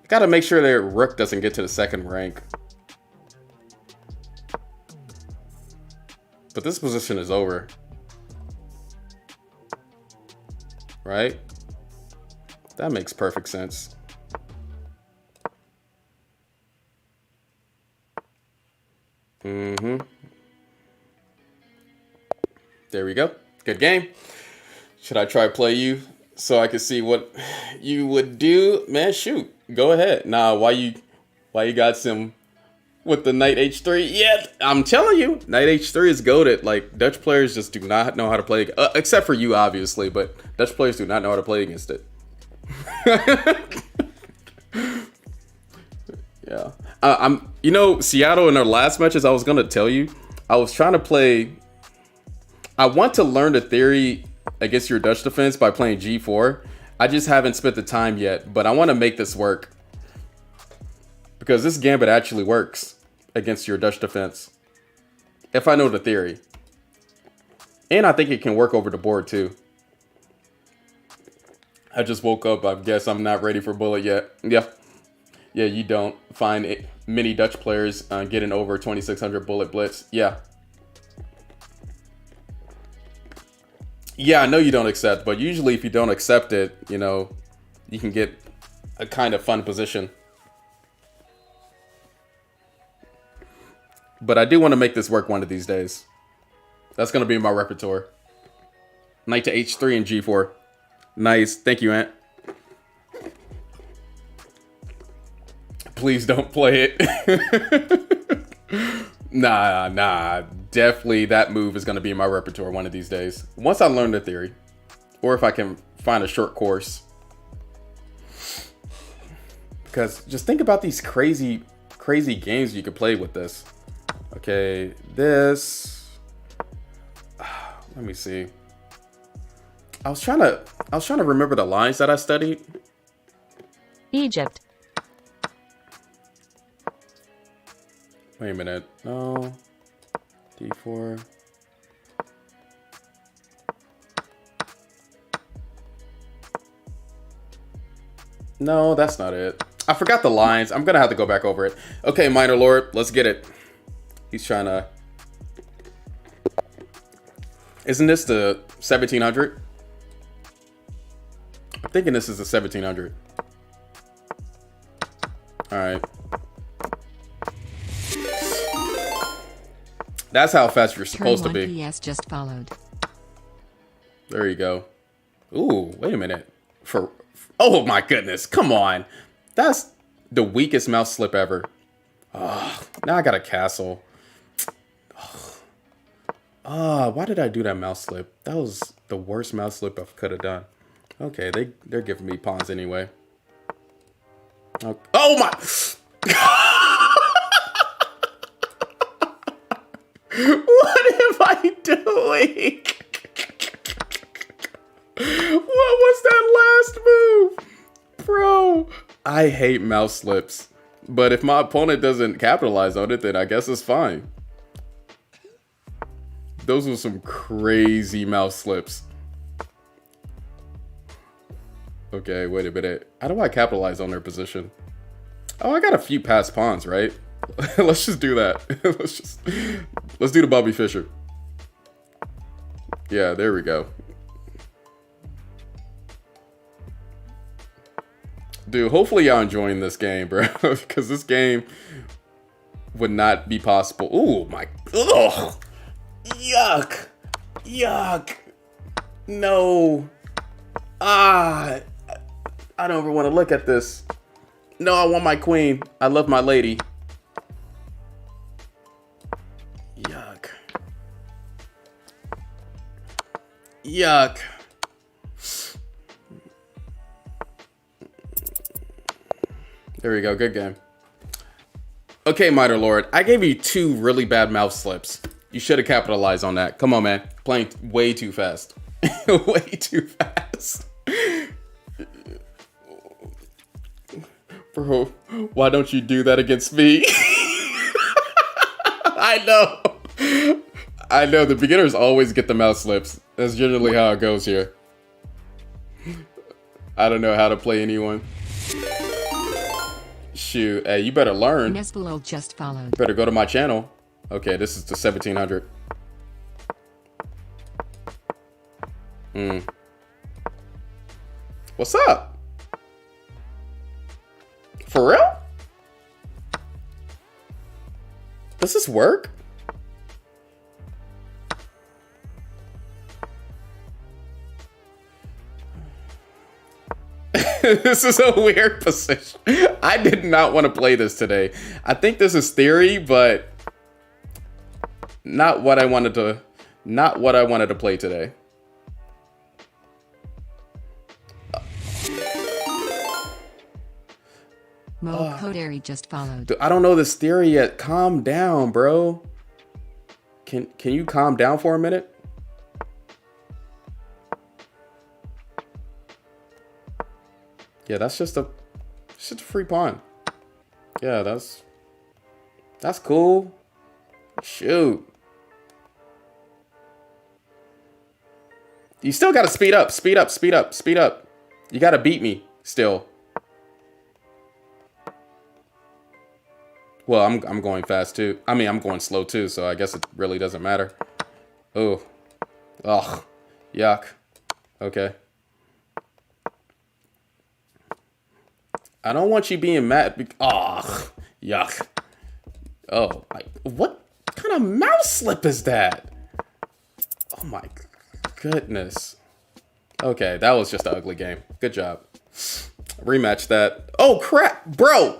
Gotta make sure their rook doesn't get to the second rank. But this position is over. Right? That makes perfect sense. There we go. Good game. Should I try play you so I could see what you would do? Man, shoot. Go ahead. Nah, why you got some with the knight h3? Yeah, I'm telling you, knight h3 is goated. Like, Dutch players just do not know how to play, except for you, obviously, but Dutch players do not know how to play against it. Yeah. You know, Seattle in our last matches, I was gonna tell you, I was trying to play. I want to learn the theory against your Dutch defense by playing g4. I just haven't spent the time yet, but I want to make this work because this gambit actually works against your Dutch defense if I know the theory, and I think it can work over the board too. I just woke up. I guess I'm not ready for bullet yet. Yeah, you don't find many Dutch players getting over 2600 bullet blitz. Yeah, I know you don't accept, but usually if you don't accept it, you know, you can get a kind of fun position. But I do want to make this work one of these days. That's going to be my repertoire. Knight to h3 and g4. Nice. Thank you, Ant. Please don't play it. Nah. Definitely that move is going to be in my repertoire one of these days. Once I learn the theory. Or if I can find a short course. Because just think about these crazy games you could play with this. Okay, this. Let me see. I was trying to remember the lines that I studied. Egypt. Wait a minute. No. D4. No, that's not it. I forgot the lines. I'm gonna have to go back over it. Okay, Minor Lord, let's get it. He's trying to. Isn't this the 1700? I'm thinking this is the 1700. All right. That's how fast you're supposed to Turn 1 be. PS just followed. There you go. Ooh, wait a minute. Oh my goodness, come on. That's the weakest mouse slip ever. Oh, now I got a castle. Why did I do that mouse slip? That was the worst mouse slip I could have done. Okay, they're giving me pawns anyway. Okay. Oh my! What am I doing? What was that last move? Bro, I hate mouse slips. But if my opponent doesn't capitalize on it, then I guess it's fine. Those were some crazy mouse slips. Okay, wait a minute. How do I capitalize on their position? Oh, I got a few passed pawns, right? Let's just do that. Let's do the Bobby Fischer. Yeah, there we go. Dude, hopefully y'all enjoying this game, bro. Because this game would not be possible. Ooh, my... Ugh! Yuck! Yuck! No. Ah! I don't ever want to look at this. No, I want my queen. I love my lady. Yuck. Yuck. There we go. Good game. Okay, Miter Lord. I gave you 2 really bad mouse slips. You should have capitalized on that. Come on, man. Playing way too fast. Way too fast. Bro, why don't you do that against me? I know. I know. The beginners always get the mouse slips. That's generally how it goes here. I don't know how to play anyone. Shoot, hey, you better learn. Nesbalol just followed. Better go to my channel. Okay, this is the 1700. What's up? For real? Does this work? This is a weird position. I did not want to play this today. I think this is theory, but not what I wanted to play today. Mo Koderi just followed. Dude, I don't know this theory yet. Calm down, bro. Can you calm down for a minute? Yeah, that's just a free pawn. Yeah, that's cool. Shoot. You still gotta speed up, speed up, speed up, speed up. You gotta beat me still. Well, I'm going fast too. I mean, I'm going slow too, so I guess it really doesn't matter. Oh. Ugh. Yuck. Okay. I don't want you being mad. Ugh. Yuck. Oh, what kind of mouse slip is that? Oh my goodness. Okay, that was just an ugly game. Good job. Rematch that. Oh crap, bro.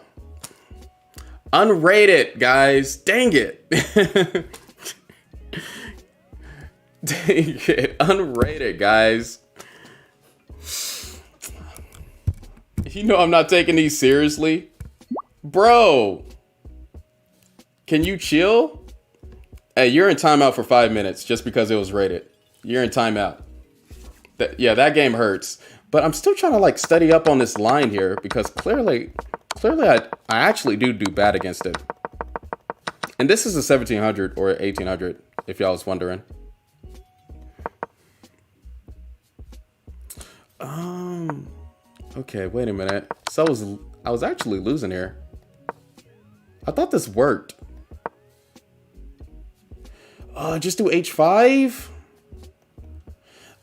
Unrated, guys. Dang it. Dang it. Unrated, guys. You know I'm not taking these seriously. Bro. Can you chill? Hey, you're in timeout for 5 minutes just because it was rated. You're in timeout. Yeah, that game hurts. But I'm still trying to like study up on this line here because clearly I actually do bad against it. And this is a 1700 or 1800 if y'all was wondering. Okay, wait a minute. So I was actually losing here. I thought this worked. Just do h5?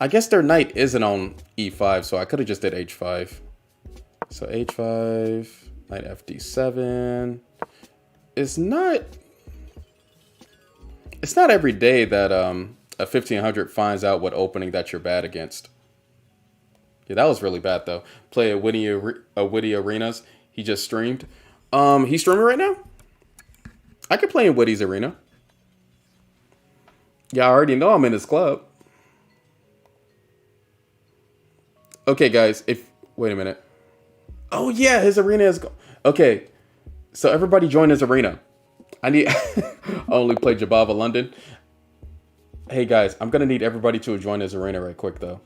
I guess their knight isn't on e5, so I could have just did h5. So h5, knight fd7. It's not every day that a 1500 finds out what opening that you're bad against. Yeah, that was really bad though. Play a Witty Arenas. He just streamed. He's streaming right now? I could play in Witty's arena. Yeah, I already know I'm in his club. Okay, guys, wait a minute. Oh yeah, his arena is okay. So everybody join his arena. I only play Jabava London. Hey guys, I'm gonna need everybody to join his arena right quick though.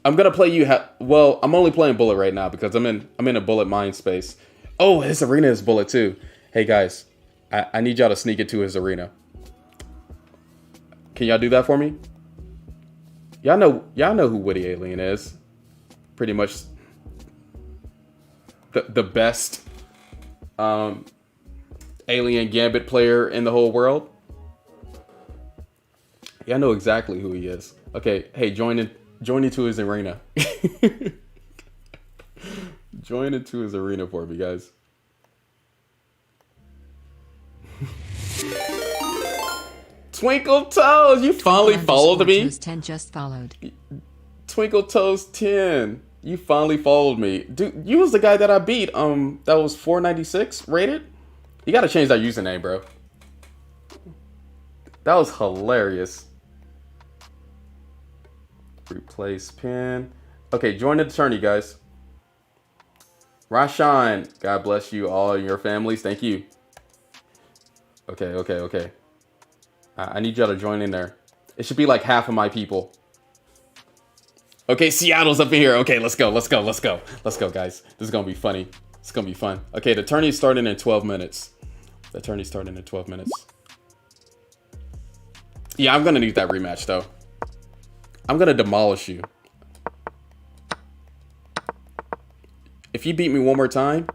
I'm gonna play you. Well, I'm only playing Bullet right now because I'm in a Bullet mind space. Oh, his arena is Bullet too. Hey guys, I need y'all to sneak into his arena. Can y'all do that for me? Y'all know who Witty Alien is. Pretty much the best Alien Gambit player in the whole world. Yeah, I know exactly who he is. Okay, hey, join into his arena. Join into his arena for me, guys. Twinkle Toes, you finally followed me. 10 just followed. Twinkle Toes 10, you finally followed me, dude. You was the guy that I beat. That was 496 rated. You gotta change that username, bro. That was hilarious. Replace pin. Okay, join the tourney, guys. Rashan, God bless you all and your families. Thank you. Okay. I need y'all to join in there. It should be like half of my people. Okay, Seattle's up in here. Okay, let's go, guys. This is gonna be funny. It's gonna be fun. Okay, the tourney's starting in 12 minutes. Yeah, I'm gonna need that rematch, though. I'm gonna demolish you. If you beat me one more time,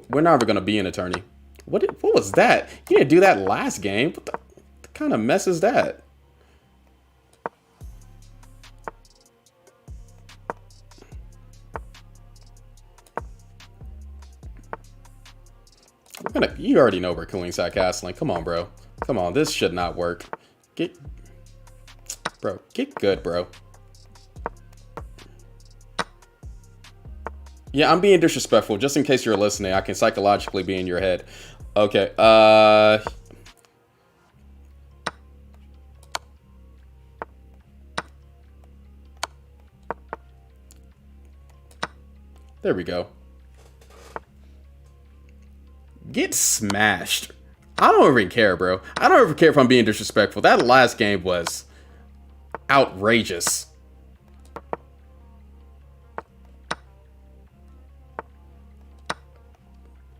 we're never gonna be in a tourney. What was that? You didn't do that last game. What kind of mess is that? You already know we're killing Zach Asling. Come on, bro. Come on, this should not work. Get good, bro. Yeah, I'm being disrespectful. Just in case you're listening, I can psychologically be in your head. Okay, there we go. Get smashed. I don't even care, bro. I don't even care if I'm being disrespectful. That last game was outrageous.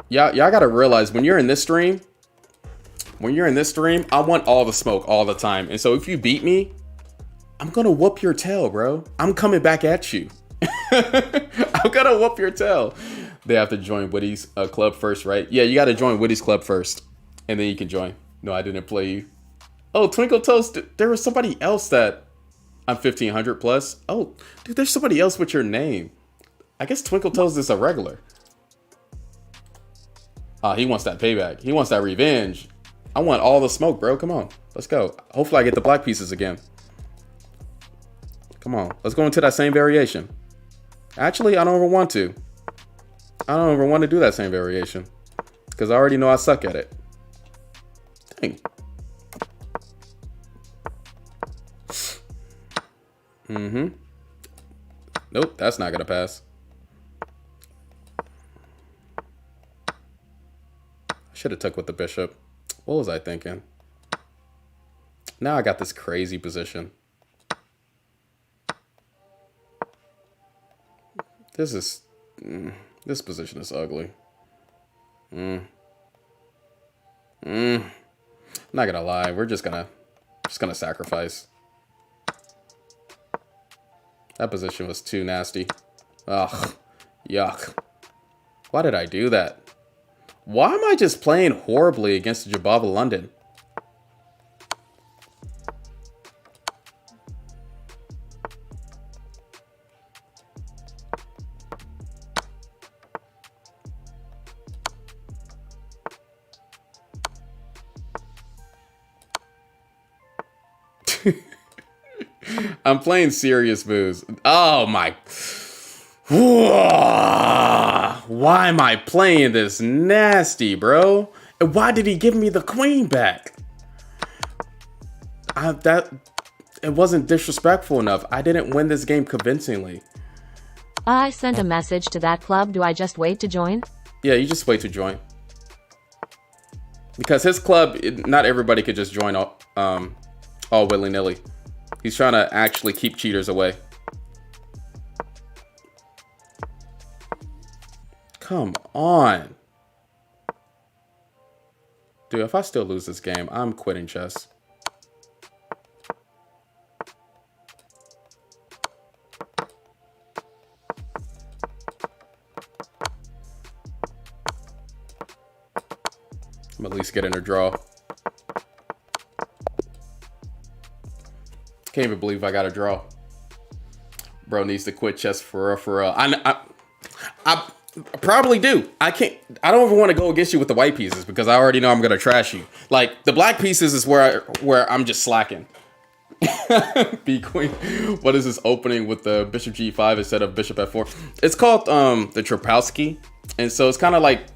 Y'all gotta realize when you're in this stream, I want all the smoke all the time. And so if you beat me, I'm gonna whoop your tail, bro. I'm coming back at you. I'm gonna whoop your tail. They have to join Woody's club first, right? Yeah, you gotta join Woody's club first, and then you can join. No, I didn't play you. Oh, Twinkle Toast, there was somebody else that I'm 1500 plus. Oh, dude, there's somebody else with your name. I guess Twinkle Toast is a regular. He wants that payback. He wants that revenge. I want all the smoke, bro. Come on, let's go. Hopefully I get the black pieces again. Come on, let's go into that same variation. Actually, I don't ever want to. I don't ever want to do that same variation because I already know I suck at it. Dang. Nope, that's not gonna pass. I should have took with the bishop. What was I thinking? Now I got this crazy position. This position is ugly. Not gonna lie, we're just gonna sacrifice. That position was too nasty. Ugh, yuck. Why did I do that? Why am I just playing horribly against Jabava London? I'm playing serious moves. Oh my. Why am I playing this nasty, bro? And why did he give me the queen back? It wasn't disrespectful enough. I didn't win this game convincingly. I sent a message to that club. Do I just wait to join? Yeah, you just wait to join. Because his club, not everybody could just join all willy-nilly. He's trying to actually keep cheaters away. Come on. Dude, if I still lose this game, I'm quitting chess. I'm at least getting a draw. Can't even believe I got a draw. Bro needs to quit chess for real, for real. I probably do. I don't even want to go against you with the white pieces because I already know I'm gonna trash you. Like the black pieces is where I'm just slacking. B queen. What is this opening with the bishop g5 instead of bishop f4? It's called the Trapowski, and so it's kind of like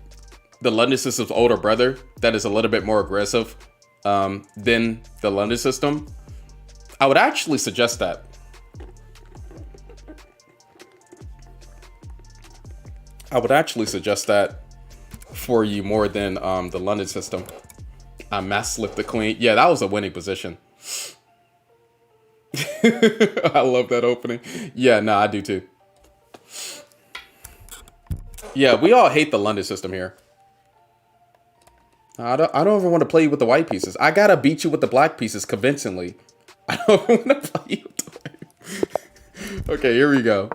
the London system's older brother that is a little bit more aggressive than the London system. I would actually suggest that. I would actually suggest that for you more than the London system. I mass slipped the queen. Yeah, that was a winning position. I love that opening. Yeah, no, I do too. Yeah, we all hate the London system here. I don't even want to play you with the white pieces. I gotta beat you with the black pieces convincingly. I don't even want to play you with the white. Okay, here we go.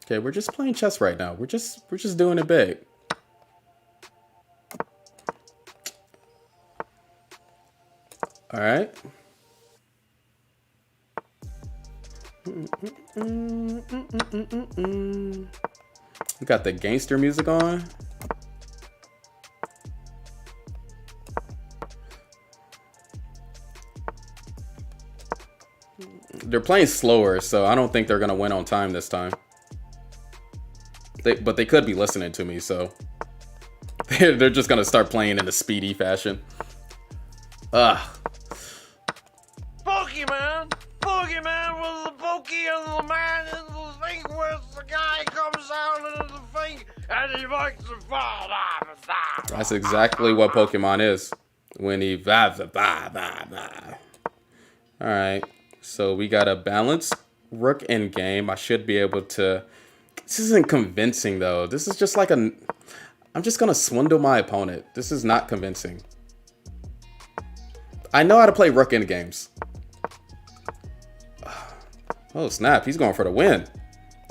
Okay, we're just playing chess right now. We're just doing it big. All right. We got the gangster music on. They're playing slower, so I don't think they're gonna win on time this time. But they could be listening to me, so they're just gonna start playing in a speedy fashion. Ugh. Pokemon with the pokey and the man in the thing where the guy comes out into the thing and he makes the fall off. That's exactly what Pokemon is. When he Alright. So we got a balanced rook endgame. I should be able to. This isn't convincing though. This is just like I'm just gonna swindle my opponent. This is not convincing. I know how to play rook endgames. Oh snap, he's going for the win.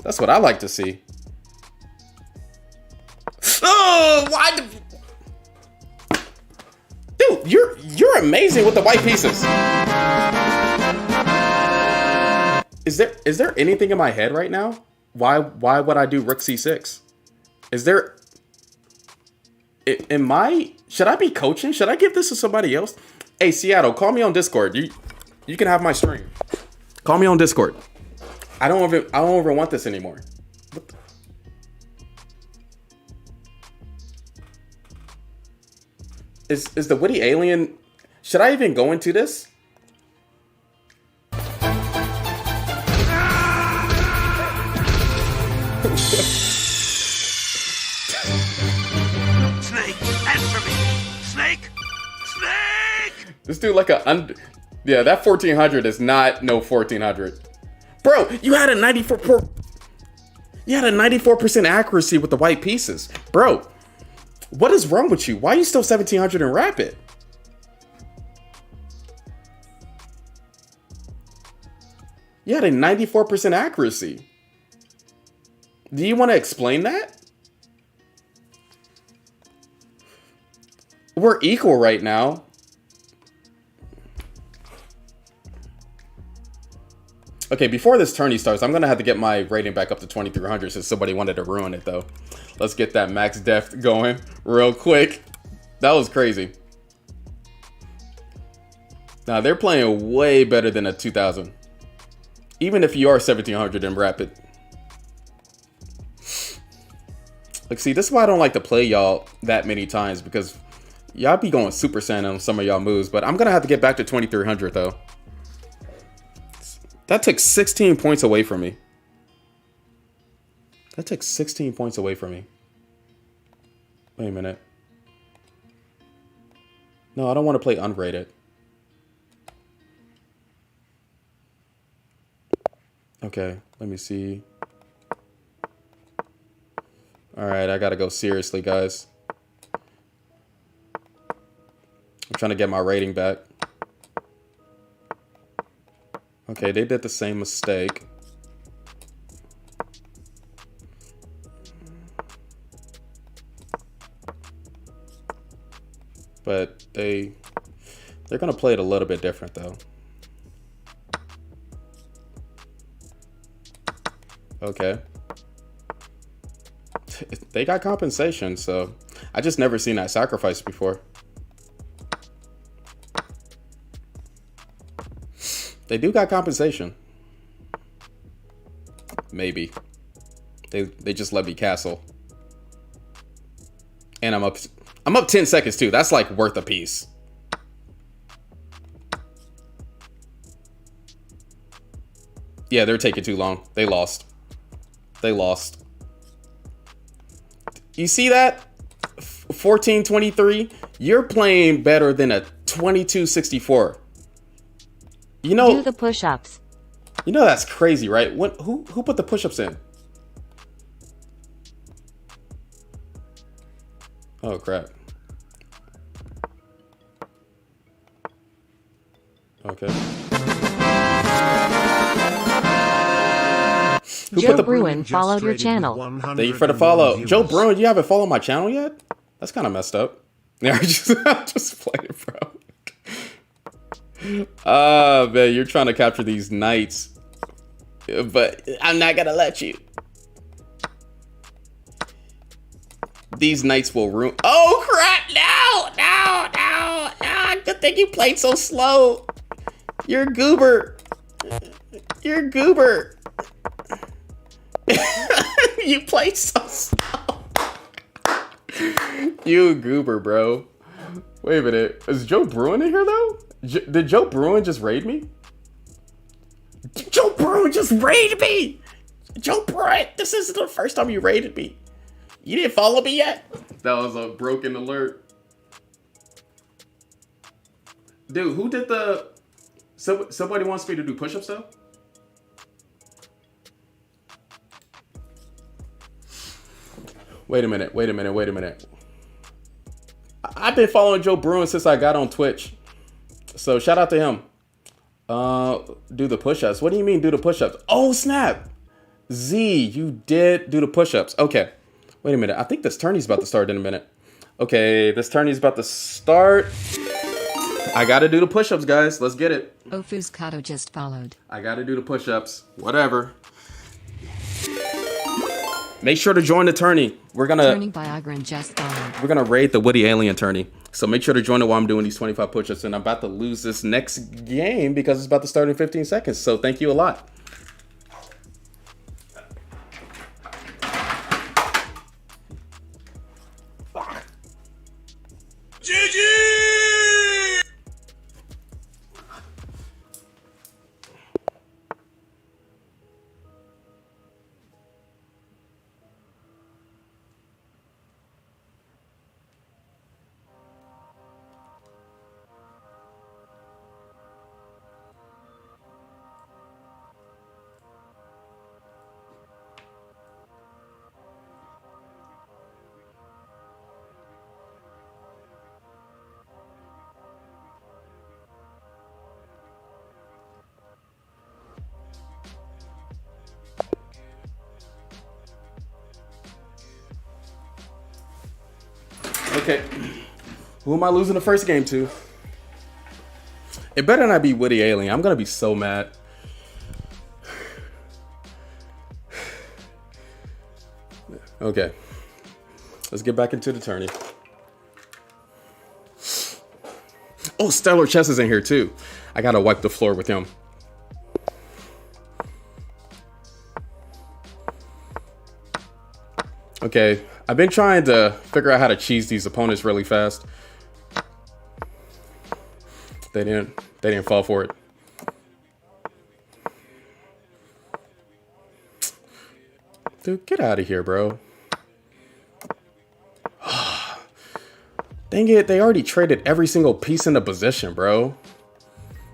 That's what I like to see. Oh, why dude, you're amazing with the white pieces. Is there anything in my head right now? Why would I do rook c6? Is there should I be coaching? Should I give this to somebody else? Hey Seattle, call me on Discord. You can have my stream. Call me on Discord. I don't even want this anymore. What the... Is the witty alien? Should I even go into this? Snake, answer me! Snake! Snake! This dude like yeah, that 1400 is not no 1400. Bro, you had a 94% accuracy with the white pieces. Bro, what is wrong with you? Why are you still 1700 in rapid? You had a 94% accuracy. Do you want to explain that? We're equal right now. Okay, before this tourney starts, I'm going to have to get my rating back up to 2300 since somebody wanted to ruin it, though. Let's get that max depth going real quick. That was crazy. Now, they're playing way better than a 2000. Even if you are 1700 in rapid. Like, see, this is why I don't like to play y'all that many times, because y'all be going Super Saiyan on some of y'all moves, but I'm going to have to get back to 2300, though. That took 16 points away from me. That took 16 points away from me. Wait a minute. No, I don't want to play unrated. Okay, let me see. All right, I gotta go seriously, guys. I'm trying to get my rating back. Okay, they did the same mistake. but they're gonna play it a little bit different though. Okay. They got compensation, so I just never seen that sacrifice before. They do got compensation. Maybe. They just let me castle. And I'm up 10 seconds too. That's like worth a piece. Yeah, they're taking too long. They lost. They lost. You see that? 14-23. You're playing better than a 22-64. You know, Do the push-ups. you know that's crazy, right? Who put the push-ups in? Oh crap. Okay. Who Joe put the Bruin followed your channel. Thank you for the follow. Joe Bruin, you haven't followed my channel yet? That's kind of messed up. Yeah, just play it, bro. Man, you're trying to capture these knights. But I'm not gonna let you. These knights will ruin. Oh crap! No! Good thing you played so slow. You're a goober. You're a goober. You played so slow. You a goober, bro. Wait a minute. Is Joe Bruin in here though? Did Joe Bruin just raid me? Joe Bruin just raided me. Joe Bruin, this isn't the first time you raided me. You didn't follow me yet? That was a broken alert. Dude, who did the... Somebody wants me to do push-ups though? Wait a minute. I've been following Joe Bruin since I got on Twitch. So shout out to him. Do the push-ups. What do you mean do the push-ups? Oh, snap. Z, you did do the push-ups. Okay. Wait a minute. I think this tourney's about to start in a minute. Okay, this tourney's about to start. I gotta do the push-ups, guys. Let's get it. Ofuscato just followed. I gotta do the push-ups. Whatever. Make sure to join the tourney. Turning Viagra just followed. We're gonna raid the Woody Alien tourney. So make sure to join it while I'm doing these 25 push-ups. And I'm about to lose this next game because it's about to start in 15 seconds. So thank you a lot. Okay. Who am I losing the first game to? It better not be Woody Alien. I'm gonna be so mad. Okay. Let's get back into the tourney. Oh, Stellar Chess is in here too. I gotta wipe the floor with him. Okay, I've been trying to figure out how to cheese these opponents really fast. They didn't fall for it. Dude, get out of here, bro. Dang it, they already traded every single piece in the position, bro.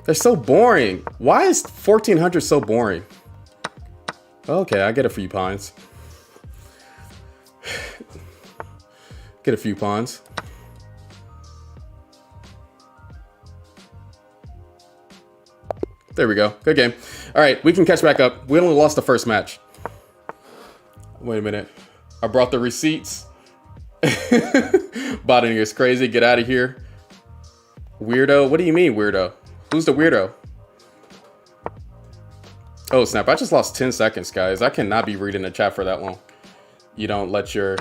They're so boring. Why is 1400 so boring? Okay, I get a few pawns. Get a few pawns. There we go. Good game. All right, we can catch back up. We only lost the first match. Wait a minute. I brought the receipts. Botting is crazy. Get out of here. Weirdo? What do you mean, weirdo? Who's the weirdo? Oh, snap. I just lost 10 seconds, guys. I cannot be reading the chat for that long. You don't let your...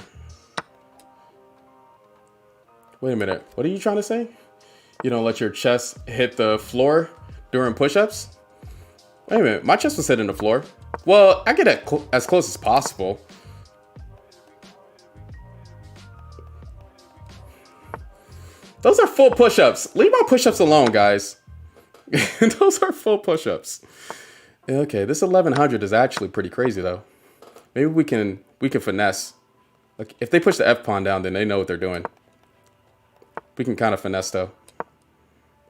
Wait a minute. What are you trying to say? You don't let your chest hit the floor during push-ups? Wait a minute. My chest was hitting the floor. Well, I get it as close as possible. Those are full push-ups. Leave my push-ups alone, guys. Those are full push-ups. Okay, this 1100 is actually pretty crazy though. Maybe we can finesse. Like if they push the F pawn down, then they know what they're doing. We can kind of finesse though.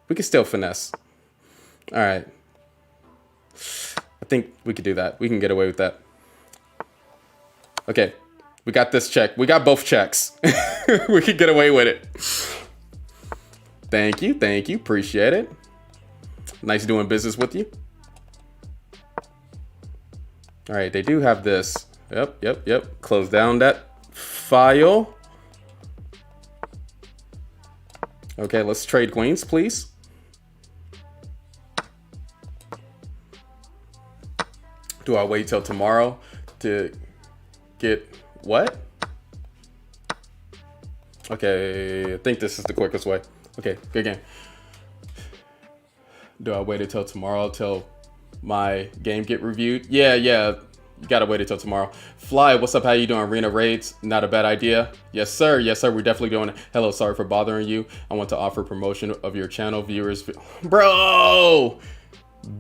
We can still finesse. All right. I think we could do that. We can get away with that. Okay, we got this check. We got both checks. We can get away with it. Thank you, appreciate it. Nice doing business with you. All right, they do have this. Yep. Close down that file. Okay, let's trade queens, please. Do I wait till tomorrow to get what? Okay, I think this is the quickest way. Okay, good game. Do I wait until tomorrow till my game get reviewed? Yeah, you gotta wait until tomorrow. Fly, what's up? How you doing? Arena raids, not a bad idea. Yes, sir. We're definitely doing it. Hello, sorry for bothering you. I want to offer promotion of your channel viewers. Bro,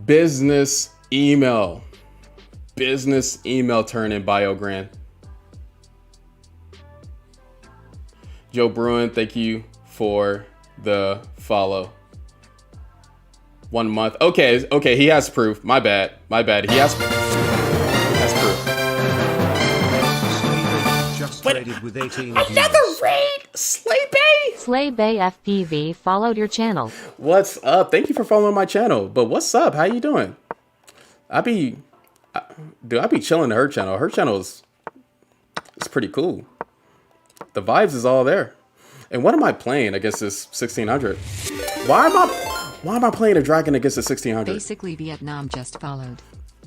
business email turn in BioGrand. Joe Bruin, thank you for the follow. 1 month. Okay, he has proof. My bad. He has proof. Just traded with 18 Another raid! Slay Bay! Slay Bay FPV followed your channel. What's up? Thank you for following my channel. But what's up? How you doing? I be chilling to her channel. Her channel is pretty cool. The vibes is all there. And what am I playing against this 1600? Why am I playing a dragon against a 1600? Basically, Vietnam just followed.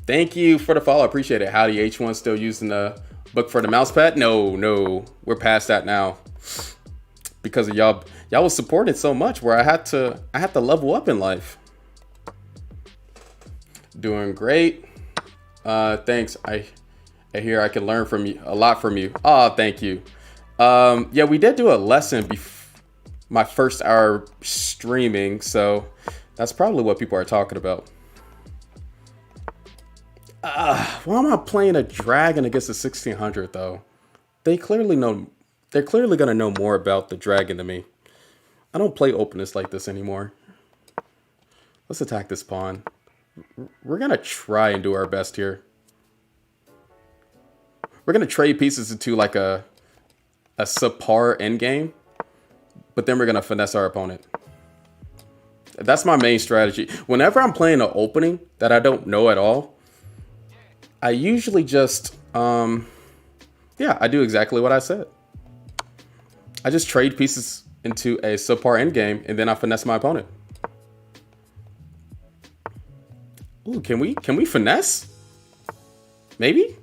Thank you for the follow. I appreciate it. Howdy H1 still using the book for the mouse pad? No. We're past that now. Because of y'all was supported so much where I had to level up in life. Doing great. Thanks. I hear I can learn from you a lot from you. Oh, thank you. Yeah, we did do a lesson my first hour streaming, so that's probably what people are talking about. Why am I playing a dragon against a 1600 though? They're clearly gonna know more about the dragon than me. I don't play openness like this anymore. Let's attack this pawn. We're gonna try and do our best here. We're gonna trade pieces into like a subpar endgame, but then we're gonna finesse our opponent. That's my main strategy. Whenever I'm playing an opening that I don't know at all, I usually just, yeah, I do exactly what I said. I just trade pieces into a subpar endgame, and then I finesse my opponent. Ooh, can we finesse? Maybe?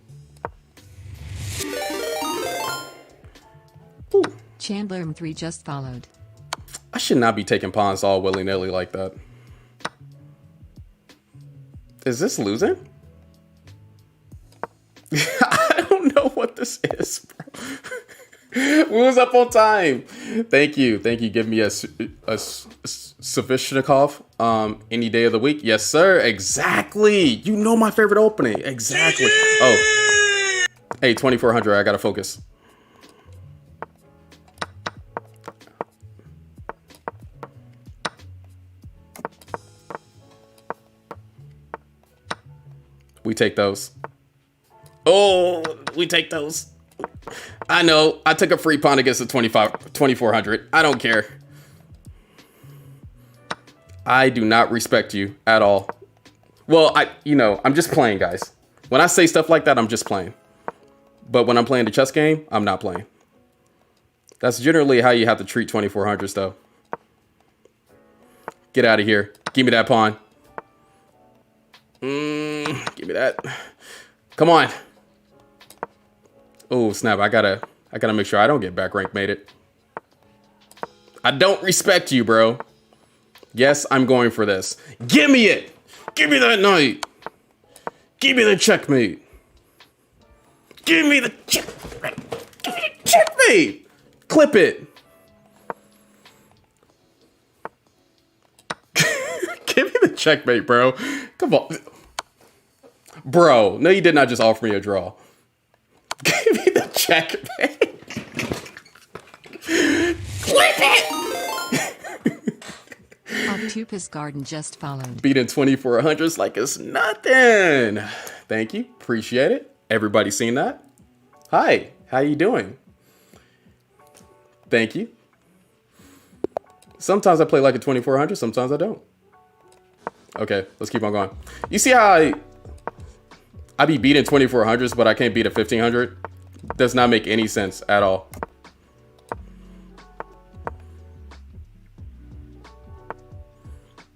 Ooh. Chandler M3 just followed. I should not be taking pawns all willy-nilly like that. Is this losing? I don't know what this is, bro. Who's up on time? Thank you. Give me a Sveshnikov any day of the week. Yes, sir. Exactly. You know my favorite opening. Exactly. Oh. Hey, 2400. I gotta focus. We take those. Oh, we take those. I know. I took a free pawn against the 2400. I don't care. I do not respect you at all. Well, I'm just playing, guys. When I say stuff like that, I'm just playing. But when I'm playing the chess game, I'm not playing. That's generally how you have to treat 2400s, though. Get out of here. Give me that pawn. Give me that. Come on. Oh, snap. I gotta make sure I don't get back rank mated. I don't respect you, bro. Yes, I'm going for this. Give me it. Give me that knight. Give me the checkmate. Give me the checkmate. Give me the checkmate. Clip it. Give me the checkmate, bro. Come on. Bro, no, you did not just offer me a draw. Give me the checkmate. Clip it. Octopus Garden just followed. Beating 2400s like it's nothing. Thank you. Appreciate it. Everybody seen that? Hi. How you doing? Thank you. Sometimes I play like a 2400, sometimes I don't. Okay, let's keep on going. You see how I be beating 2400s, but I can't beat a 1500? Does not make any sense at all.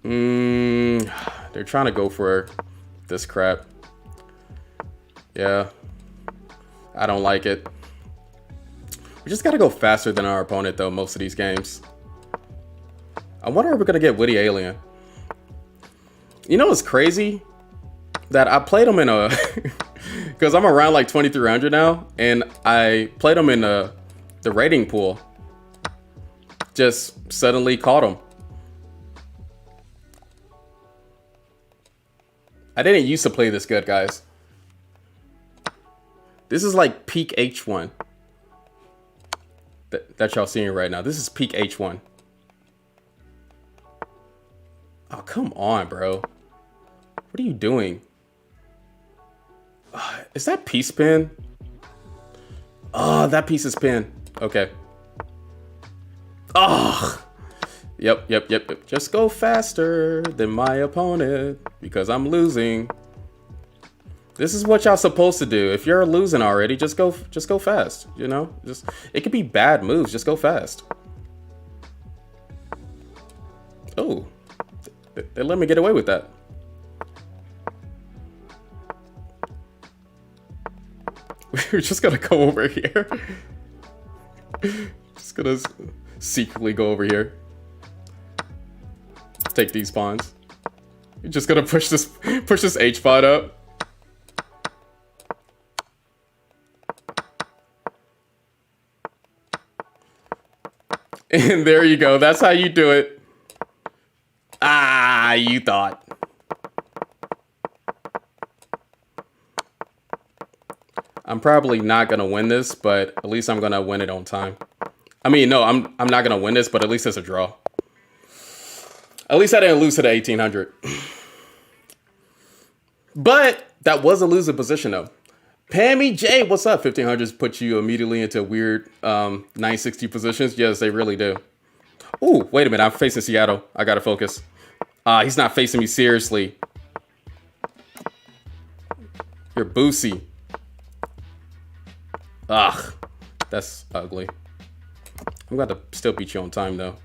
They're trying to go for this crap. Yeah. I don't like it. We just gotta go faster than our opponent though, most of these games. I wonder if we're gonna get Witty Alien. You know what's crazy? That I played him in a... Because I'm around like 2300 now, and I played him in the rating pool. Just suddenly caught him. I didn't used to play this good, guys. This is like peak H1. That y'all seeing right now. This is peak H1. Oh, come on, bro. What are you doing? Is that piece pin? Oh, that piece is pin. Okay. Oh. Yep. Just go faster than my opponent because I'm losing. This is what y'all supposed to do. If you're losing already, just go fast, you know? It could be bad moves, just go fast. Oh. They let me get away with that. We're just gonna go over here. Just gonna secretly go over here. Take these pawns. You're just gonna push this H pawn up. And there you go. That's how you do it. Ah, you thought. I'm probably not gonna win this, but at least I'm gonna win it on time. I mean, no, I'm not gonna win this, but at least it's a draw. At least I didn't lose to the 1800. But that was a losing position though. Pammy J, what's up? 1500s put you immediately into weird 960 positions. Yes, they really do. Ooh, wait a minute. I'm facing Seattle. I gotta focus. He's not facing me seriously. You're Boosie. Ugh, that's ugly. I'm going to still beat you on time though.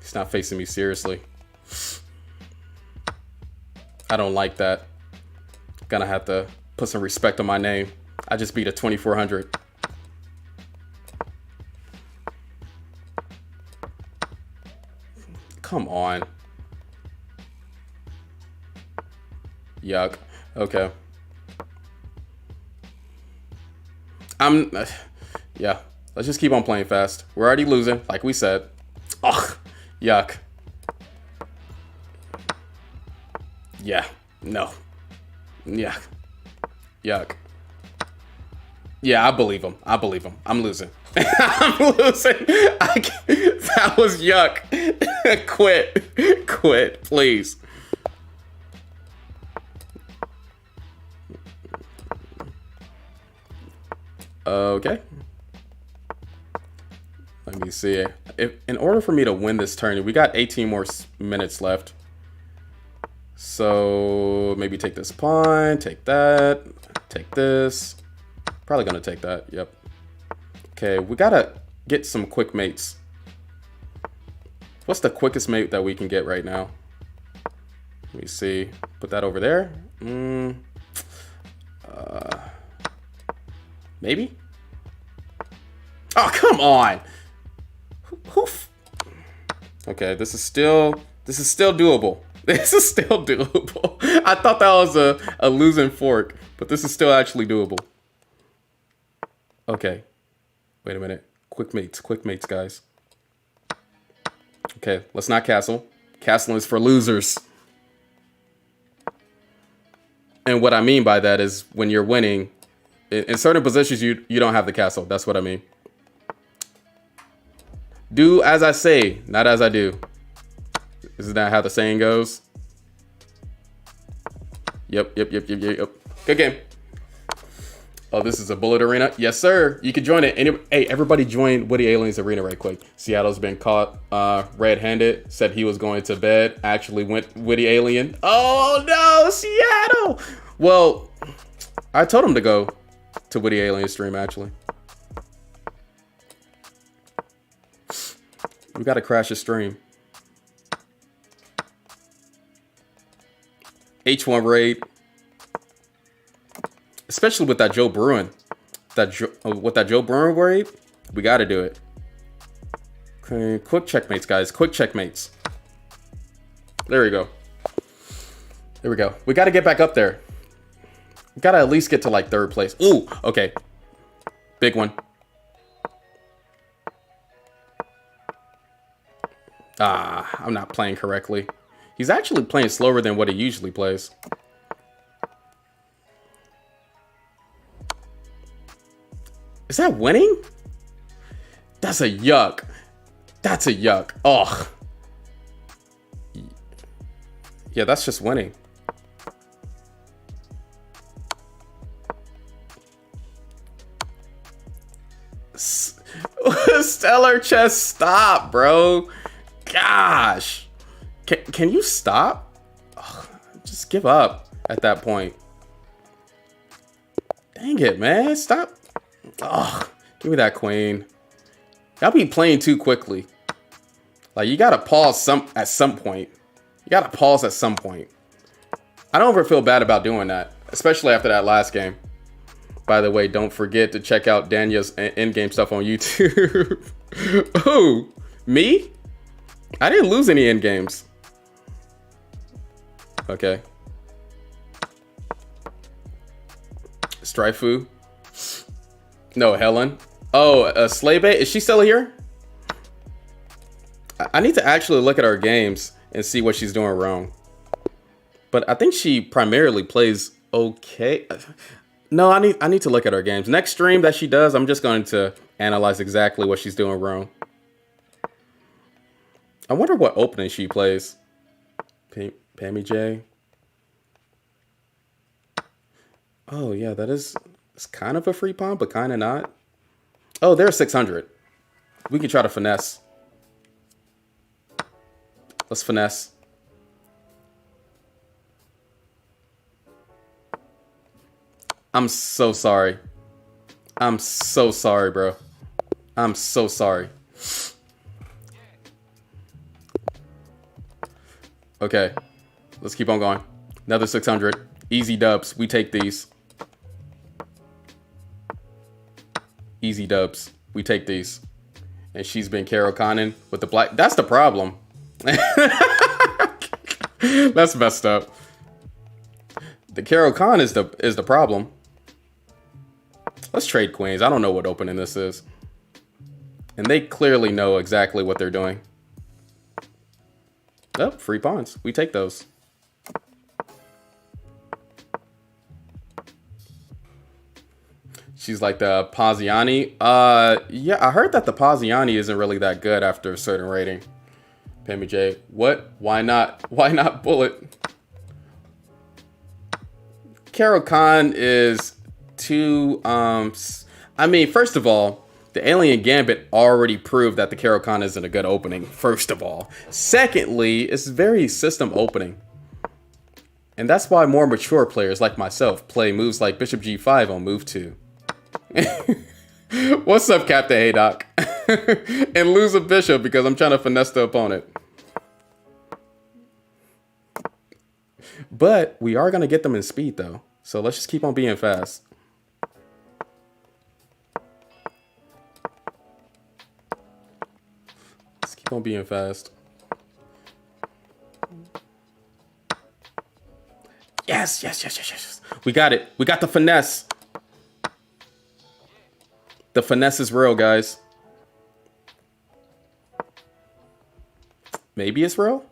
He's not facing me seriously. I don't like that. Gonna have to put some respect on my name. I just beat a 2400. Come on. Yuck. Okay. Yeah. Let's just keep on playing fast. We're already losing, like we said. Ugh. Yuck. Yeah. No. Yeah. Yuck. Yeah, I believe him. I believe him. I'm losing. I'm losing. That was yuck. Quit. Quit, please. Okay. Let me see. In order for me to win this tourney, we got 18 more minutes left. So maybe take this pawn, take that, take this. Probably gonna take that. Yep. Okay, we gotta get some quick mates. What's the quickest mate that we can get right now? Let me see. Put that over there. Maybe? Oh, come on. Okay, this is still doable. This is still doable. I thought that was a losing fork, but this is still actually doable. Okay. Wait a minute. Quick mates, guys. Okay, let's not castle. Castling is for losers. And what I mean by that is when you're winning, in certain positions, you don't have the castle. That's what I mean. Do as I say, not as I do. Isn't that how the saying goes? Yep. Good game. Oh, this is a bullet arena? Yes, sir. You can join it. Hey, everybody join Woody Aliens Arena right quick. Seattle's been caught red-handed. Said he was going to bed. Actually went Woody Alien. Oh, no, Seattle. Well, I told him to go to Woody Alien stream, actually. We got to crash a stream. H1 raid. Especially with that Joe Bruin. With that Joe Bruin raid, we got to do it. Okay, quick checkmates, guys. Quick checkmates. There we go. There we go. We got to get back up there. We got to at least get to like 3rd place. Ooh, okay. Big one. Ah, I'm not playing correctly. He's actually playing slower than what he usually plays. Is that winning? That's a yuck. That's a yuck. Ugh. Yeah, that's just winning. Stellar chest, stop, bro. Gosh. Can you stop? Ugh, just give up at that point. Dang it, man. Stop. Ugh, give me that queen. Y'all be playing too quickly. Like, you gotta pause at some point. You gotta pause at some point. I don't ever feel bad about doing that, especially after that last game. By the way, don't forget to check out Daniel's in-game stuff on YouTube. Who? Me? I didn't lose any in-games. Okay. Strifu. No, Helen. Oh, Slaybait. Is she still here? I need to actually look at our games and see what she's doing wrong. But I think she primarily plays okay. No, I need to look at our games. Next stream that she does, I'm just going to analyze exactly what she's doing wrong. I wonder what opening she plays. Pammy J. Oh, yeah, it's kind of a free pawn, but kind of not. Oh, there's 600. We can try to finesse. Let's finesse. I'm so sorry. I'm so sorry, bro. I'm so sorry. Okay, let's keep on going. Another 600. Easy dubs. We take these. Easy dubs. We take these. And she's been Carol Connon with the black. That's the problem. That's messed up. The Carol Khan is the problem. Let's trade queens. I don't know what opening this is. And they clearly know exactly what they're doing. Oh, free pawns. We take those. She's like the Paziani. Yeah, I heard that the Paziani isn't really that good after a certain rating. Pammy J. What? Why not? Why not Bullet? Carol Khan is too, I mean, first of all, the Alien Gambit already proved that the Carol Khan isn't a good opening, first of all. Secondly, it's very system opening. And that's why more mature players like myself play moves like Bishop G5 on move 2. What's up, Captain Haydock? And lose a bishop because I'm trying to finesse the opponent. But we are gonna get them in speed though. So let's just keep on being fast. Let's keep on being fast. Yes, yes, yes, yes, yes. We got it. We got the finesse. The finesse is real, guys. Maybe it's real?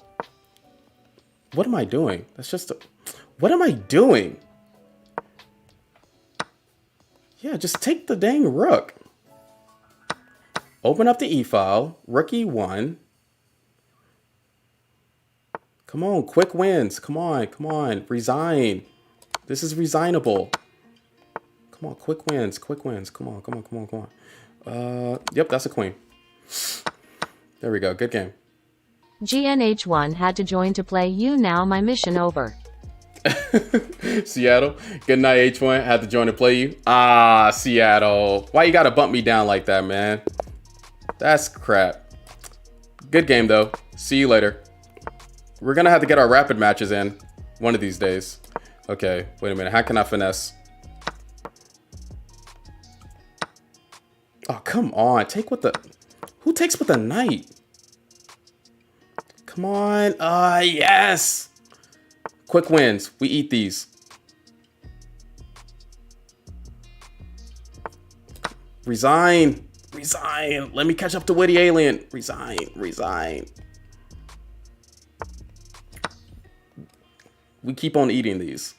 What am I doing? That's just a... What am I doing? Yeah, just take the dang rook. Open up the e-file. Rook e1. Come on, quick wins. Come on, come on. Resign. This is resignable. Come on, quick wins, quick wins. Come on, come on, come on, come on. Yep, that's a queen. There we go. Good game. GNH1 had to join to play you now my mission over. Seattle. Good night, H1. Had to join to play you. Ah, Seattle. Why you gotta bump me down like that, man? That's crap. Good game, though. See you later. We're gonna have to get our rapid matches in one of these days. Okay, wait a minute. How can I finesse? Oh, come on. Take with the... Who takes with the knight? Come on. Yes. Quick wins. We eat these. Resign. Resign. Let me catch up to Witty Alien. Resign. Resign. We keep on eating these.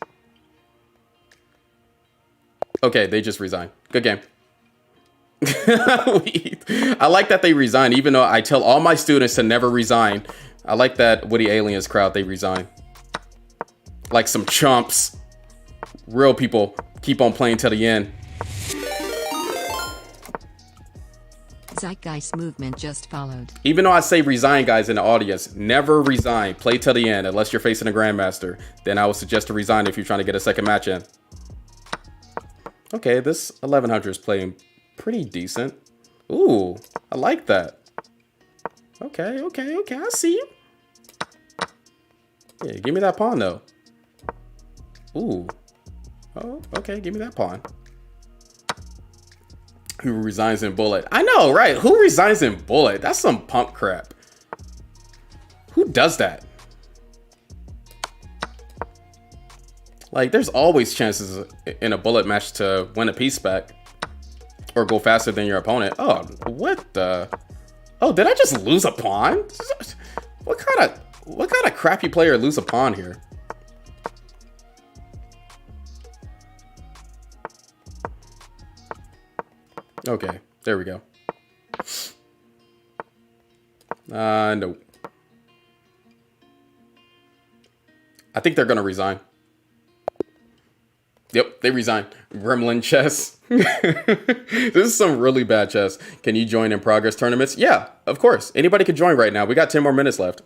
Okay, they just resign. Good game. I like that they resign, even though I tell all my students to never resign. I like that Witty Aliens crowd, they resign. Like some chumps. Real people keep on playing till the end. Zeitgeist movement just followed. Even though I say resign, guys, in the audience, never resign. Play till the end, unless you're facing a grandmaster. Then I would suggest to resign if you're trying to get a second match in. Okay, this 1100 is playing pretty decent. Ooh, I like that. Okay, okay, okay, I see you. Yeah, give me that pawn, though. Ooh. Oh, okay, give me that pawn. Who resigns in bullet? I know, right? Who resigns in bullet? That's some punk crap. Who does that? Like, there's always chances in a bullet match to win a piece back or go faster than your opponent. Oh, what the? Oh, did I just lose a pawn? What kind of crappy player lose a pawn here? Okay, there we go. No. I think they're gonna resign. Yep, they resign. Gremlin chess. This is some really bad chess. Can you join in progress tournaments? Yeah, of course. Anybody could join right now. We got 10 more minutes left.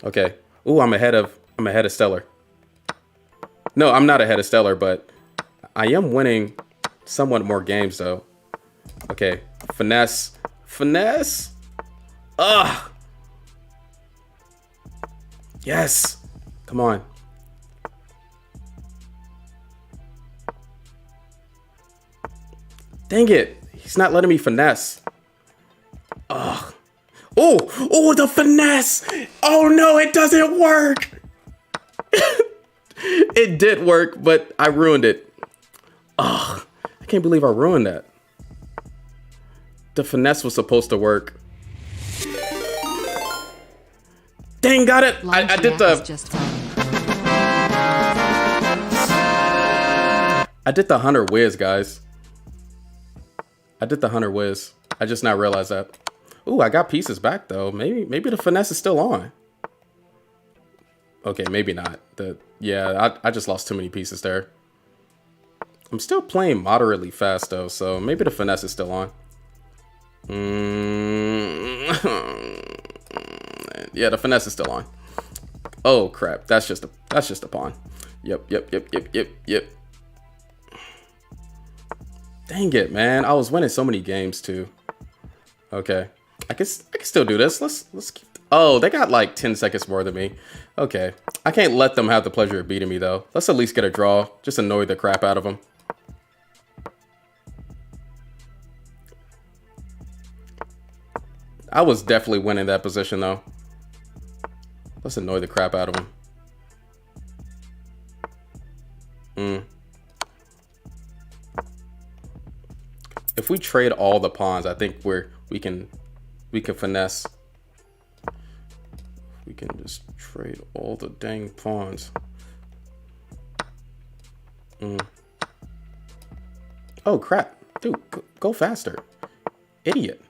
Okay. Ooh, I'm ahead of Stellar. No, I'm not ahead of Stellar, but I am winning somewhat more games though. Okay, finesse. Finesse. Ugh. Yes. Come on. Dang it. He's not letting me finesse. Ugh. Oh, oh, the finesse. Oh no, it doesn't work. It did work, but I ruined it. Ugh. I can't believe I ruined that. The finesse was supposed to work. Dang, got it. I did the... I did the Hunter whiz, guys. I did the Hunter whiz. I just now realized that. Ooh, I got pieces back though. Maybe the finesse is still on. Okay, maybe not. Yeah, I just lost too many pieces there. I'm still playing moderately fast though, so maybe the finesse is still on. Yeah, the finesse is still on. Oh crap, that's just a pawn. Yep. Dang it, man. I was winning so many games too. Okay. I can still do this. Let's keep... Oh, they got like 10 seconds more than me. Okay. I can't let them have the pleasure of beating me, though. Let's at least get a draw. Just annoy the crap out of them. I was definitely winning that position, though. Let's annoy the crap out of them. If we trade all the pawns, I think we can finesse. We can just trade all the dang pawns. Oh crap, dude, go faster, idiot.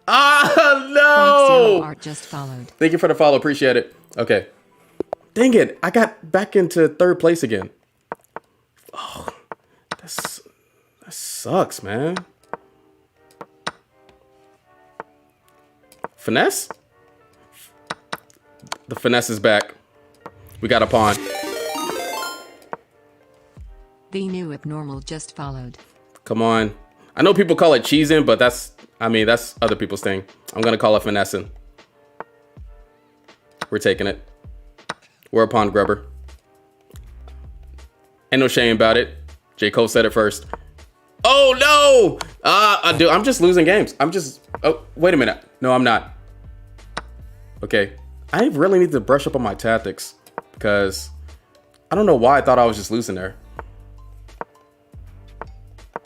Ah, no! Art just followed. Thank you for the follow. Appreciate it. Okay. Dang it. I got back into third place again. Oh, that sucks, man. Finesse? The finesse is back. We got a pawn. The new abnormal just followed. Come on. I know people call it cheesing, but that's other people's thing. I'm going to call it finessing. We're taking it. We're a pawn grubber. Ain't no shame about it. J. Cole said it first. Oh, no! Dude, I'm just losing games. Oh, wait a minute. No, I'm not. Okay. I really need to brush up on my tactics because I don't know why I thought I was just losing there.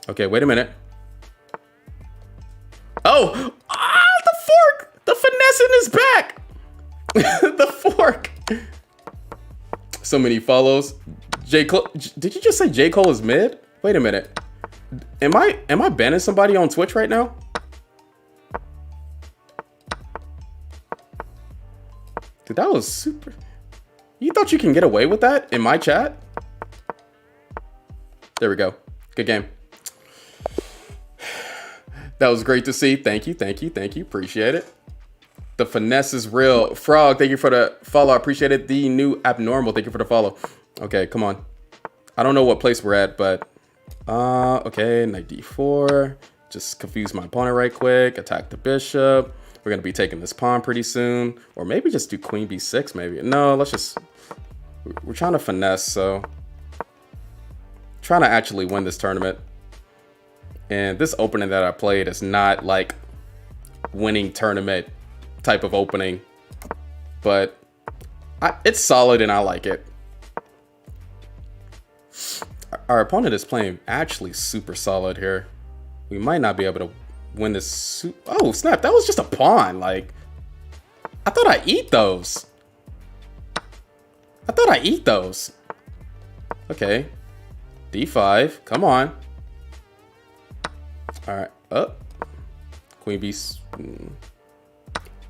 Okay, wait a minute. Oh, the fork! The finessing is back! The fork! So many follows. J. Cole, did you just say J. Cole is mid? Wait a minute. Am I banning somebody on Twitch right now? Dude, that was super. You thought you can get away with that in my chat? There we go. Good game. That was great to see. Thank you, thank you, thank you. Appreciate it. The finesse is real. Frog, thank you for the follow. I appreciate it. The new abnormal, thank you for the follow. Okay, come on. I don't know what place we're at, but okay, knight d4. Just confuse my opponent right quick. Attack the bishop. We're gonna be taking this pawn pretty soon, or maybe just do queen b6. Maybe no. Let's just. We're trying to finesse, so trying to actually win this tournament. And this opening that I played is not like winning tournament type of opening, but it's solid and I like it. Our opponent is playing actually super solid here. We might not be able to win this. Oh snap, that was just a pawn. Like, I thought I eat those. Okay, d5, come on. All right, up. Queen b.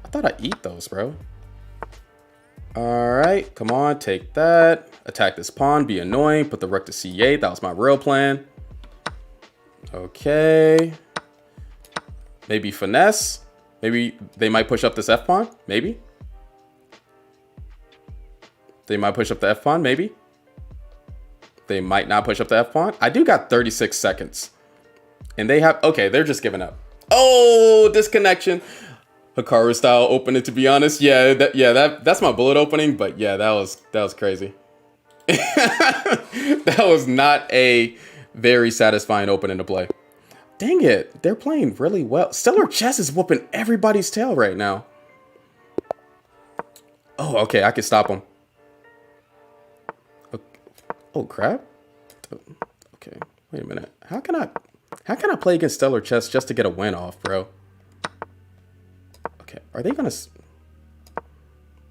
I thought I eat those, bro. All right, come on, take that. Attack this pawn, be annoying. Put the rook to c8. That was my real plan. Okay. Maybe finesse. Maybe they might push up this f pawn. Maybe. They might push up the f pawn. Maybe. They might not push up the f pawn. I do got 36 seconds. And they have, okay, they're just giving up. Oh, disconnection. Hikaru style opening, to be honest. Yeah, that's my bullet opening, but yeah, that was crazy. That was not a very satisfying opening to play. Dang it, they're playing really well. Stellar Chess is whooping everybody's tail right now. Oh, okay, I can stop him. Oh, crap. Okay, wait a minute. How can I play against Stellar Chess just to get a win off, bro? Okay, are they gonna...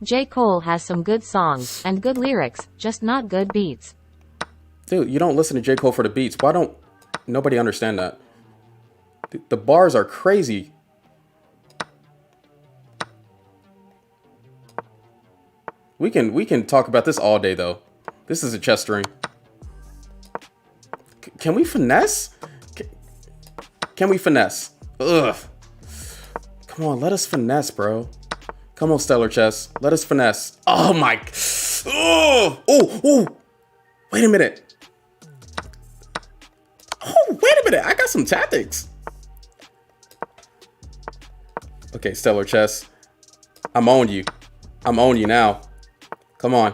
J. Cole has some good songs and good lyrics, just not good beats. Dude, you don't listen to J. Cole for the beats. Why don't nobody understand that? The bars are crazy. We can talk about this all day though. This is a chess string. Can we finesse? Can we finesse? Ugh. Come on, let us finesse, bro. Come on, Stellar Chess. Let us finesse. Oh my. Oh. Wait a minute. Oh, wait a minute. I got some tactics. Okay, Stellar Chess. I'm on you. I'm on you now. Come on.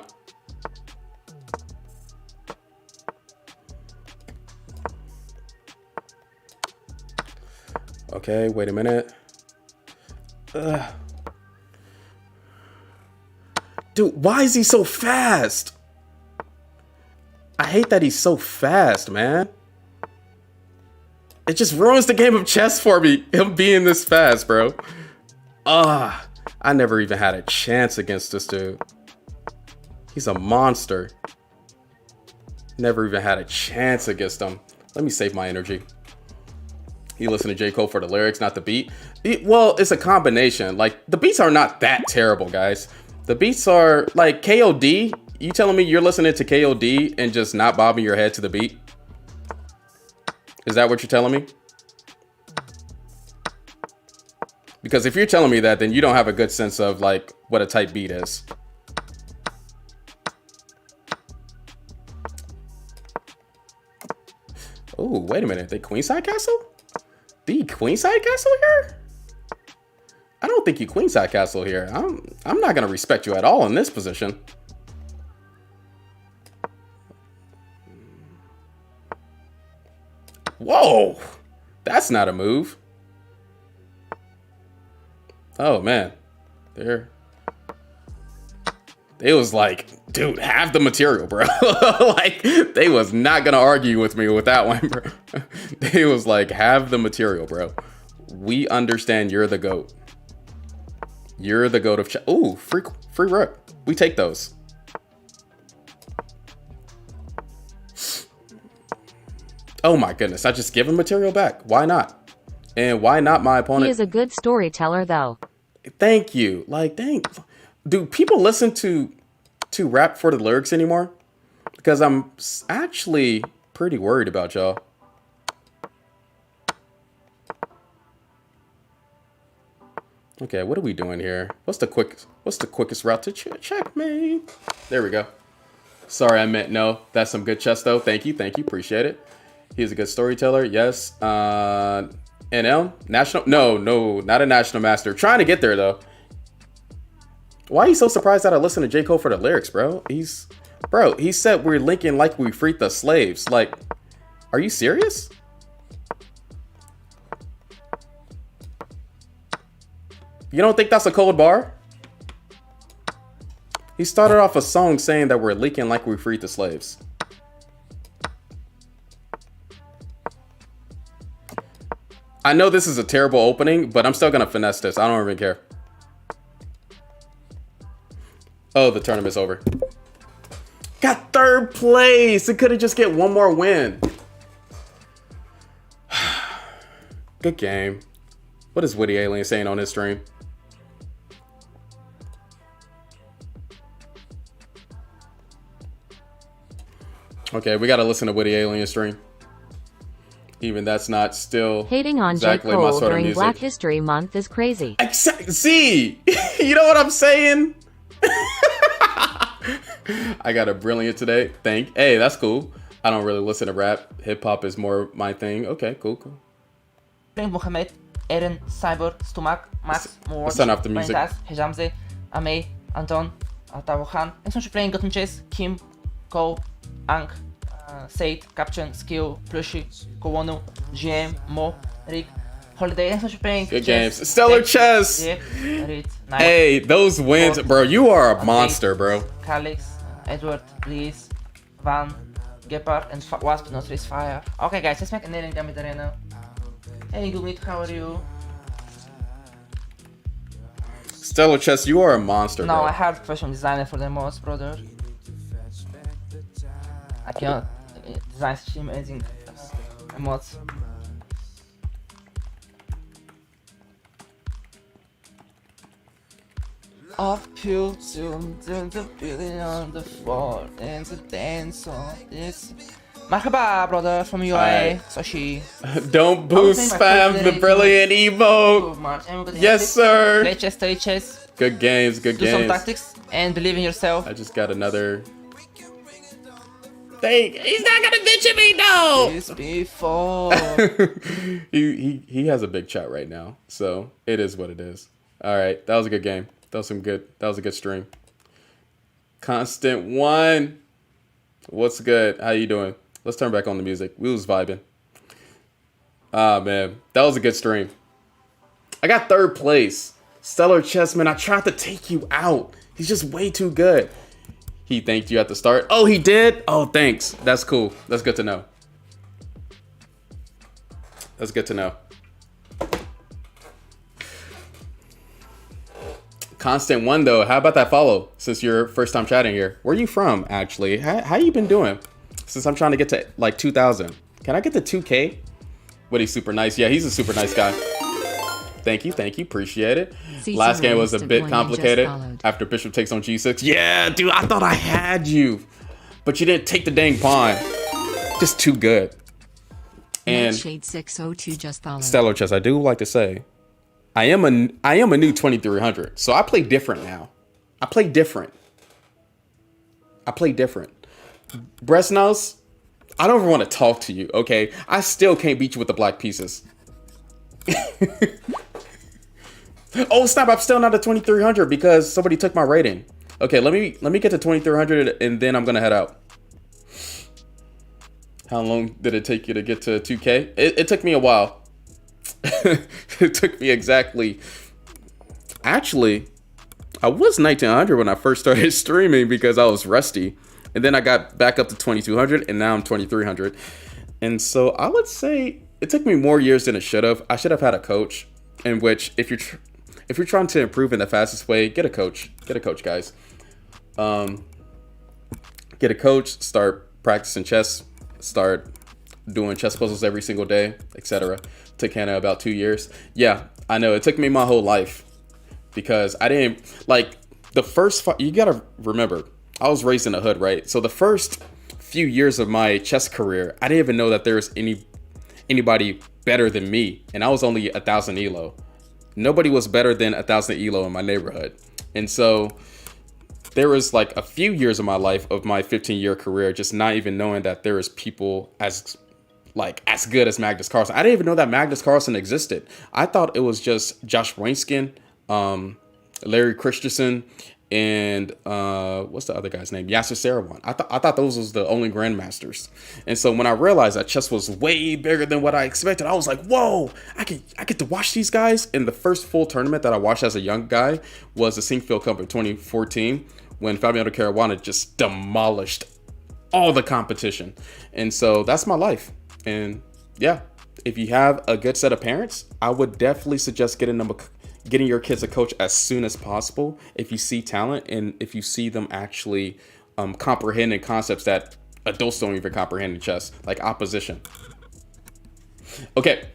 Okay, wait a minute. Dude, why is he so fast? I hate that he's so fast, man. It just ruins the game of chess for me, him being this fast, bro. I never even had a chance against this dude. He's a monster. Never even had a chance against him. Let me save my energy. You listen to J. Cole for the lyrics, not the beat. Well, it's a combination. Like, the beats are not that terrible, guys. The beats are like KOD. You telling me you're listening to KOD and just not bobbing your head to the beat? Is that what you're telling me? Because if you're telling me that, then you don't have a good sense of like what a type beat is. Oh, wait a minute. The Queenside Castle? The Queenside Castle here? I don't think you Queenside Castle here. I'm not gonna respect you at all in this position. Whoa, that's not a move. Oh man, they was like, dude, have the material, bro. Like, they was not gonna argue with me with that one, bro. They was like, have the material, bro. We understand you're the GOAT. You're the GOAT of chess. Ooh, free rook. We take those. Oh my goodness, I just give him material back. Why not? And why not my opponent? He is a good storyteller, though. Thank you. Like, do people listen to rap for the lyrics anymore? Because I'm actually pretty worried about y'all. Okay, what are we doing here? What's the quickest route to checkmate? There we go. Sorry, I meant no. That's some good chess though. Thank you, appreciate it. He's a good storyteller. Yes. NL? National? No, not a national master. Trying to get there, though. Why are you so surprised that I listen to J. Cole for the lyrics, bro? He said we're linking like we freed the slaves. Like, are you serious? You don't think that's a cold bar? He started off a song saying that we're leaking like we freed the slaves. I know this is a terrible opening, but I'm still gonna finesse this. I don't even care. Oh, the tournament's over. Got third place. It could have just get one more win. Good game. What is Witty Alien saying on his stream? Okay, we gotta listen to Witty Alien stream. Even that's not still hating on exactly J. my Cole sort of during music. Black History Month is crazy. See, you know what I'm saying? I got a brilliant today. Hey, that's cool. I don't really listen to rap. Hip hop is more my thing. Okay, cool. Mohamed, Eren, Cyber, Stumak, Max, Let's turn off the music. Blintas, Hejamze, Amei, Anton, Tawohan. Thanks so much for playing Gotham Chess, Kim, Cole, Ang, Said, Captain, Skill, Plushy, Kowonu, GM, Mo, Rick, Holiday. Thanks so much for playing. Good games. Stellar Chess. Yeah, Reed, Knight, Hey, those wins, bro. You are a monster, bro. Calix, Edward, Reese, Van, Gepard, and Wasp, not Race Fire. Okay, guys, let's make a nailing damage arena. Hey, Gumit, how are you? Stellar Chess, you are a monster, No, bro. I have fashion designer for the mods, brother. I cannot design such amazing mods. Off pill to the feeling on the floor and the dance on this. Marhaba, brother, from UA, Alright. Soshi. Don't boost spam the brilliant emote. Yes, sir. Play chess, Good games, good do some games. tactics, and believe in yourself. I just got another. He's not gonna mention me, no. This before. he has a big chat right now, so it is what it is. All right, that was a good game. That was a good stream. Constant One, what's good? How you doing? Let's turn back on the music. We was vibing. Ah man, that was a good stream. I got third place. Stellar Chessman, I tried to take you out. He's just way too good. He thanked you at the start. Oh, he did? Oh, thanks. That's cool. That's good to know. That's good to know. Constant One though, how about that follow? Since you're first time chatting here, where are you from actually? How you been doing? Since I'm trying to get to like 2,000, can I get to 2K? Woody's super nice. Yeah, he's a super nice guy. Thank you, appreciate it. Last game was a bit complicated after Bishop takes on G6. Yeah, dude, I thought I had you, but you didn't take the dang pawn. Just too good. And Shade 602 just followed. Stellar Chess, I do like to say, I am a new 2300, so I play different now. I play different. Bresnos, I don't even want to talk to you, okay? I still can't beat you with the black pieces. Oh snap! I'm still not at 2300 because somebody took my rating. Okay, let me get to 2300 and then I'm gonna head out. How long did it take you to get to 2K? It took me a while. It took me exactly. Actually, I was 1900 when I first started streaming because I was rusty, and then I got back up to 2200, and now I'm 2300. And so I would say it took me more years than it should have. I should have had a coach, in which if you're trying to improve in the fastest way, get a coach. Get a coach, guys. Get a coach. Start practicing chess. Start doing chess puzzles every single day, etc. Took Hannah about 2 years. Yeah, I know it took me my whole life because I didn't like the first. You gotta remember, I was raised in the hood, right? So the first few years of my chess career, I didn't even know that there was anybody better than me, and I was only 1,000 elo. Nobody was better than 1,000 elo in my neighborhood, and so there was like a few years of my life of my 15-year career just not even knowing that there is people as good as Magnus Carlsen. I didn't even know that Magnus Carlsen existed. I thought it was just Josh Wainskin, Larry Christensen, and what's the other guy's name? Yasser Seirawan. I thought those was the only grandmasters. And so when I realized that chess was way bigger than what I expected, I was like, whoa, I get to watch these guys. And the first full tournament that I watched as a young guy was the Sinkfield Cup in 2014 when Fabiano Caruana just demolished all the competition. And so that's my life. And yeah, if you have a good set of parents, I would definitely suggest getting your kids a coach as soon as possible if you see talent and if you see them actually comprehending concepts that adults don't even comprehend in chess, like opposition. Okay.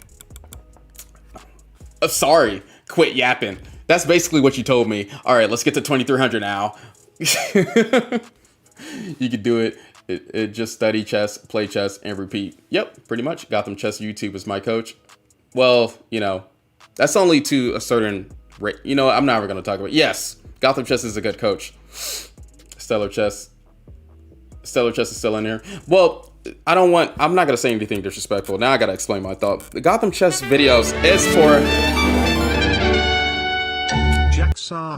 Sorry, quit yapping. That's basically what you told me. All right, let's get to 2300 now. You could do it. It just study chess, play chess, and repeat. Yep, pretty much. Gotham Chess YouTube is my coach. Well, you know, that's only to a certain rate. You know, I'm never going to talk about it. Yes, Gotham Chess is a good coach. Stellar Chess is still in here. Well, I'm not going to say anything disrespectful. Now I got to explain my thought. The Gotham Chess videos is for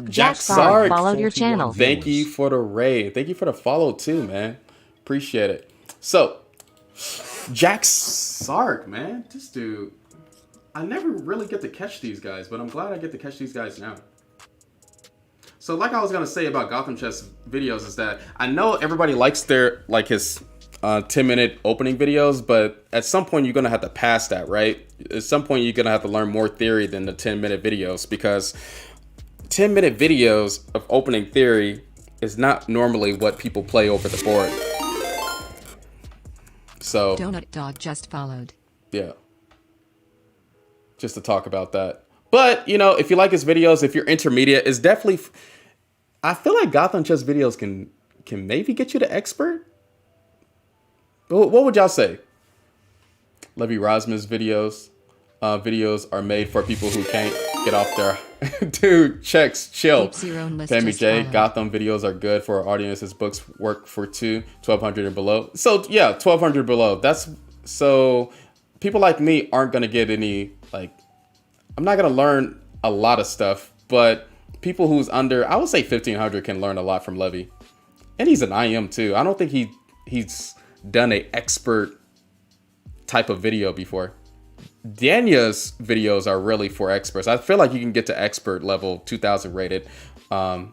Jack Sarg followed your channel. Thank you for the raid. Thank you for the follow too, man. Appreciate it. So, Jack Sarg, man. This dude, I never really get to catch these guys, but I'm glad I get to catch these guys now. So like I was going to say about Gotham Chess videos is that I know everybody likes his 10-minute opening videos, but at some point you're going to have to pass that, right? At some point you're going to have to learn more theory than the 10-minute videos, because 10-minute videos of opening theory is not normally what people play over the board. So Donut Dog just followed. yeah, just to talk about that. But you know, if you like his videos, if you're intermediate, it's definitely, I feel like Gotham Chess videos can maybe get you to expert. But what would y'all say? Levy Rosman's videos are made for people who can't get off their dude, checks, chill. Tammy J, Gotham videos are good for our audience. His books work for 1200 and below. So yeah, 1200 below. That's so people like me aren't gonna get any, like, I'm not gonna learn a lot of stuff but people who's under, I would say 1500 can learn a lot from Levy. And he's an IM too. I don't think he's done a expert type of video before. Danya's videos are really for experts. I feel like you can get to expert level 2000 rated I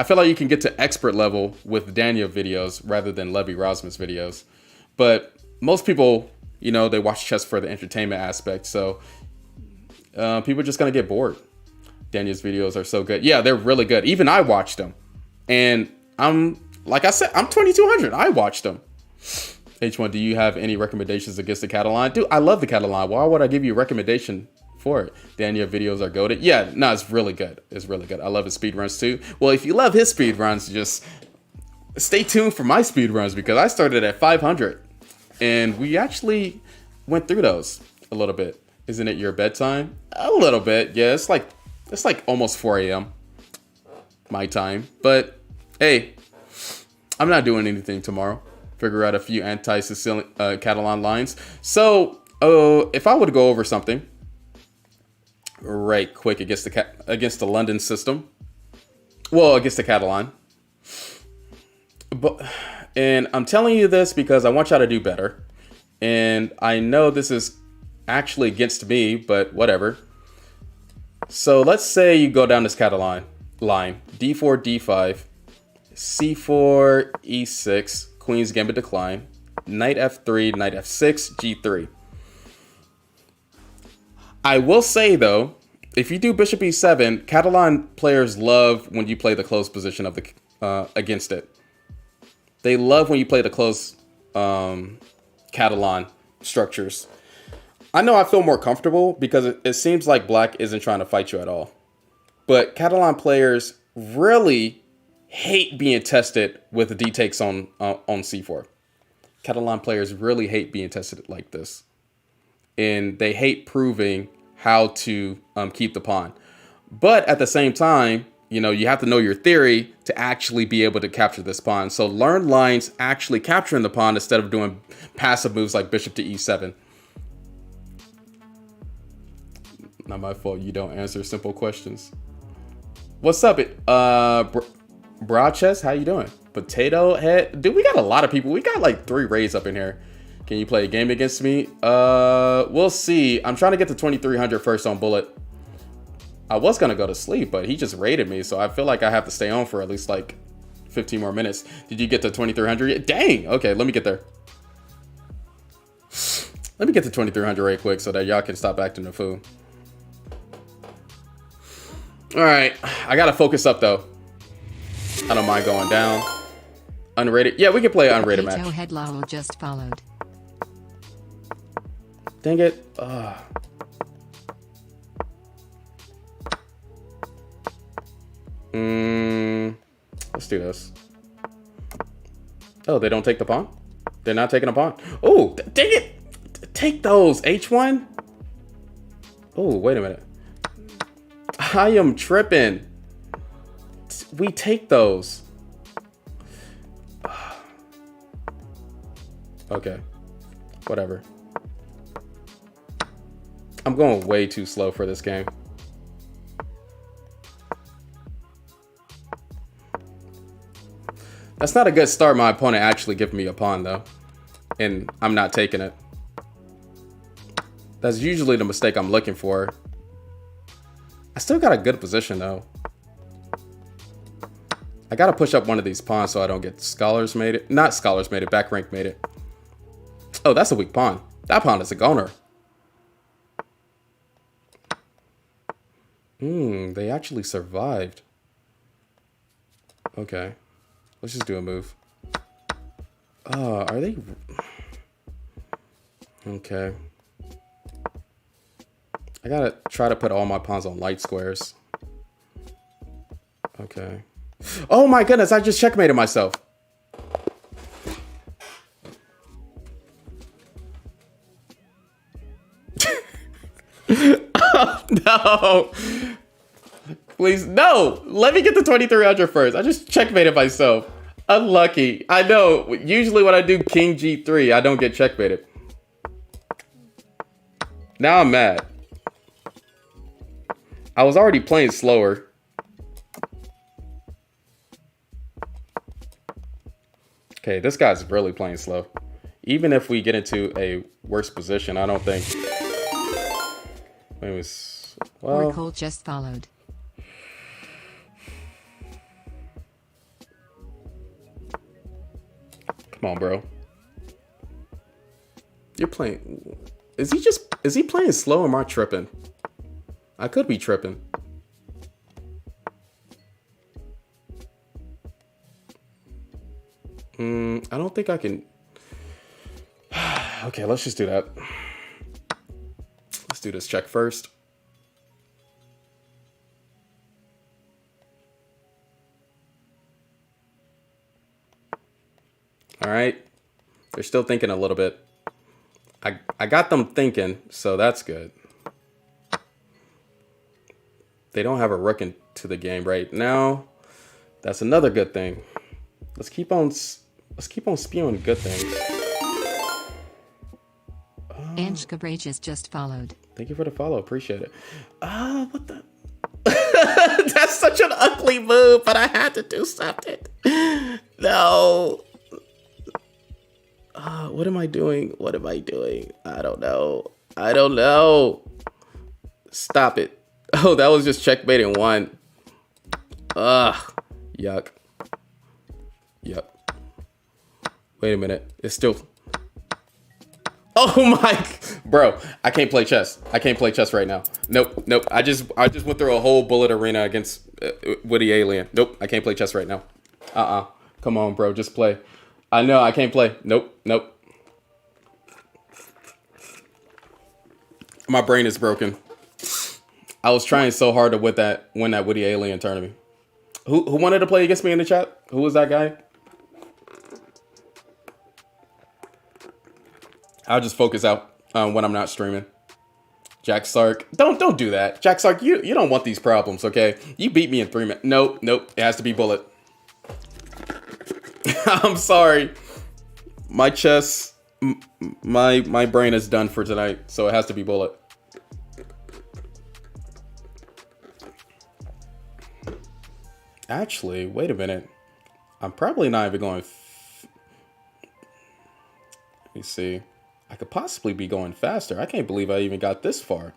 feel like you can get to expert level with Danya videos rather than Levy Rosman's videos. But most people, you know, they watch chess for the entertainment aspect. So people are just going to get bored. Danya's videos are so good. Yeah, they're really good. Even I watched them. And like I said, I'm 2200. I watched them. H1, do you have any recommendations against the Catalan? Dude, I love the Catalan. Why would I give you a recommendation for it? Danya videos are goated. Yeah, no, it's really good. It's really good. I love his speedruns too. Well, if you love his speedruns, just stay tuned for my speedruns because I started at 500 and we actually went through those a little bit. Isn't it your bedtime? A little bit. Yeah, it's like almost 4 a.m. my time. But hey, I'm not doing anything tomorrow. Figure out a few anti-Sicilian Catalan lines. So if I were to go over something right quick against the London system, well, against the Catalan, and I'm telling you this because I want y'all to do better, and I know this is actually against me, but whatever. So let's say you go down this Catalan line: d4, d5, c4, e6, Queen's Gambit decline, knight f3, knight f6, g3. I will say though, if you do bishop e7, Catalan players love when you play the closed position of the against it. They love when you play the closed Catalan structures. I know I feel more comfortable because it seems like black isn't trying to fight you at all. But Catalan players really hate being tested with the d takes on c4. Catalan players really hate being tested like this. And they hate proving how to keep the pawn. But at the same time, you know, you have to know your theory to actually be able to capture this pawn. So learn lines actually capturing the pawn instead of doing passive moves like bishop to e7. Not my fault you don't answer simple questions. What's up, Broad Chest? How you doing? Potato Head? Dude, we got a lot of people. We got like 3 raids up in here. Can you play a game against me? We'll see. I'm trying to get to 2300 first on Bullet. I was gonna go to sleep, but he just raided me, so I feel like I have to stay on for at least like 15 more minutes. Did you get to 2300? Dang! Okay, let me get there. Let me get to 2300 right quick so that y'all can stop acting a fool. All right, I gotta focus up though. I don't mind going down. Unrated. Yeah, we can play an unrated match. Potato Head Lalo just followed. Dang it. Let's do this. Oh, they don't take the pawn? They're not taking a pawn. Oh, dang it. Take those, H1. Oh, wait a minute. I am tripping. We take those. Okay. Whatever. I'm going way too slow for this game. That's not a good start. My opponent actually giving me a pawn though. And I'm not taking it. That's usually the mistake I'm looking for. I still got a good position though. I gotta push up one of these pawns so I don't get scholars made it. Not scholars made it, back rank made it. Oh, that's a weak pawn. That pawn is a goner. They actually survived. Okay. Let's just do a move. Are they? Okay. I gotta try to put all my pawns on light squares. Okay. Oh my goodness, I just checkmated myself. Oh, no. Please, no. Let me get to 2300 first. I just checkmated myself. Unlucky. I know. Usually when I do King G3, I don't get checkmated. Now I'm mad. I was already playing slower. Okay, this guy's really playing slow. Even if we get into a worse position, I don't think. Well, Oracle just followed. come on, bro. You're playing. Is he playing slow or am I tripping? I could be tripping. I don't think I can. Okay, let's just do that. Let's do this check first. All right. They're still thinking a little bit. I got them thinking, so that's good. They don't have a rook into the game right now. That's another good thing. Let's keep on spewing good things. Ange Cabrages just followed. Thank you for the follow. Appreciate it. What the? That's such an ugly move, but I had to do something. No. What am I doing? What am I doing? I don't know. I don't know. Stop it. Oh, that was just checkmate one. Ugh. Yuck. Yuck. Wait a minute. It's still... Oh my... Bro, I can't play chess. I can't play chess right now. Nope. Nope. I just went through a whole bullet arena against Woody Alien. Nope. I can't play chess right now. Come on, bro. Just play. I know. I can't play. Nope. Nope. My brain is broken. I was trying so hard to win that Woody Alien tournament. Who wanted to play against me in the chat? Who was that guy? I'll just focus out when I'm not streaming. Jack Sark. Don't do that. Jack Sark, you don't want these problems, okay? You beat me in 3 minutes. Nope. It has to be bullet. I'm sorry. My chess, my brain is done for tonight, so it has to be bullet. Actually, wait a minute. I'm probably not even going... Let me see. I could possibly be going faster. I can't believe I even got this far.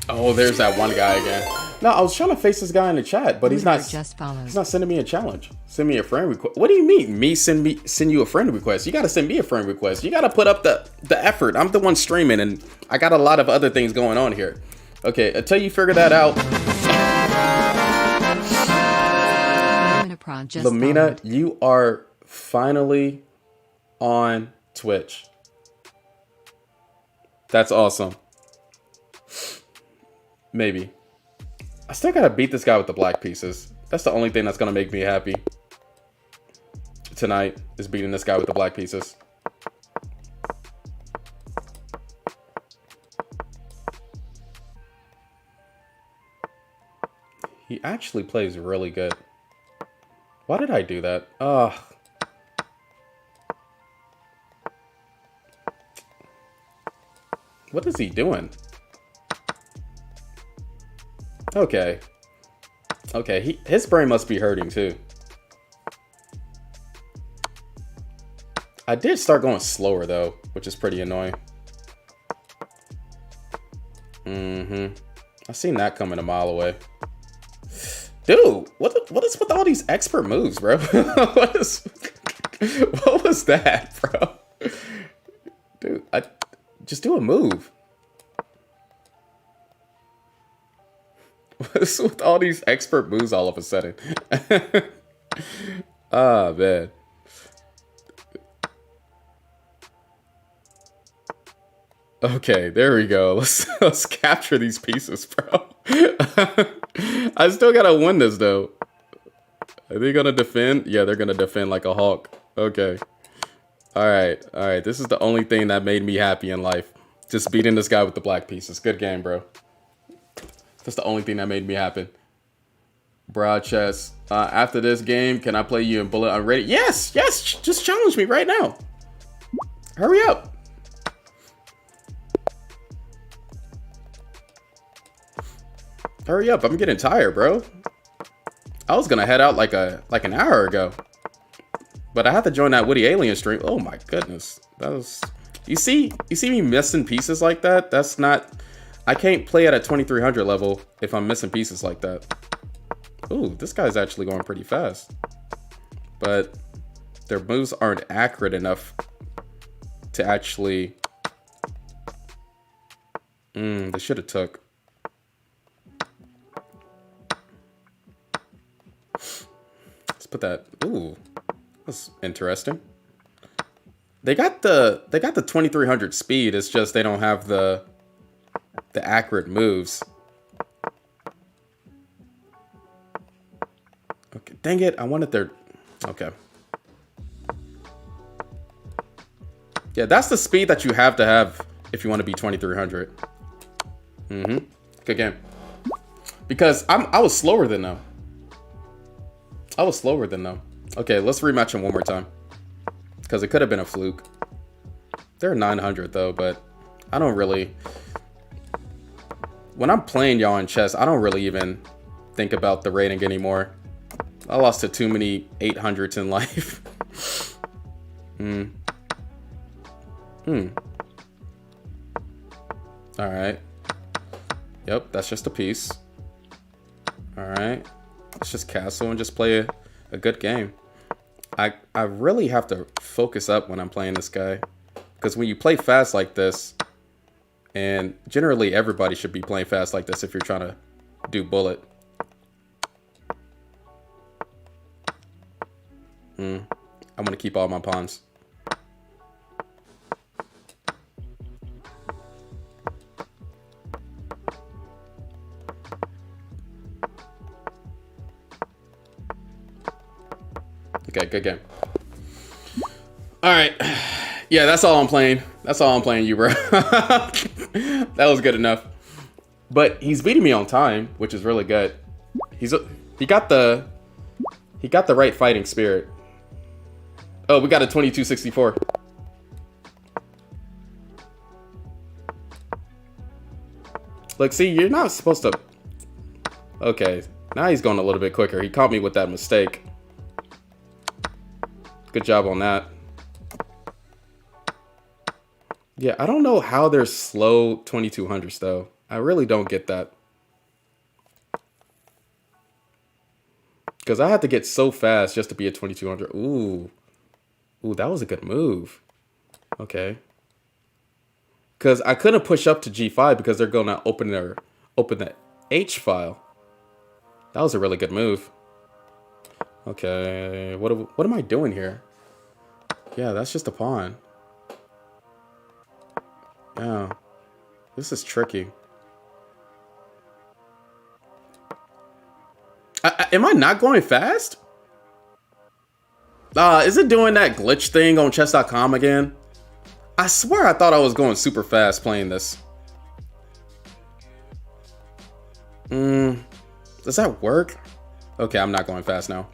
Oh, there's that one guy again. No, I was trying to face this guy in the chat, but he's not sending me a challenge. Send me a friend request. What do you mean? Send you a friend request? You gotta send me a friend request. You gotta put up the effort. I'm the one streaming and I got a lot of other things going on here. Okay, until you figure that out. Lamina, you are finally on Twitch. That's awesome. Maybe. I still gotta beat this guy with the black pieces. That's the only thing that's gonna make me happy tonight, is beating this guy with the black pieces. He actually plays really good. Why did I do that? Ugh. What is he doing? Okay. Okay, his brain must be hurting too. I did start going slower though, which is pretty annoying. I seen that coming a mile away. Dude, what is with all these expert moves, bro? what was that, bro? Dude, just do a move. What's with all these expert moves all of a sudden? Ah, man. Okay, there we go. Let's capture these pieces, bro. I still gotta win this though. Are they gonna defend? Yeah, they're gonna defend like a hawk. Okay. All right. This is the only thing that made me happy in life. Just beating this guy with the black pieces. Good game, bro. That's the only thing that made me happy. Broad chest. After this game, can I play you in bullet unrated? Yes, yes. Just challenge me right now. Hurry up. Hurry up. I'm getting tired, bro. I was gonna head out like an hour ago, but I had to join that Woody Alien stream. Oh my goodness, that was. You see me missing pieces like that. That's not. I can't play at a 2300 level if I'm missing pieces like that. Ooh, this guy's actually going pretty fast, but their moves aren't accurate enough to actually. They should have took. Let's put that. Ooh, that's interesting. They got the 2300 speed. It's just they don't have the accurate moves. Okay, dang it! I wanted their. Okay. Yeah, that's the speed that you have to have if you want to be 2300. Good game. Because I was slower than them. Okay, let's rematch them one more time. Because it could have been a fluke. They're 900 though, but I don't really. When I'm playing y'all in chess, I don't really even think about the rating anymore. I lost to too many 800s in life. Alright. Yep, that's just a piece. Alright. Let's just castle and just play a good game. I really have to focus up when I'm playing this guy. Because when you play fast like this, and generally everybody should be playing fast like this if you're trying to do bullet. I'm going to keep all my pawns. Okay, good game. All right. Yeah, that's all I'm playing. That's all I'm playing you, bro. That was good enough. But he's beating me on time, which is really good. He got the right fighting spirit. Oh, we got a 2264. Look, see, you're not supposed to. Okay, now he's going a little bit quicker. He caught me with that mistake. Good job on that. Yeah, I don't know how there's slow 2200s though. I really don't get that. Because I had to get so fast just to be a 2200. Ooh. Ooh, that was a good move. Okay. Because I couldn't push up to G5 because they're going to open the H file. That was a really good move. Okay, what am I doing here? Yeah, that's just a pawn. Yeah, this is tricky. Am I not going fast? Is it doing that glitch thing on chess.com again? I swear I thought I was going super fast playing this. Does that work? Okay, I'm not going fast now.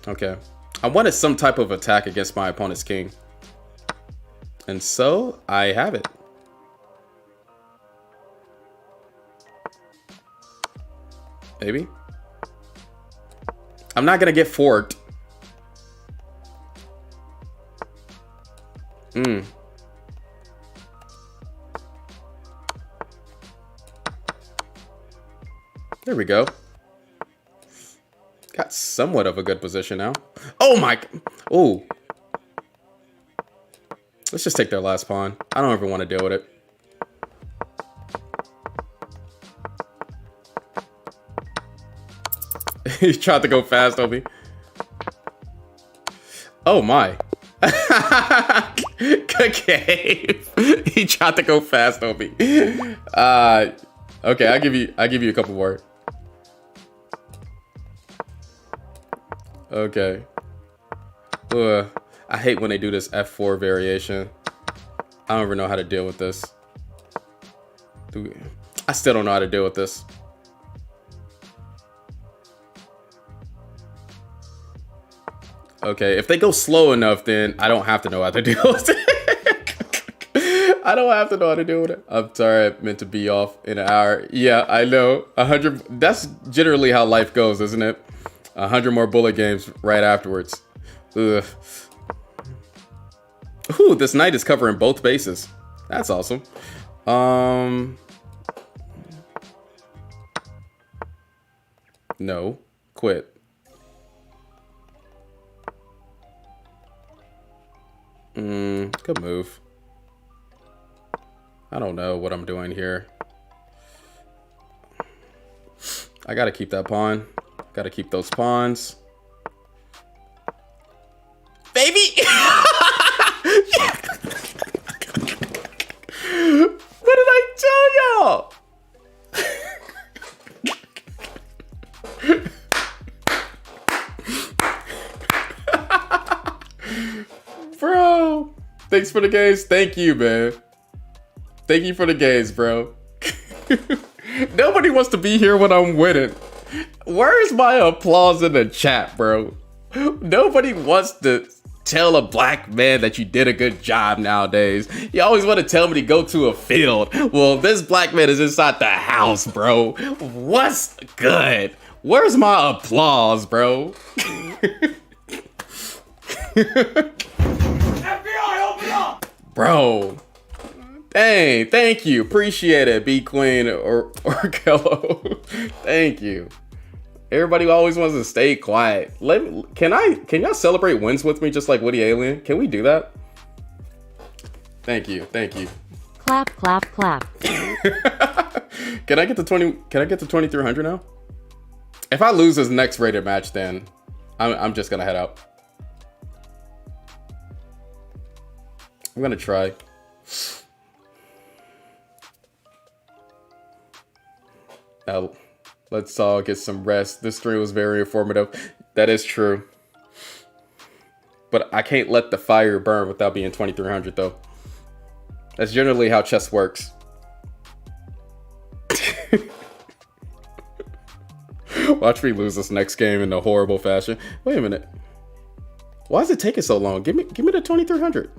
Okay. I wanted some type of attack against my opponent's king. And so, I have it. Maybe. I'm not gonna get forked. There we go. Got somewhat of a good position now. Oh my. Oh. Let's just take their last pawn. I don't ever want to deal with it. He tried to go fast on me. Oh my. Good game. He tried to go fast on me. Okay, I'll give you a couple more. Okay. I hate when they do this F4 variation. I don't even know how to deal with this. I still don't know how to deal with this. Okay, if they go slow enough, then I don't have to know how to deal with it. I don't have to know how to deal with it. I'm sorry, I meant to be off in an hour. Yeah, I know. 100. That's generally how life goes, isn't it? 100 more bullet games right afterwards. Ugh. Ooh, this knight is covering both bases. That's awesome. No, quit. Good move. I don't know what I'm doing here. I gotta keep that pawn. Gotta keep those pawns. Baby! What did I tell y'all? Bro, thanks for the games. Thank you, man. Thank you for the games, bro. Nobody wants to be here when I'm winning. Where's my applause in the chat, bro? Nobody wants to tell a black man that you did a good job nowadays. You always want to tell me to go to a field. Well, this black man is inside the house, bro. What's good? Where's my applause, bro? FBI, open up! Bro. Dang, thank you. Appreciate it, B Queen or Kello. Thank you. Everybody always wants to stay quiet. Can y'all celebrate wins with me just like Woody Alien? Can we do that? Thank you. Thank you. Clap, clap, clap. Can I get to 2300 now? If I lose this next rated match, then I'm just gonna head out. I'm gonna try. Now, let's all get some rest. This stream was very informative. That is true. But I can't let the fire burn without being 2300 though. That's generally how chess works. Watch me lose this next game in a horrible fashion. Wait a minute. Why is it taking so long? Give me the 2300.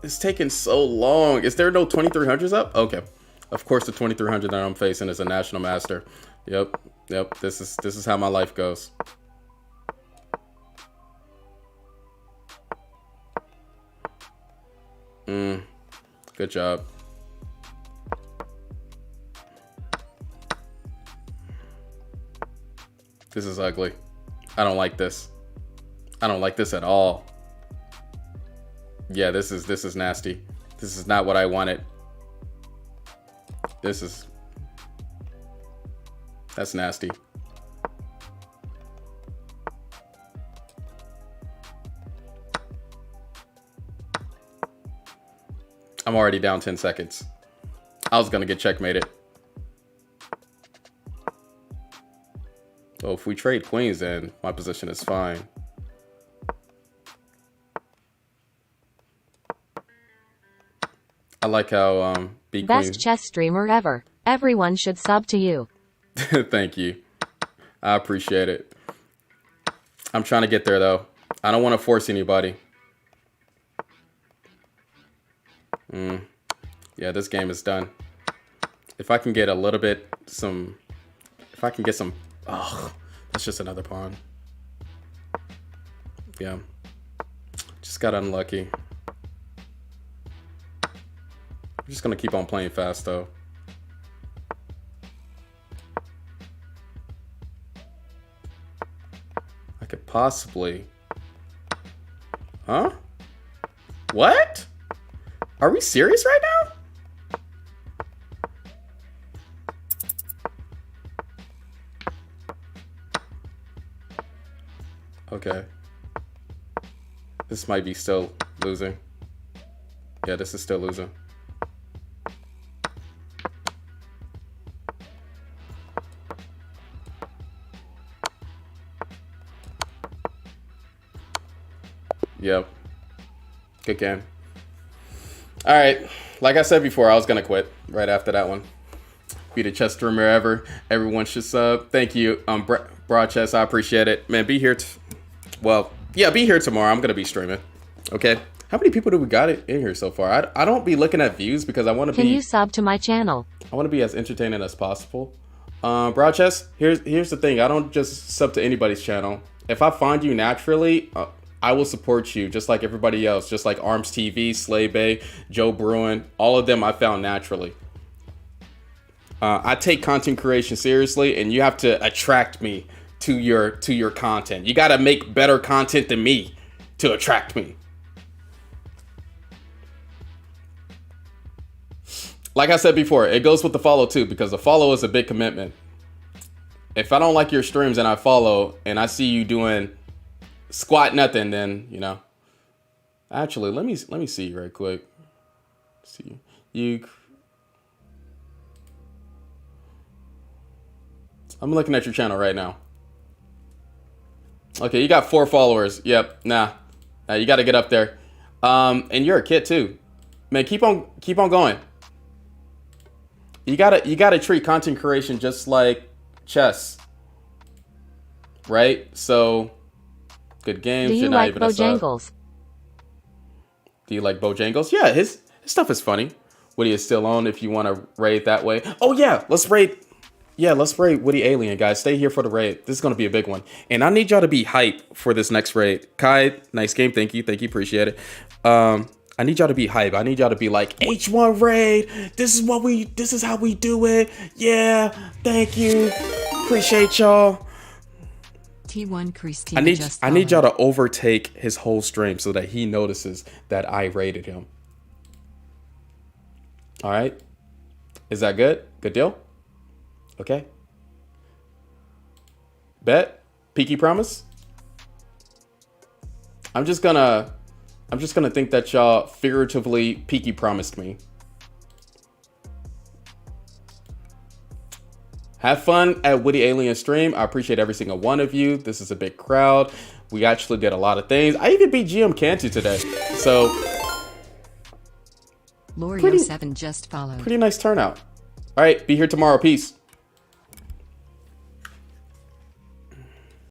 It's taking so long. Is there no 2300s up? Okay. Of course the 2300 that I'm facing is a national master. Yep. This is how my life goes. Good job. This is ugly. I don't like this. I don't like this at all. Yeah, this is nasty. This is not what I wanted. That's nasty. I'm already down 10 seconds. I was gonna get checkmated. Well, if we trade queens, then my position is fine. I like how B Queen. Best chess streamer ever. Everyone should sub to you. Thank you. I appreciate it. I'm trying to get there though. I don't want to force anybody. Yeah, this game is done. If I can get a little bit if I can get some, oh, that's just another pawn. Yeah, just got unlucky. I'm just gonna keep on playing fast though. I could possibly, huh? What? Are we serious right now? Okay. This might be still losing. Yeah, this is still losing. Yep. Good game. All right. Like I said before, I was gonna quit right after that one. Be the chess streamer ever. Everyone should sub. Thank you, Broad Chess. I appreciate it, man. Be here. Well, yeah, be here tomorrow. I'm gonna be streaming. Okay. How many people do we got in here so far? I don't be looking at views because I want to be. Can you sub to my channel? I want to be as entertaining as possible. Broad Chess. Here's the thing. I don't just sub to anybody's channel. If I find you naturally, I will support you just like everybody else. Just like Arms TV, Slay Bay, Joe Bruin, all of them I found naturally. I take content creation seriously, and you have to attract me to your content. You got to make better content than me to attract me. Like I said before, it goes with the follow too, because the follow is a big commitment. If I don't like your streams and I follow and I see you doing squat nothing, then, you know. Actually, let me see right quick. See you. I'm looking at your channel right now. Okay, you got 4 followers. Yep, nah. You got to get up there. And you're a kid too. Man, keep on going. You gotta treat content creation just like chess, right? So, good games. Do you You're not like even a sub. Bojangles? Do you like Bojangles? Yeah, his stuff is funny. Woody is still on if you want to raid that way. Oh yeah, let's raid. Yeah, let's raid Woody Alien, guys. Stay here for the raid. This is gonna be a big one, and I need y'all to be hype for this next raid. Kai, nice game. Thank you, appreciate it. I need y'all to be hype. I need y'all to be like, H1 raid. This is how we do it. Yeah, thank you. Appreciate y'all. T1 Christina just I need y'all followed. to overtake his whole stream so that he notices that I raided him. All right. Is that good? Good deal? Okay. Bet? Peaky promise? I'm just gonna think that y'all figuratively peaky promised me. Have fun at Woody Alien stream. I appreciate every single one of you. This is a big crowd. We actually did a lot of things. I even beat GM Cantu today. So Lorio7 just followed. pretty nice turnout. All right, be here tomorrow. Peace.